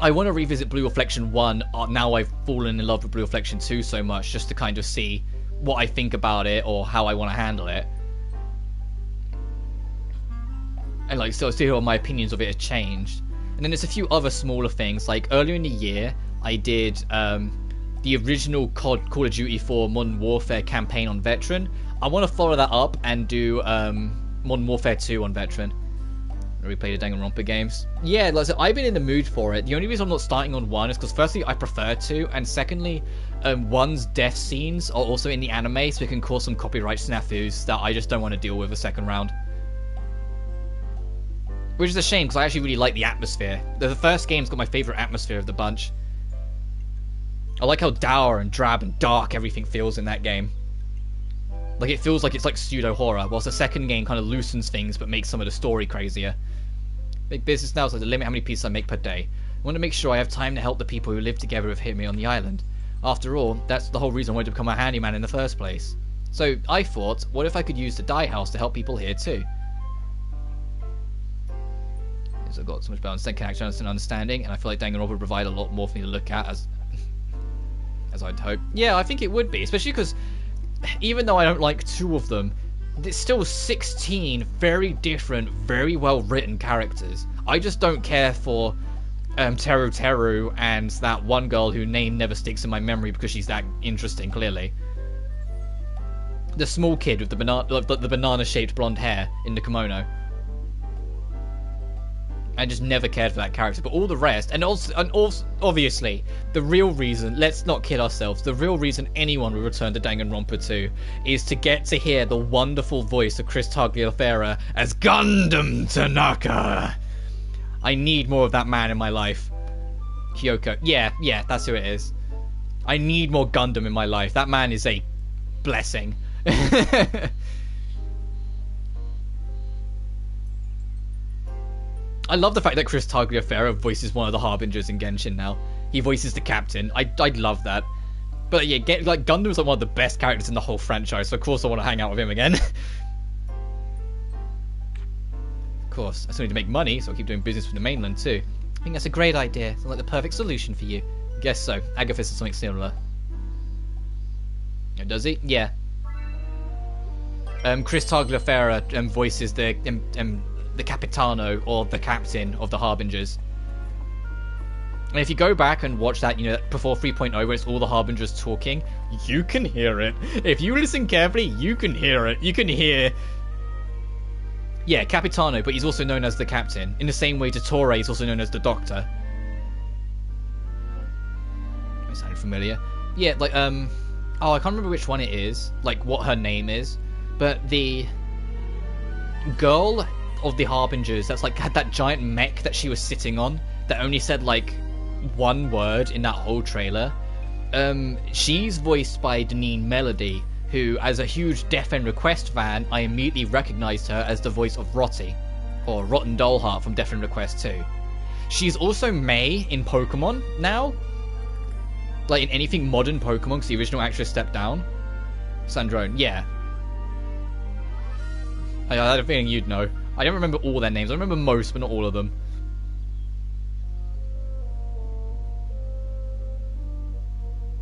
I want to revisit Blue Reflection 1. Now I've fallen in love with Blue Reflection 2 so much, just to kind of see what I think about it or how I want to handle it. And like, so see how my opinions of it have changed. And then there's a few other smaller things, like earlier in the year, I did the original Call of Duty 4 Modern Warfare campaign on Veteran. I want to follow that up and do Modern Warfare 2 on Veteran. Replay the Danganronpa games. Yeah, like, so I've been in the mood for it. The only reason I'm not starting on 1 is because firstly, I prefer to, and secondly, 1's death scenes are also in the anime, so it can cause some copyright snafus that I just don't want to deal with a second round. Which is a shame, because I actually really like the atmosphere. The first game's got my favourite atmosphere of the bunch. I like how dour and drab and dark everything feels in that game. Like, it feels like it's like pseudo-horror, whilst the second game kind of loosens things but makes some of the story crazier. Big business now is like to limit how many pieces I make per day. I want to make sure I have time to help the people who live together with Hit Me on the island. After all, that's the whole reason I wanted to become a handyman in the first place. So, I thought, what if I could use the dye house to help people here too? I've got so much balance and connection and understanding, and I feel like Danganronpa would provide a lot more for me to look at, as I'd hope. Yeah, I think it would be, especially because even though I don't like 2 of them, there's still 16 very different, very well written characters. I just don't care for Teru Teru and that one girl whose name never sticks in my memory because she's that interesting, clearly. The small kid with the banana-shaped blonde hair in the kimono. I just never cared for that character, but all the rest, and also obviously, the real reason, let's not kid ourselves, the real reason anyone would return to Danganronpa 2 is to get to hear the wonderful voice of Chris Tagliaferra as Gundam Tanaka. I need more of that man in my life. Kyoko. Yeah, that's who it is. I need more Gundam in my life. That man is a blessing. I love the fact that Chris Tagliaferra voices one of the Harbingers in Genshin now. He voices the captain. I'd love that. But yeah, Gundam's like one of the best characters in the whole franchise, so of course I want to hang out with him again. Of course, I still need to make money, so I'll keep doing business with the mainland too. I think that's a great idea. Sounds like the perfect solution for you. Guess so. Agathis is something similar. Oh, does he? Yeah. Chris Tagliaferra voices the Capitano, or the captain of the Harbingers. And if you go back and watch that, before 3.0, where it's all the Harbingers talking, you can hear it. If you listen carefully, you can hear it. You can hear... Yeah, Capitano, but he's also known as the captain. In the same way Dottore is also known as the Doctor. That sounded familiar. Yeah, like, oh, I can't remember which one it is, like, what her name is, but the girl of the Harbingers that's like had that giant mech that she was sitting on that only said like one word in that whole trailer, she's voiced by Deneen Melody, who, as a huge Death End Request fan, I immediately recognized her as the voice of Rotty, or Rotten Dollheart from Death End Request 2. She's also Mei in Pokemon now, like in anything modern Pokemon, because the original actress stepped down. Sandrone, yeah. I had a feeling you'd know. I don't remember all their names. I remember most, but not all of them.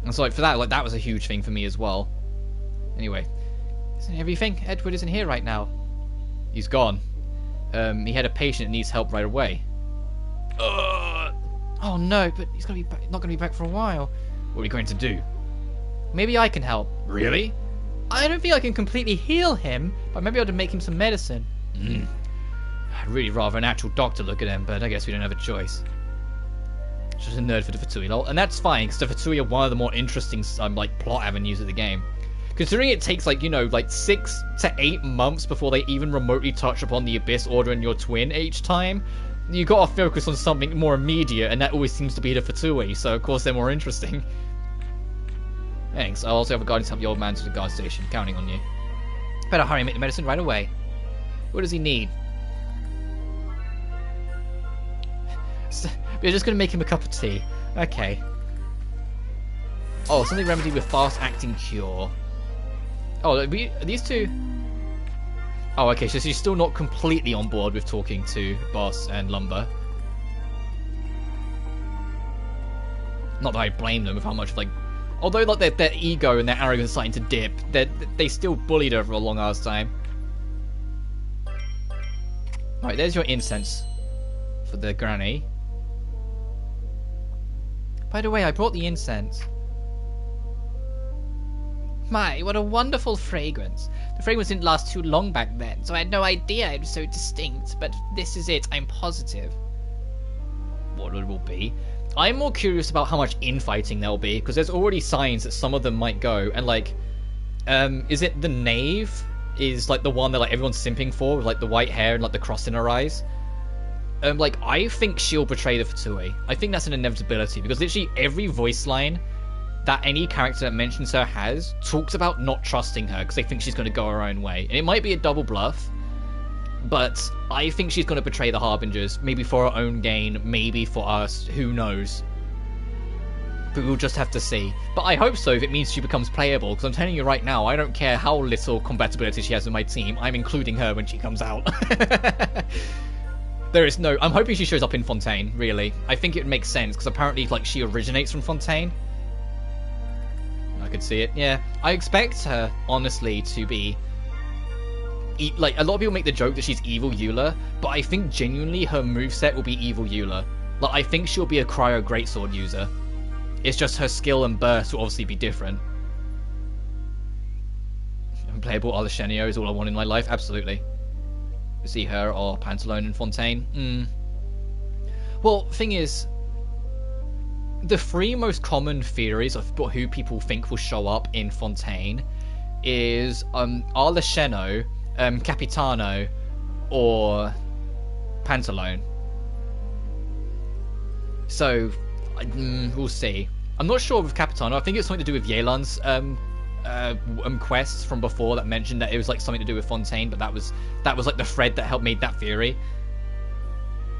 And so, like, for that, like, that was a huge thing for me as well. Anyway, isn't everything? Edward isn't here right now. He's gone. He had a patient that needs help right away. Oh no, but he's gonna be not gonna be back for a while. What are we going to do? Maybe I can help. Really? I don't think I can completely heal him, but maybe I'll to make him some medicine. I'd really rather an actual doctor look at him, but I guess we don't have a choice. Just a nerd for the Fatui, lol. And that's fine, because the Fatui are one of the more interesting, like, plot avenues of the game. Considering it takes, like, like 6 to 8 months before they even remotely touch upon the Abyss Order and your twin each time, you gotta focus on something more immediate, and that always seems to be the Fatui, so of course they're more interesting. Thanks, I'll also have a guardian to help the old man to the guard station, counting on you. Better hurry and make the medicine right away. What does he need? We're just gonna make him a cup of tea. Okay. Oh, something remedy with fast-acting cure. Oh, are these two... Oh, okay, so she's still not completely on board with talking to Boss and Lumber. Not that I blame them with how much, like... Although, like, their ego and their arrogance starting to dip, they still bullied her for a long ass time. Alright, there's your incense for the granny. By the way, I brought the incense. My, what a wonderful fragrance. The fragrance didn't last too long back then, so I had no idea it was so distinct, but this is it, I'm positive. What it will be? I'm more curious about how much infighting there'll be, because there's already signs that some of them might go, and like, is it the Knave? Is like the one that like everyone's simping for, with like the white hair and like the cross in her eyes? Like, I think she'll betray the Fatui. I think that's an inevitability, because literally every voice line that any character that mentions her has talks about not trusting her, because they think she's going to go her own way. And it might be a double bluff, but I think she's going to betray the Harbingers, maybe for her own gain, maybe for us, who knows. But we'll just have to see. But I hope so if it means she becomes playable, because I'm telling you right now, I don't care how little compatibility she has with my team, I'm including her when she comes out. There is no... I'm hoping she shows up in Fontaine, really. I think it would make sense, because apparently, like, she originates from Fontaine. I could see it, yeah. I expect her, honestly, to be... like, a lot of people make the joke that she's Evil Eula, but I think genuinely her moveset will be Evil Eula. Like, I think she'll be a cryo greatsword user. It's just her skill and burst will obviously be different. Playable Arlechenio is all I want in my life, absolutely. See her or Pantalone and Fontaine. Well, thing is, the three most common theories of who people think will show up in Fontaine is Arlechenio, Capitano, or Pantalone. So, we'll see. I'm not sure with Capitano. I think it's something to do with Yelan's quests from before that mentioned that it was like something to do with Fontaine, but that was like the thread that helped made that theory.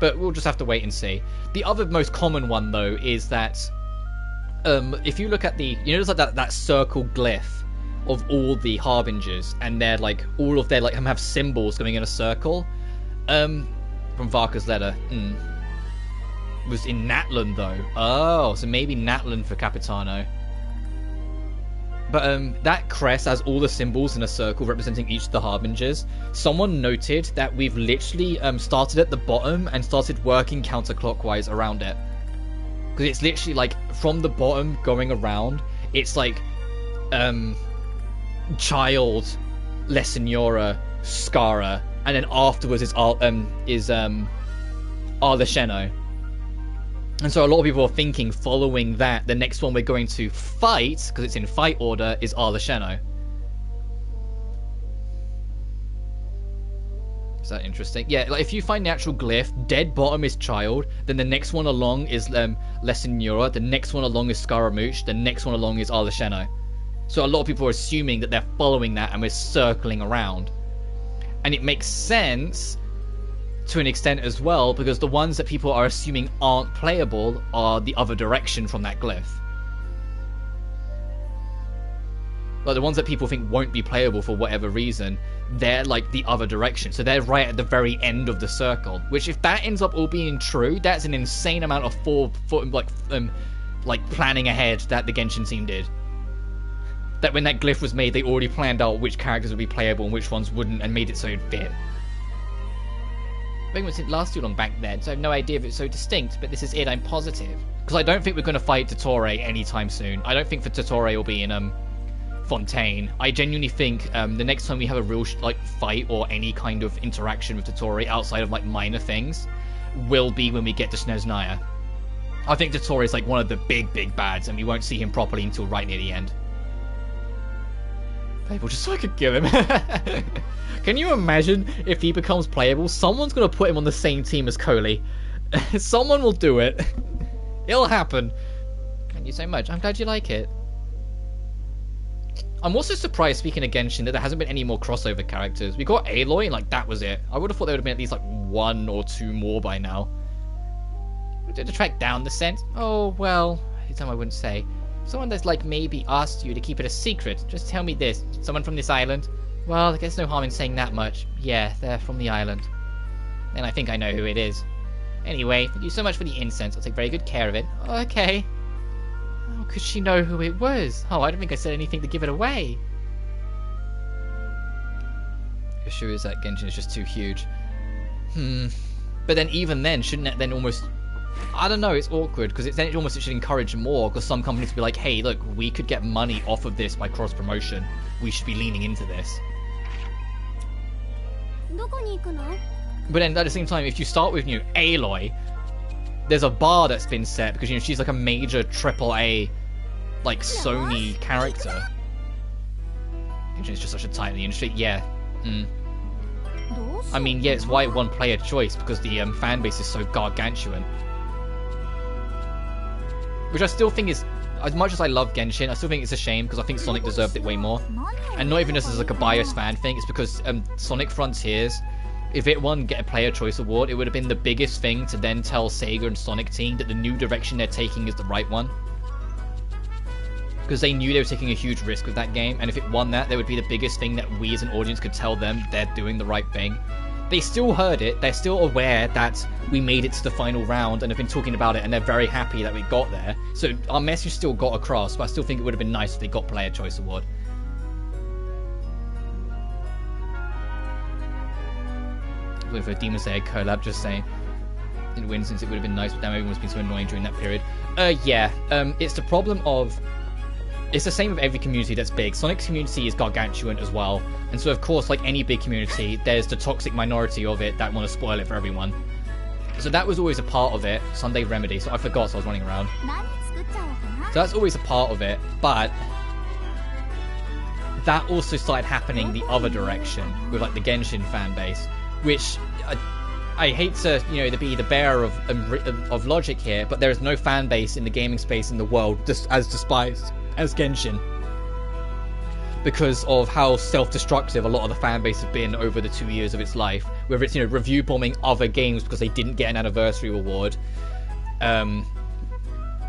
But we'll just have to wait and see. The other most common one, though, is that if you look at the, you know, there's like that circle glyph of all the harbingers, and they're like all of their like have symbols going in a circle. From Varka's letter, was in Natlan though. Oh, so maybe Natlan for Capitano. But that crest has all the symbols in a circle representing each of the harbingers. Someone noted that we've literally started at the bottom and started working counterclockwise around it. Because it's literally like from the bottom going around, it's like Child, La Signora, Scara, and then afterwards is Arlechenio. And so a lot of people are thinking, following that, the next one we're going to fight, because it's in fight order, is Arlechenio. Is that interesting? Yeah, like if you find the actual glyph, dead bottom is Child, then the next one along is La Signora, the next one along is Scaramouche, the next one along is Arlechenio. So a lot of people are assuming that they're following that and we're circling around. And it makes sense to an extent as well, because the ones that people are assuming aren't playable are the other direction from that glyph. Like the ones that people think won't be playable for whatever reason, they're like the other direction. So they're right at the very end of the circle. Which, if that ends up all being true, that's an insane amount of planning ahead that the Genshin team did. That when that glyph was made, they already planned out which characters would be playable and which ones wouldn't, and made it so it fit. I think it didn't last too long back then, so I have no idea if it's so distinct, but this is it, I'm positive. Because I don't think we're going to fight Totore anytime soon. I don't think for Totore will be in Fontaine. I genuinely think the next time we have a real fight or any kind of interaction with Totore outside of like minor things will be when we get to Snezhnaya. I think Totore is like one of the big bads, and we won't see him properly until right near the end. Playable just so I could kill him. Can you imagine if he becomes playable? Someone's going to put him on the same team as Coley. Someone will do it. It'll happen. Thank you so much. I'm glad you like it. I'm also surprised, speaking of Genshin, that there hasn't been any more crossover characters. We got Aloy, and like that was it. I would have thought there would have been at least like 1 or 2 more by now. We did to track down the scent. Oh, well, it's something I wouldn't say. Someone that's like maybe asked you to keep it a secret. Just tell me this. Someone from this island? Well, I guess no harm in saying that much. Yeah, they're from the island. And I think I know who it is. Anyway, thank you so much for the incense. I'll take very good care of it. Okay. How could she know who it was? Oh, I don't think I said anything to give it away. The issue is that Genshin is just too huge. But then even then, shouldn't that then almost... I don't know, it's awkward, because it almost should encourage more, because some companies would be like, hey, look, we could get money off of this by cross-promotion. We should be leaning into this. But then at the same time, if you start with, Aloy, there's a bar that's been set, because, she's like a major AAA, like, Sony character. It's just such a tight in the industry. Yeah. I mean, yeah, it's why it won player choice, because the fan base is so gargantuan. Which I still think is, as much as I love Genshin, I still think it's a shame, because I think Sonic deserved it way more. And not even just as like a biased fan thing, it's because Sonic Frontiers, if it won Get a Player Choice Award, it would have been the biggest thing to then tell Sega and Sonic team that the new direction they're taking is the right one. Because they knew they were taking a huge risk with that game, and if it won that, would be the biggest thing that we as an audience could tell them they're doing the right thing. They still heard it, they're still aware that we made it to the final round and have been talking about it, and they're very happy that we got there. So our message still got across, but I still think it would have been nice if they got Player Choice Award. Waiting for a Demon Slayer collab, just saying. didn't win since it would have been nice, but damn, everyone's been so annoying during that period. Yeah. It's the problem of... It's the same with every community that's big. Sonic's community is gargantuan as well. And so, of course, like any big community, there's the toxic minority of it that want to spoil it for everyone. So that was always a part of it. Sunday Remedy. So I forgot, so I was running around. So that's always a part of it. But that also started happening the other direction with like the Genshin fan base, which I hate to, to be the bearer of logic here, but there is no fan base in the gaming space in the world just as despised as Genshin, because of how self-destructive a lot of the fan base have been over the 2 years of its life, whether it's review bombing other games because they didn't get an anniversary reward, throwing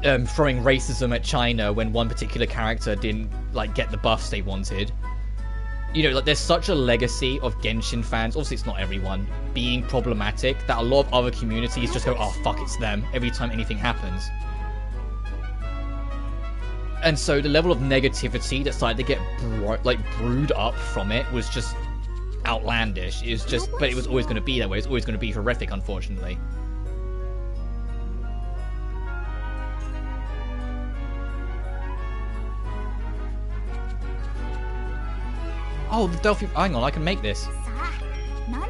racism at China when one particular character didn't like get the buffs they wanted. Like there's such a legacy of Genshin fans, obviously it's not everyone, being problematic, that a lot of other communities just go, oh fuck, it's them, every time anything happens. And so the level of negativity that started to get brewed up from it was just outlandish. It was just, but it was always going to be that way. It's always going to be horrific, unfortunately. Oh, the Delphi... Hang on, I can make this. I'm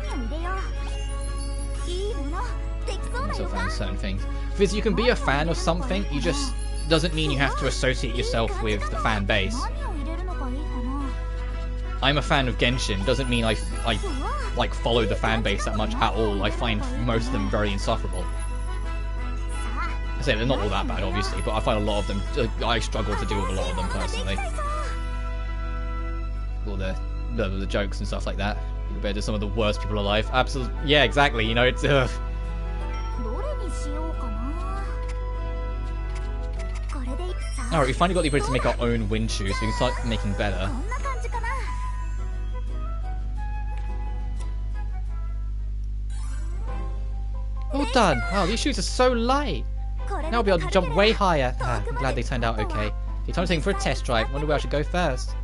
still fan of certain things. Because you can be a fan of something, you just... doesn't mean you have to associate yourself with the fan base. I'm a fan of Genshin, doesn't mean I follow the fan base that much at all. I find most of them very insufferable. I say they're not all that bad, obviously, but I find a lot of them, I struggle to deal with a lot of them personally. All the jokes and stuff like that, compared to some of the worst people alive. Absolutely, yeah, exactly. It's Alright, we finally got the ability to make our own wind shoes, so we can start making better. All done! Wow, these shoes are so light! Now I'll be able to jump way higher. I'm glad they turned out okay. Okay, time to take them for a test drive. Wonder where I should go first.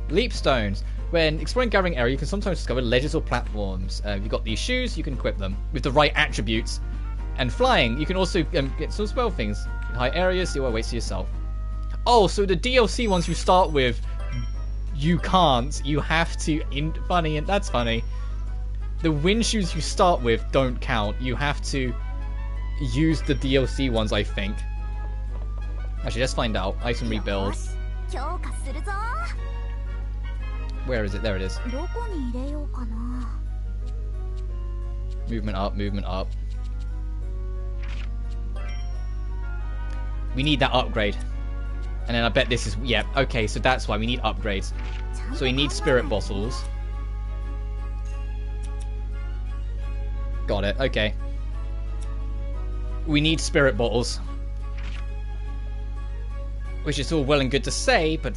Leap stones. When exploring gathering area, you can sometimes discover ledges or platforms. If you've got these shoes, you can equip them with the right attributes. And flying, you can also get some spell things. In high areas, see what waits for yourself. Oh, so the DLC ones you start with, you can't. You have to. That's funny. The wind shoes you start with don't count. You have to use the DLC ones, I think. Actually, let's find out. Item rebuild. Where is it? There it is. Movement up, movement up. We need that upgrade. And then I bet this is... Yeah, okay, so that's why we need upgrades. So we need spirit bottles. Got it, okay. We need spirit bottles. Which is all well and good to say, but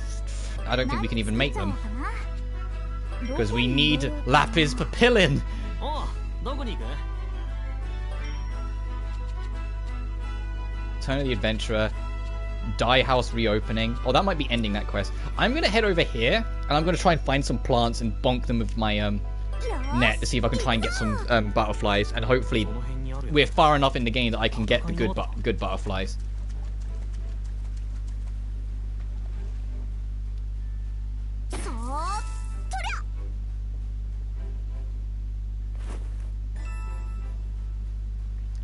I don't think we can even make them. Because we need lapis papillin! Turn of the Adventurer, Dye House reopening. Oh, that might be ending that quest. I'm going to head over here, and I'm going to try and find some plants and bonk them with my net to see if I can try and get some butterflies. And hopefully we're far enough in the game that I can get the good butterflies.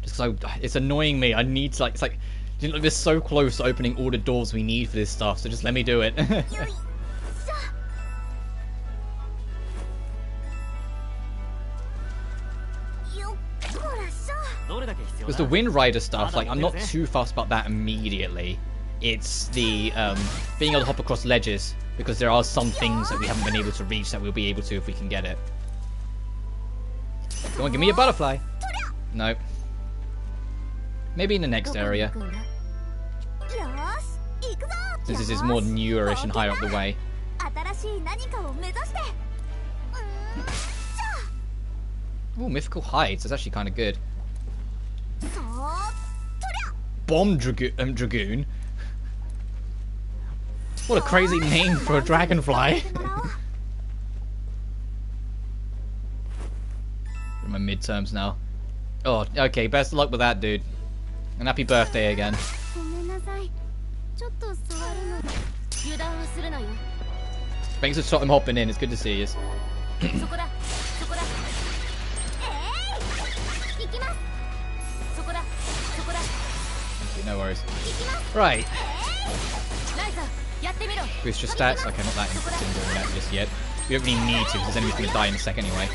So it's annoying me. I need to it's like we're so close to opening all the doors we need for this stuff, so just let me do it. Because the Wind Rider stuff, I'm not too fussed about that immediately. It's the being able to hop across ledges, because there are some things that we haven't been able to reach that we'll be able to if we can get it. Come on, give me a butterfly. Nope. Maybe in the next area. Since this is more newerish and higher up the way. Ooh, Mythical Heights. That's actually kind of good. Bomb Dragoon? What a crazy name for a dragonfly. my midterms now. Oh, okay, best of luck with that, dude. And happy birthday again. Thanks for shot him hopping in, it's good to see you. No worries. Right. Boost your stats. Okay, not that interested in doing that just yet. We don't really need to because this enemy's going to die in a sec anyway.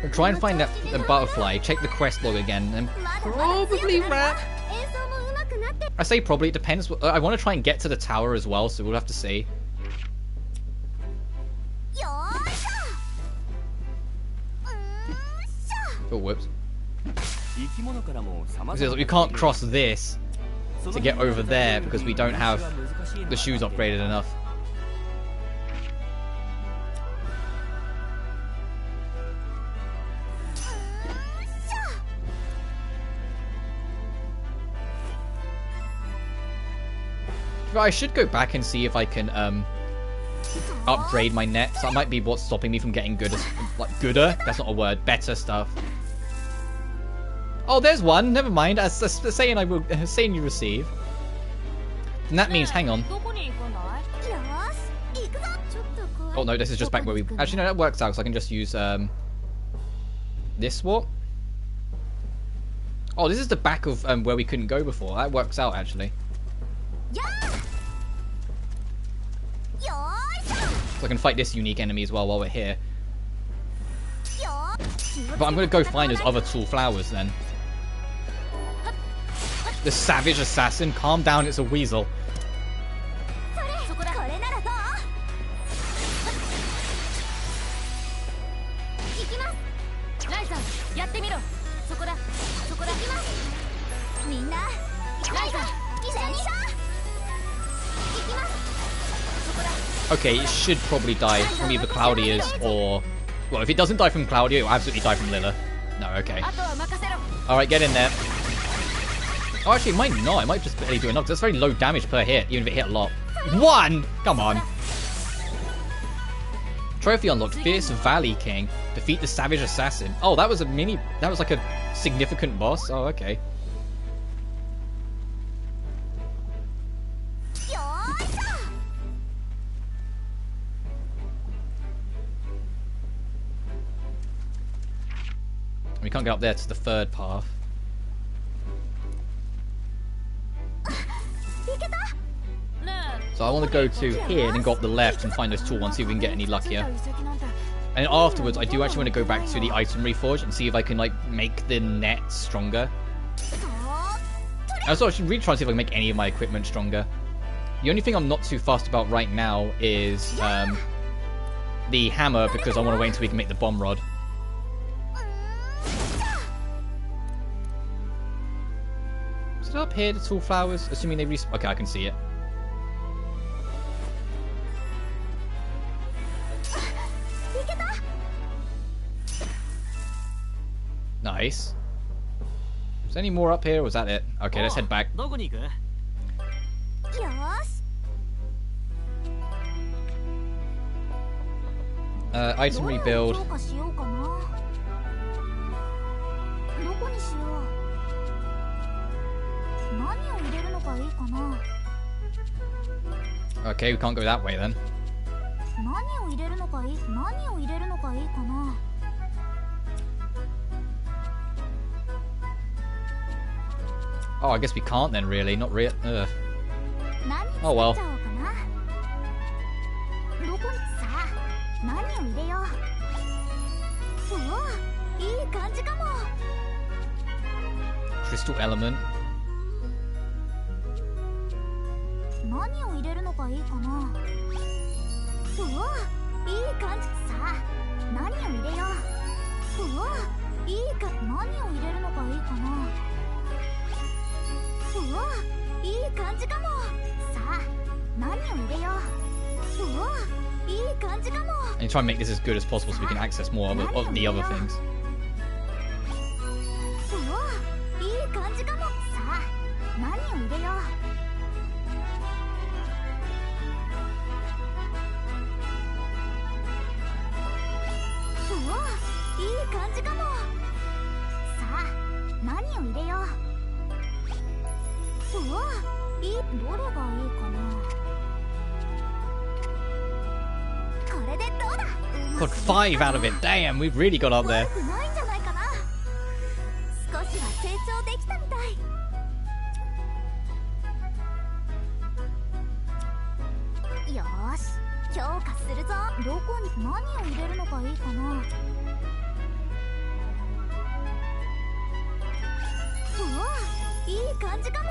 We'll try and find that the butterfly, check the quest log again, and probably wrap. I say probably, it depends. I want to try and get to the tower as well, so we'll have to see. Oh, whoops. We can't cross this to get over there because we don't have the shoes upgraded enough. But I should go back and see if I can upgrade my nets. That might be what's stopping me from getting gooder. That's not a word. Better stuff. Oh, there's one. Never mind. As saying I will, saying you receive. And that means, hang on. Oh no, this is just back where we. Actually, no, that works out. So I can just use this warp. Oh, this is the back of where we couldn't go before. That works out actually. So I can fight this unique enemy as well while we're here. But I'm going to go find those other tall flowers then. The savage assassin, calm down, it's a weasel. Okay, it should probably die from either Claudia's or... Well, if it doesn't die from Claudia, it will absolutely die from Lilla. No, okay. Alright, get in there. Oh, actually, it might not. It might just barely do enough. That's very low damage per hit, even if it hit a lot. One! Come on. Trophy unlocked. Fierce Valley King. Defeat the Savage Assassin. Oh, that was a mini... That was like a significant boss. Oh, okay. We can't get up there to the third path. So I want to go to here and then go up the left and find those tall ones, see if we can get any luckier. And afterwards, I do actually want to go back to the item reforge and see if I can like make the net stronger. Also, I should really try and see if I can make any of my equipment stronger. The only thing I'm not too fast about right now is the hammer, because I want to wait until we can make the bomb rod. Is it up here, the tall flowers? Assuming they respawn. Okay, I can see it. Nice. Is there any more up here, or was that it? Okay, let's head back. Item rebuild. Okay, we can't go that way then. Oh, I guess we can't then, really. Not real. Oh well. Crystal element. And try and make this as good as possible so we can access more of the other things. お、いい感じかも。さあ、何を入れよう。お、いい、どれがいいかな。これでどうだ。 Got 5 out of it. Damn, we've really got up there. 悪くないんじゃないかな。少しは成長できたみたい。よーし、強化するぞ。どこに何を入れるのがいいかな。おお、いい感じかも。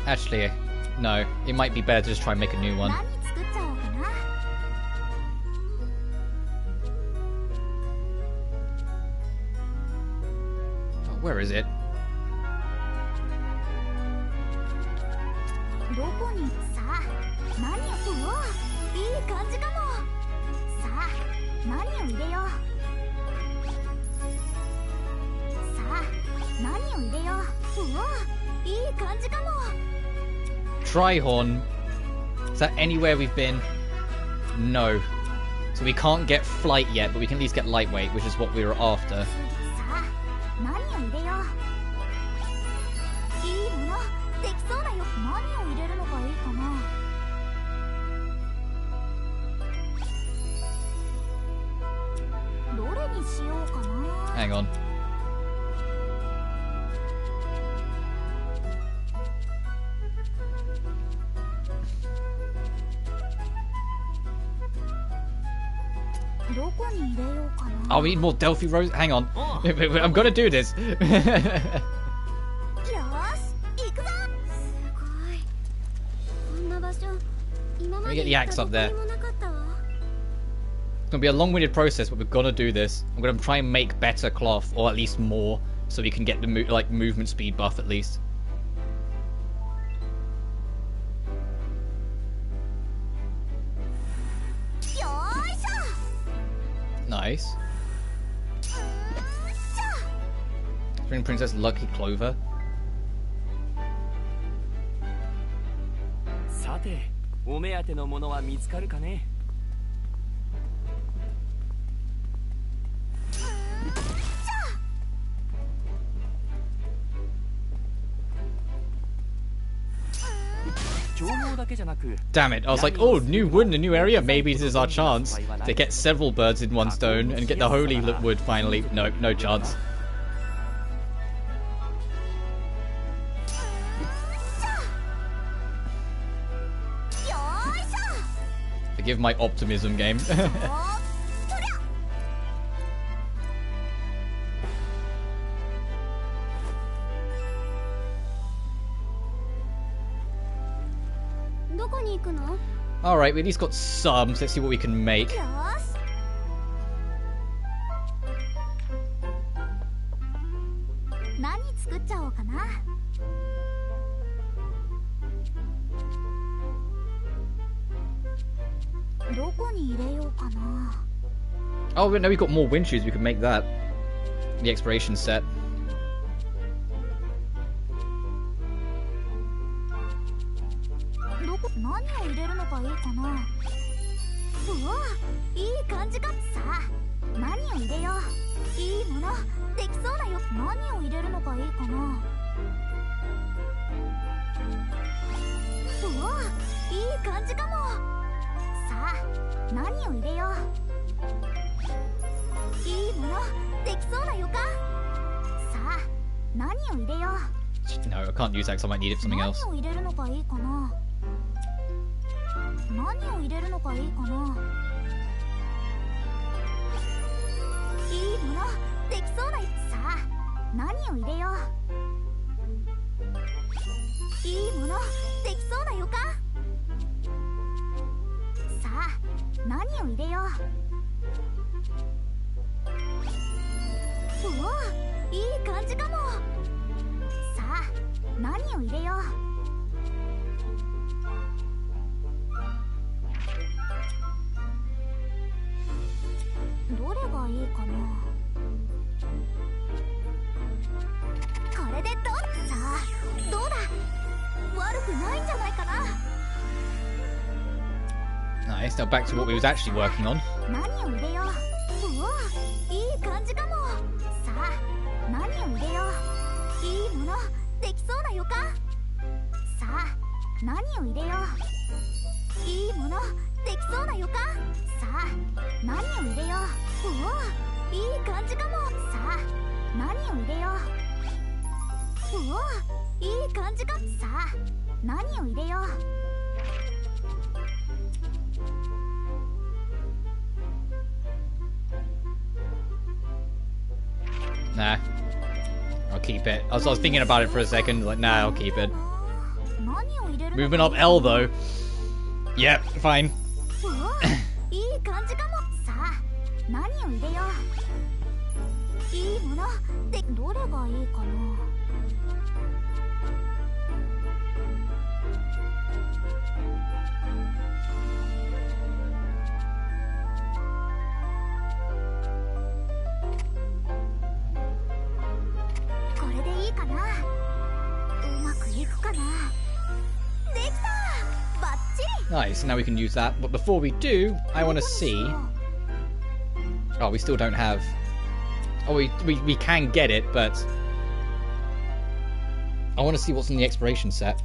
Actually, no. It might be better to just try and make a new one. 何作っちゃおうかな。Where is it? どこに。さあ、何を。うわ、いい感じかも。さあ、何を入れよう。さあ、何を入れよう。うわ、いい感じかも。 Tryhorn. Is that anywhere we've been? No. So we can't get flight yet, but we can at least get lightweight, which is what we were after. さあ、何を入れよう。いいものできそうだよ。何を入れるのがいいかな。どれにしようかな。 Hang on. どこに入れようかな。 Oh, we need more Delphi Rose. Hang on. I'm gonna do this. よーし、行くぞ。すごい。こんな場所、今ま Let me で get the 行っ axe た up ど there. こにもなかったわ。 It's gonna be a long-winded process, but we're gonna do this. I'm gonna try and make better cloth, or at least more, so we can get the movement speed buff at least. よーいしょ。 Nice. Spring Princess Lucky Clover. さて、お目当てのものは見つかるかね。Damn it, I was like, oh, new wood in a new area, maybe this is our chance to get several birds in one stone and get the holy wood finally. Nope, no chance. Forgive my optimism, game. どこに行くの？ Alright, we at least got some, so let's see what we can make. よーし。何作っちゃおうかな。どこに入れようかな。 Oh, no, we've got more wind shoes, we can make that. The exploration set. 何を入れるのがいいかな。うわ、いい感じか。さあ、何を入れよう。いいものできそうだよ。何を入れるのがいいかな。うわ、いい感じかも。さあ、何を入れよう。いいものできそうだよか。さあ、何を入れよう。 No, I can't use that because I might need it for something else. 何を入れるのがいいかな。何を入れるのがいいかな。いいものできそうだよ。さあ、何を入れよう。いいものできそうだよか。さあ、何を入れよう。うわ、いい感じかも。さあ、何を入れよう。どれがいいかな。これでどう。さあ、どうだ。悪くないんじゃないかな。 Nice, now back to what we was actually working on. 何を入れよう。うわ、いいものできそうな予感。さあ何を入れよう。いいものできそうな予感。さあ何を入れよう。おお、いい感じかも。さあ何を入れよう。おお、いい感じか。さあ何を入れよう。Nah. I'll keep it. I was thinking about it for a second. Like, nah, I'll keep it. Movement up L, though. Yep, fine. いい感じかも。さあ何を入れよう。いいものでどれがいいかな。これでいいかな。うまくいくかな。できた。バッチリ。 Nice, now we can use that. But before we do, I want to see... Oh, we still don't have... Oh, we can get it, but... I want to see what's in the expiration set.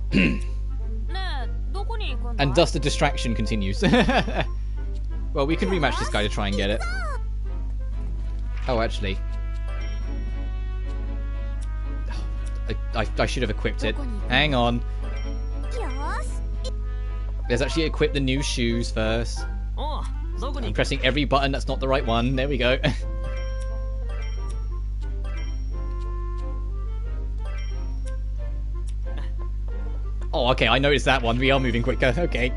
And thus the distraction continues. Well, we can rematch this guy to try and get it. Oh, actually... I should have equipped it. Hang on. Let's actually equip the new shoes first. I'm pressing every button that's not the right one. There we go. Oh, okay, I noticed that one. We are moving quicker. Okay.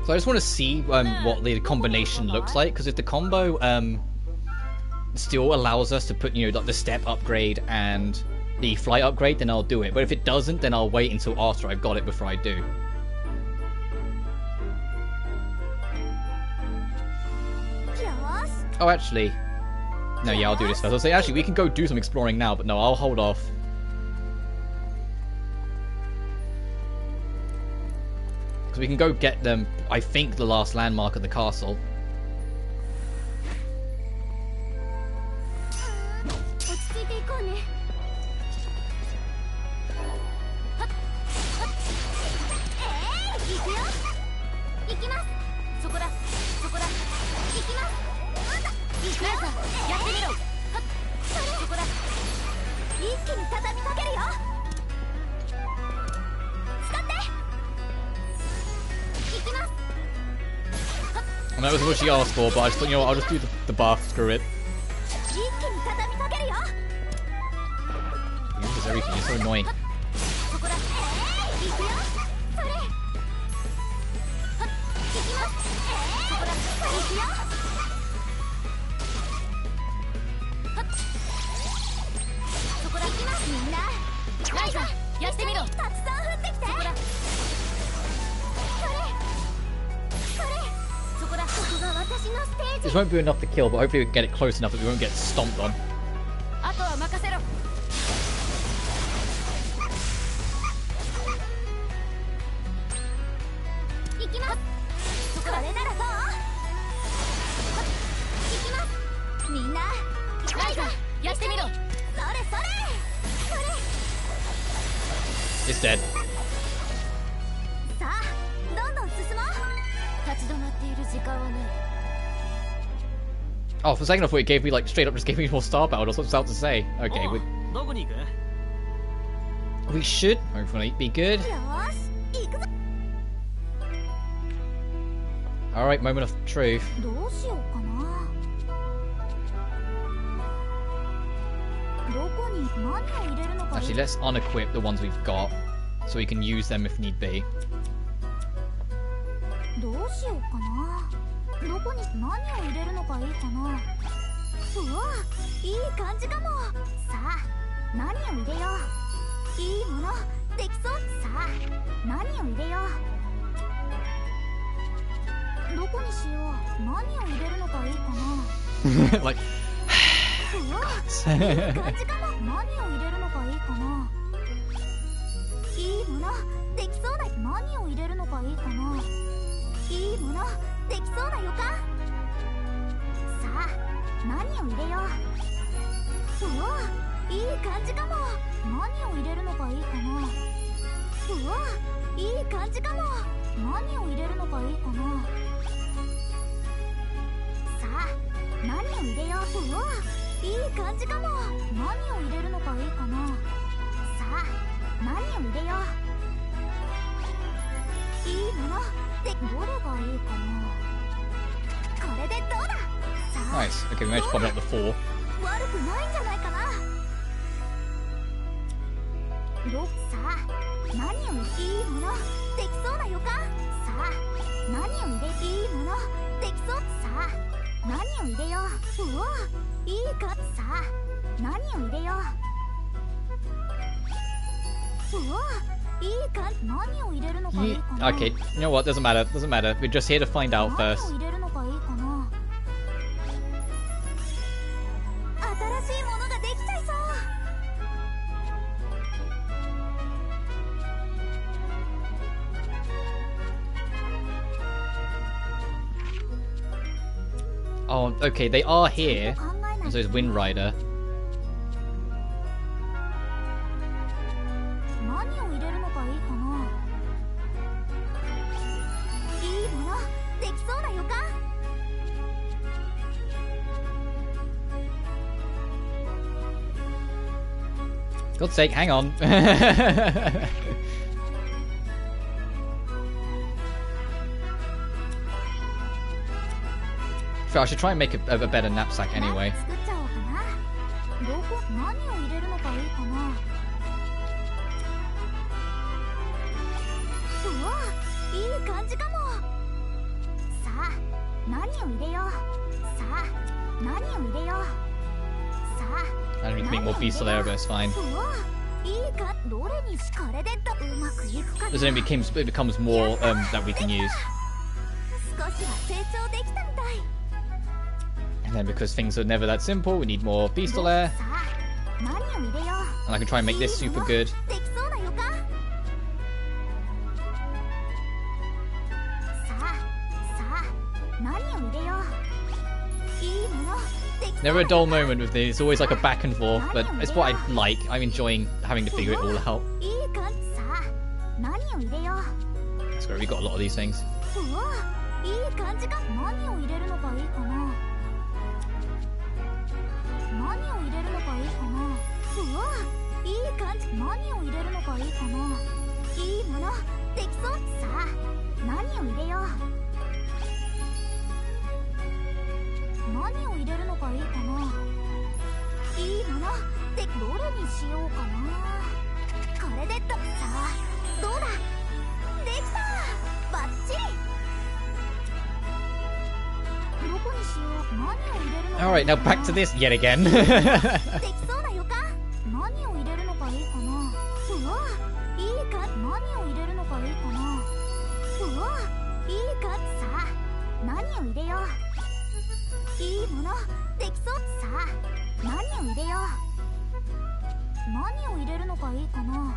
So I just want to see what the combination looks like, because if the combo still allows us to put, you know, like the step upgrade and the flight upgrade, then I'll do it. But if it doesn't, then I'll wait until after I've got it before I do. Oh, actually... No, yeah, I'll do this first. I'll say, actually, we can go do some exploring now, but no, I'll hold off. Because we can go get them, I think, the last landmark of the castle. And that was what she asked for, but I just thought, you know what, I'll just do the buff, screw it. He uses everything, he's so annoying. This won't be enough to kill, but hopefully we can get it close enough that we won't get stomped on. It's dead. Oh, for a second I thought it gave me, like, straight up just gave me more star power. That's what I was about to say. Okay, we should, hopefully, be good. Alright, moment of truth. Actually, let's unequip the ones we've got, so we can use them if need be. どこに何を入れるのがいいかな。うわ、いい感じかも。さあ、何を入れよう。いいものできそう。さあ、何を入れよう。どこにしよう。何を入れるのがいいかな。Like, うわ、いい感じかも。何を入れるのがいいかな。いいものできそうな。何を入れるのがいいかな。いいものできそうな予感。さあ、何を入れよう。うわ、いい感じかも。何を入れるのがいいかな。うわ、いい感じかも。何を入れるのがいいかな。さあ、何を入れよう。うわ、いい感じかも。何を入れるのがいいかな。さあ、何を入れよう。いいものってどれがいいかな。これでどうだ。さあ、 Nice. Okay, we managed to pop up the 4. 悪くないんじゃないかな。さあ、何をいいものできそうな予感。さあ、何を入れいいものできそう。さあ、何を入れよう。うわ、いいか。さあ、何を入れよう。うわ、いいか。何を入れるのがいいかな。Okay, you know what? Doesn't matter. Doesn't matter. We're just here to find out 何 first. を入れるのがいいかな。新しいものができちゃいそう。Oh, okay, they are here. So is Wind Rider. 何を入れるのがいいかな。いいものできそうな予感。God's sake, hang on. I should try and make a better knapsack anyway. 作っちゃおうかな。どこ、何を入れるのがいいかな。うわ、いい感じかも。さあ、何を入れよう。さあ、何を入れよう。さあ、 I don't need to make more beasts there, but it's fine. うわ、いいか。どれにしこれでとうまくいくかな。 Because then it becomes more that we can use. 少しは成長できたみたい。 And then because things are never that simple, we need more beastal air. さあ、何を入れよう。 And I can try and make this super good. できそうな予感。さあ、さあ、何を入れよう。いいものできそうな Never a 予 dull 感。 moment with this. It's always like a back and forth, but it's what I like. I'm enjoying having to figure it all out. いい感じ。さあ、何を入れよう。 Sorry, we got a lot of these things. うわ、いい感じか。何を入れるのがいいかな。何を入れるのがいいかな。うわ、いい感じ。何を入れるのがいいかな。いいものできそう。さあ、何を入れよう。何を入れるのがいいかな。いいものでどれにしようかな。これでさあ、どうだ。できた。バッチリ。どこにしよう。何を入れるのがいいかな。 Alright, now back to this yet again. できそうな予感。何を入れるのがいいかな。うわ、いいか。何を入れるのがいいかな。うわ、いいか。さあ、何を入れよう。いいものできそう。さあ、何を入れよう。何を入れるのがいいかな。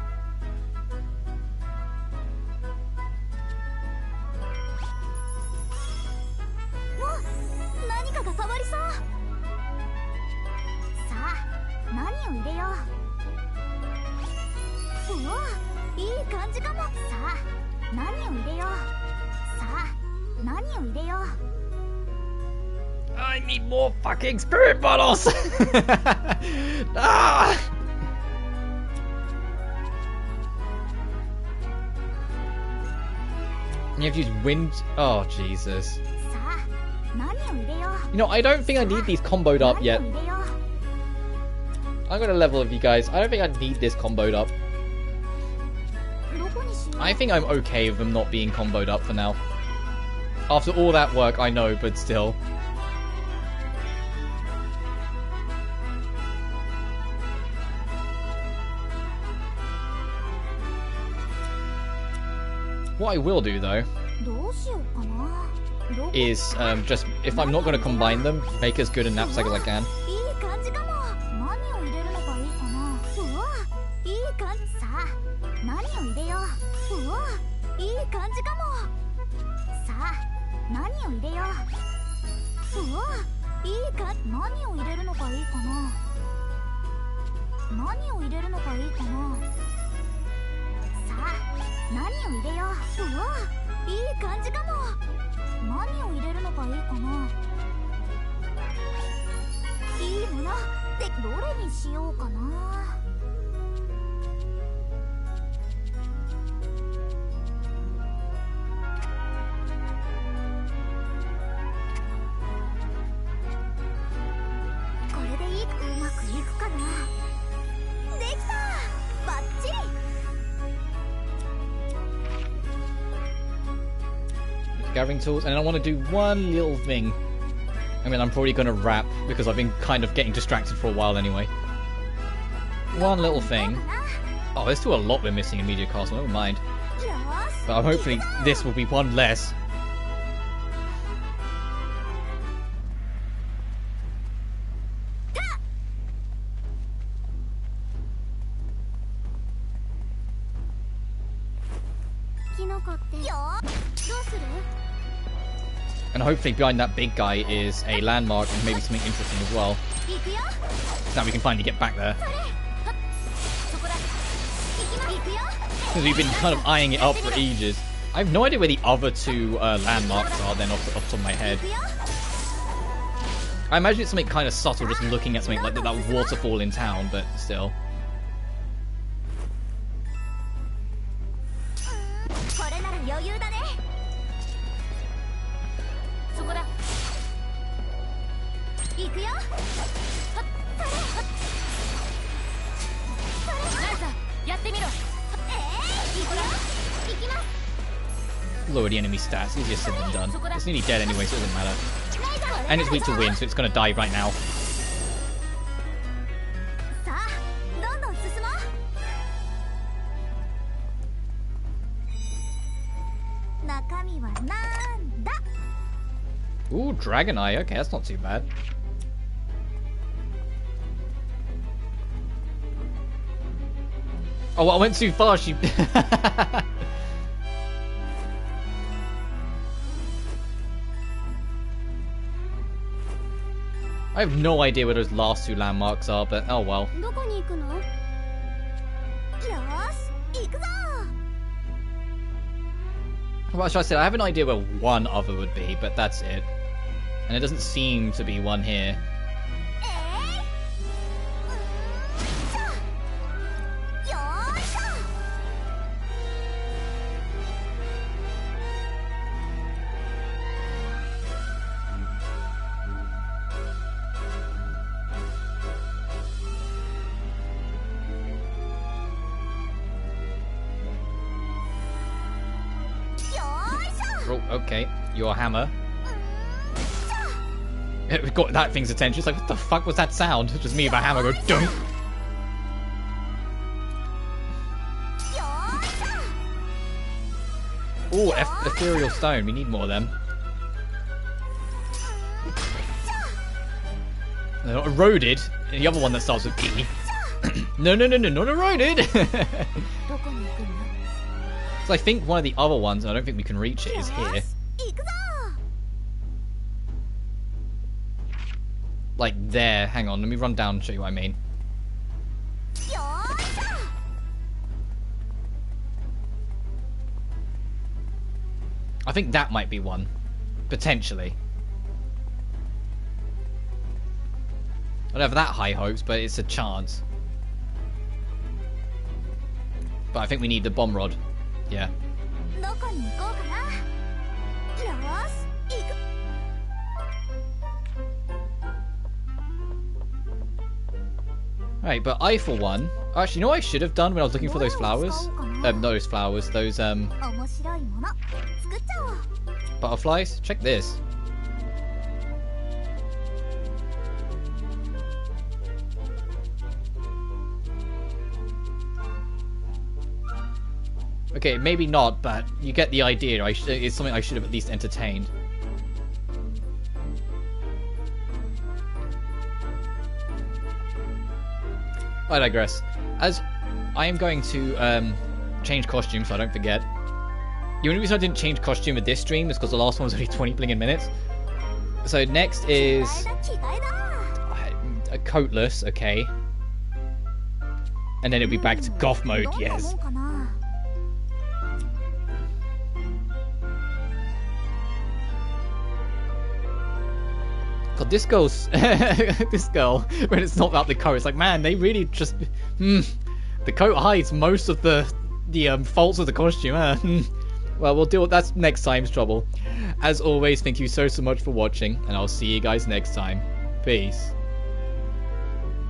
何かが変わりそう。さあ、何を入れよう。うわ、いい感じかも。さあ、何を入れよう。さあ、何を入れよう。 I need more fucking spirit bottles! Ah! You have to use wind. Oh, Jesus. さあ、何を入れよう。 You know, I don't think I need these comboed up yet. 何を入れよう。 I'm gonna level with you guys. I don't think I need this comboed up. どこにしよう。 I think I'm okay with them not being comboed up for now. After all that work, I know, but still. What I will do though どうしようかな。どこ is just if I'm not going to combine them, make as good a knapsack as I can. いい感じかも。何を入れるのがいいかな。うわ、いい感じ。さあ、何を入れよう。うわ、いい感じかも。さあ、何を入れよう。うわ、いいか、何を入れるのがいいかな。何を入れるのがいいかな。さあ、何を入れよう。うわ、いい感じかも。何を入れるのがいいかな。いいものってどれにしようかな。これでいい。うまくいくかな。できた、バッチリ。Gathering tools, and then I want to do one little thing. I mean, I'm probably going to wrap because I've been kind of getting distracted for a while anyway. One little thing. Oh, there's still a lot we're missing in Media Castle, never mind. But hopefully this will be one less. And hopefully behind that big guy is a landmark and maybe something interesting as well. So now we can finally get back there. Because we've been kind of eyeing it up for ages. I have no idea where the other two landmarks are then off the top of my head. I imagine it's something kind of subtle just looking at something like that waterfall in town, but still. Lower the enemy stats, easier said than done. It's nearly dead anyway, so it doesn't matter. And it's weak to wind, so it's gonna die right now. Ooh, Dragon Eye, okay, that's not too bad. Oh, well, I went too far, she... I have no idea where those last two landmarks are, but oh well. Well, should I say, I have an idea where one other would be, but that's it. And it doesn't seem to be one here. Oh, okay. Your hammer. We've got that thing's attention. It's like, what the fuck was that sound? It's just me with a hammer go dunk. Ooh, ethereal stone. We need more of them. They're not eroded. And the other one that starts with E. No, not eroded. So I think one of the other ones, and I don't think we can reach it, is here. Like there. Hang on, let me run down and show you what I mean. I think that might be one. Potentially. I don't have that high hopes, but it's a chance. But I think we need the bomb rod. Yeah. Alright, but I for one... Actually, you know what I should have done when I was looking for those flowers? Those flowers, those butterflies? Check this. Okay, maybe not, but you get the idea. It's something I should have at least entertained. I digress. As I am going to change costume, so I don't forget. The only reason I didn't change costume with this stream is because the last one was only 20 blinking minutes. So next is a coatless, okay. And then it'll be back to goth mode, yes. God, this girl's this girl, when it's not about the coat, it's like, man, they really just the coat hides most of the faults of the costume. Well, we'll deal with that's next time's trouble. As always, thank you so much for watching, and I'll see you guys next time. Peace.